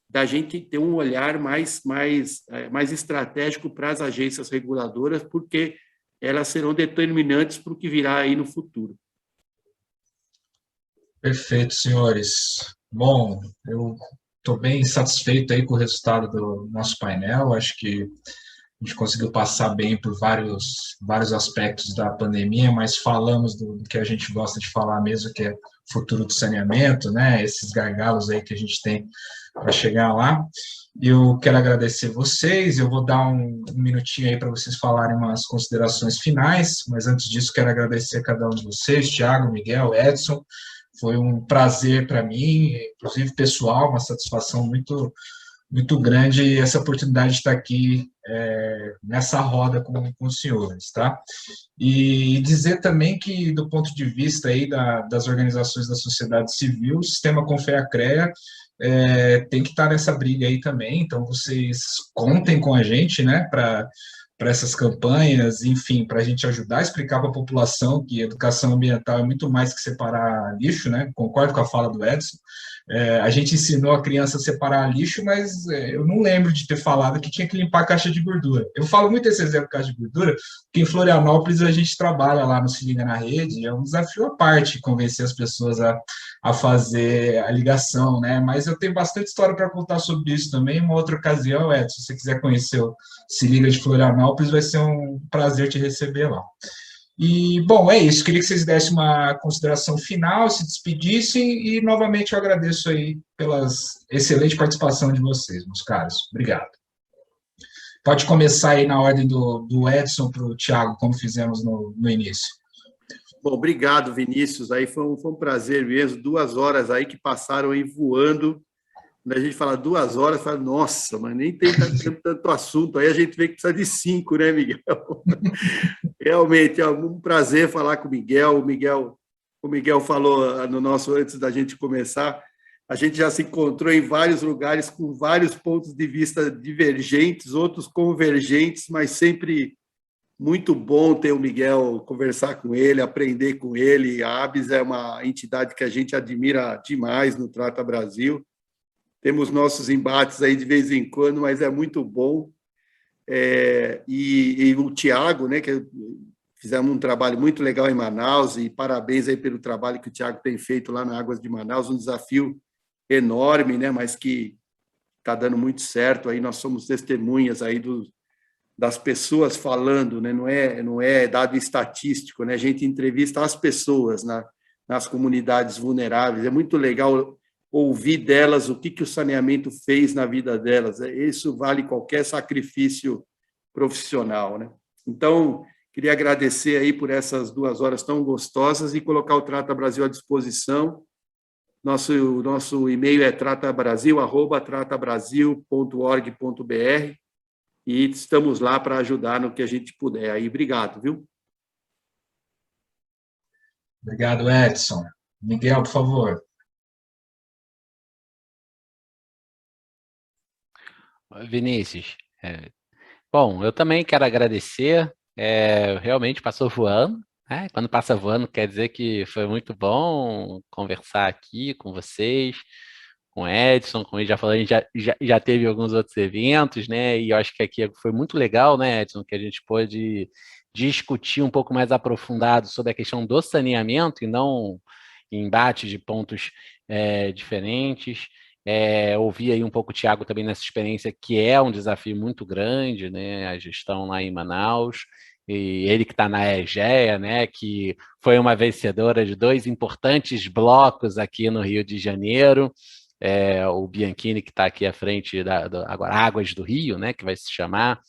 da gente ter um olhar mais estratégico para as agências reguladoras, porque elas serão determinantes para o que virá aí no futuro. Perfeito, senhores. Bom, eu estou bem satisfeito aí com o resultado do nosso painel. Acho que a gente conseguiu passar bem por vários aspectos da pandemia, mas falamos do que a gente gosta de falar mesmo, que é o futuro do saneamento, né? Esses gargalos aí que a gente tem para chegar lá. Eu quero agradecer vocês, eu vou dar um minutinho aí para vocês falarem umas considerações finais, mas antes disso quero agradecer a cada um de vocês, Tiago, Miguel, Edson. Foi um prazer para mim, inclusive pessoal, uma satisfação muito grande essa oportunidade de estar aqui nessa roda com os senhores, tá? E dizer também que, do ponto de vista aí das organizações da sociedade civil, o sistema Confea-CREA tem que estar nessa briga aí também, então vocês contem com a gente, né, para essas campanhas, enfim, para a gente ajudar a explicar para a população que educação ambiental é muito mais que separar lixo, né? Concordo com a fala do Edson. A gente ensinou a criança a separar lixo, mas eu não lembro de ter falado que tinha que limpar a caixa de gordura. Eu falo muito esse exemplo de caixa de gordura, porque em Florianópolis a gente trabalha lá no Se Liga na Rede, é um desafio à parte convencer as pessoas a fazer a ligação, né? Mas eu tenho bastante história para contar sobre isso também. Em uma outra ocasião, Edson, se você quiser conhecer o Se Liga de Florianópolis, vai ser um prazer te receber lá. E, bom, é isso. Queria que vocês dessem uma consideração final, se despedissem, e, novamente, eu agradeço aí pela excelente participação de vocês, meus caros. Obrigado. Pode começar aí na ordem do Edson para o Tiago, como fizemos no início. Bom, obrigado, Vinícius. Aí foi um prazer mesmo. 2 horas aí que passaram aí voando. Quando a gente fala 2 horas, fala, nossa, mas nem tem tanto assunto. Aí a gente vê que precisa de 5, né, Miguel? Realmente, é um prazer falar com o Miguel. O Miguel falou no nosso, antes da gente começar, a gente já se encontrou em vários lugares com vários pontos de vista divergentes, outros convergentes, mas sempre muito bom ter o Miguel, conversar com ele, aprender com ele. A ABS é uma entidade que a gente admira demais no Trata Brasil. Temos nossos embates aí de vez em quando, mas é muito bom. E o Tiago, né, que fizemos um trabalho muito legal em Manaus, e parabéns aí pelo trabalho que o Tiago tem feito lá na Águas de Manaus, um desafio enorme, né, mas que está dando muito certo. Aí nós somos testemunhas aí das pessoas falando, né, não é dado estatístico, né, a gente entrevista as pessoas nas comunidades vulneráveis. É muito legal ouvir delas o que o saneamento fez na vida delas. Isso vale qualquer sacrifício profissional, né? Então, queria agradecer aí por essas 2 horas tão gostosas e colocar o Trata Brasil à disposição. Nosso e-mail é tratabrasil@tratabrasil.org.br, e estamos lá para ajudar no que a gente puder. Aí, obrigado, viu? Obrigado, Edson. Miguel, por favor. Vinícius, bom, eu também quero agradecer, realmente passou voando, né? Quando passa voando quer dizer que foi muito bom conversar aqui com vocês, com o Edson, como ele já falou, a gente já teve alguns outros eventos, né? E eu acho que aqui foi muito legal, né, Edson, que a gente pôde discutir um pouco mais aprofundado sobre a questão do saneamento e não embate de pontos diferentes. Ouvir aí um pouco o Thiago também nessa experiência, que é um desafio muito grande, né? A gestão lá em Manaus, e ele que está na EGEA, né? Que foi uma vencedora de 2 importantes blocos aqui no Rio de Janeiro. O Bianchini, que está aqui à frente agora Águas do Rio, né? Que vai se chamar,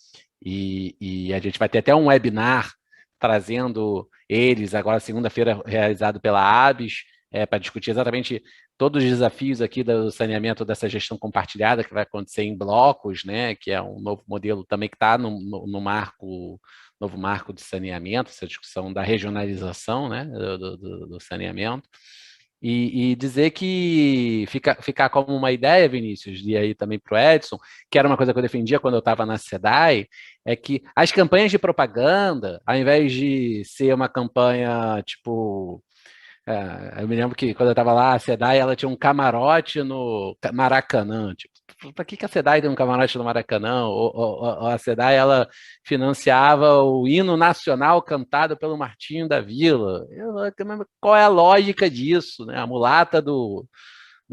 e a gente vai ter até um webinar trazendo eles, agora segunda-feira, realizado pela ABS, para discutir exatamente todos os desafios aqui do saneamento, dessa gestão compartilhada, que vai acontecer em blocos, né, que é um novo modelo também que está no novo marco de saneamento, essa discussão da regionalização, né, do saneamento. E dizer que ficar como uma ideia, Vinícius, e aí também para o Edson, que era uma coisa que eu defendia quando eu estava na SEDAI, é que as campanhas de propaganda, ao invés de ser uma campanha tipo... eu me lembro que quando eu estava lá, a SEDAI ela tinha um camarote no Maracanã. Tipo, para que a SEDAI tem um camarote no Maracanã? Ou a SEDAI ela financiava o hino nacional cantado pelo Martinho da Vila. Qual é a lógica disso? Né? A mulata do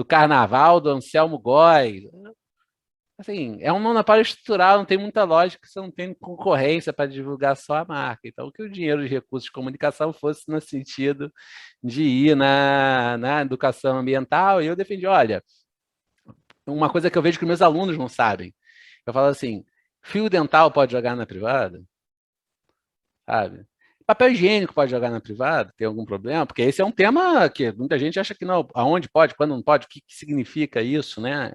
Carnaval, do Anselmo Góes. Assim, é um monopólio estrutural, não tem muita lógica, você não tem concorrência para divulgar só a marca. Então, que o dinheiro de recursos de comunicação fosse no sentido de ir na educação ambiental. E eu defendi, olha, uma coisa que eu vejo que meus alunos não sabem. Eu falo assim, fio dental pode jogar na privada? Sabe? Papel higiênico pode jogar na privada? Tem algum problema? Porque esse é um tema que muita gente acha que não. Aonde pode, quando não pode, o que significa isso, né?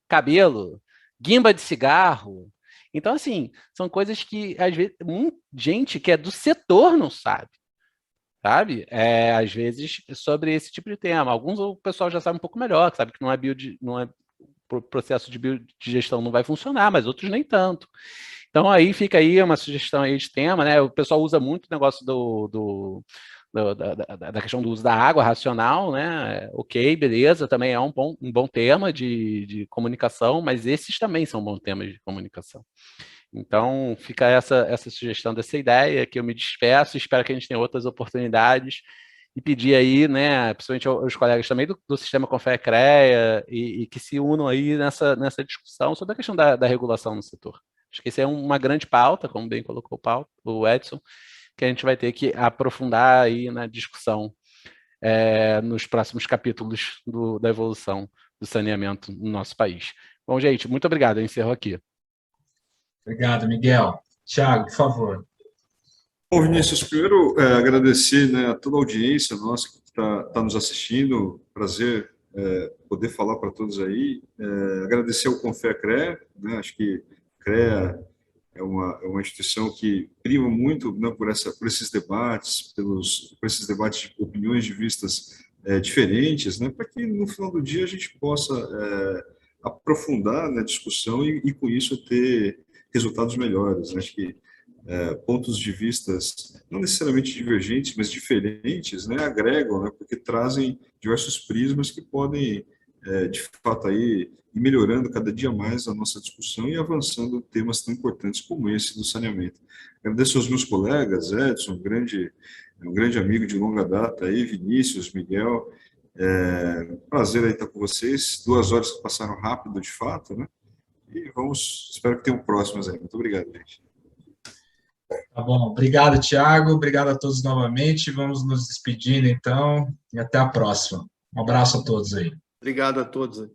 Cabelo, guimba de cigarro. Então, assim, são coisas que, às vezes, gente que é do setor não sabe. Sabe? Às vezes, sobre esse tipo de tema. Alguns o pessoal já sabe um pouco melhor, sabe que não é processo de biodigestão não vai funcionar, mas outros nem tanto. Então, aí fica aí uma sugestão aí de tema, né? O pessoal usa muito o negócio da questão do uso da água racional, né? Ok, beleza, também é um bom tema de comunicação, mas esses também são bons temas de comunicação. Então, fica essa sugestão dessa ideia, que eu me despeço, espero que a gente tenha outras oportunidades, e pedir aí, né, principalmente aos colegas também do Sistema Confea-CREA, e que se unam aí nessa discussão sobre a questão da regulação no setor. Acho que essa é uma grande pauta, como bem colocou o Edson, que a gente vai ter que aprofundar aí na discussão nos próximos capítulos da evolução do saneamento no nosso país. Bom, gente, muito obrigado, eu encerro aqui. Obrigado, Miguel. Thiago, por favor. Bom, Vinícius, primeiro agradecer, né, a toda a audiência nossa que está nos assistindo, prazer poder falar para todos aí, agradecer ao Confea-CREA, né, acho que CREA é uma instituição que prima muito, né, por esses debates, por esses debates de opiniões de vistas diferentes, né, para que no final do dia a gente possa aprofundar na discussão e com isso ter resultados melhores. Acho que pontos de vistas não necessariamente divergentes, mas diferentes, né, agregam, né, porque trazem diversos prismas que podem, de fato, aí, ir melhorando cada dia mais a nossa discussão e avançando temas tão importantes como esse do saneamento. Agradeço aos meus colegas, Edson, um grande amigo de longa data, aí, Vinícius, Miguel, prazer aí estar com vocês, 2 horas que passaram rápido, de fato, né, e espero que tenham próximas aí. Muito obrigado, gente. Tá bom, obrigado, Thiago, obrigado a todos novamente, vamos nos despedindo, então, e até a próxima. Um abraço a todos aí. Obrigado a todos.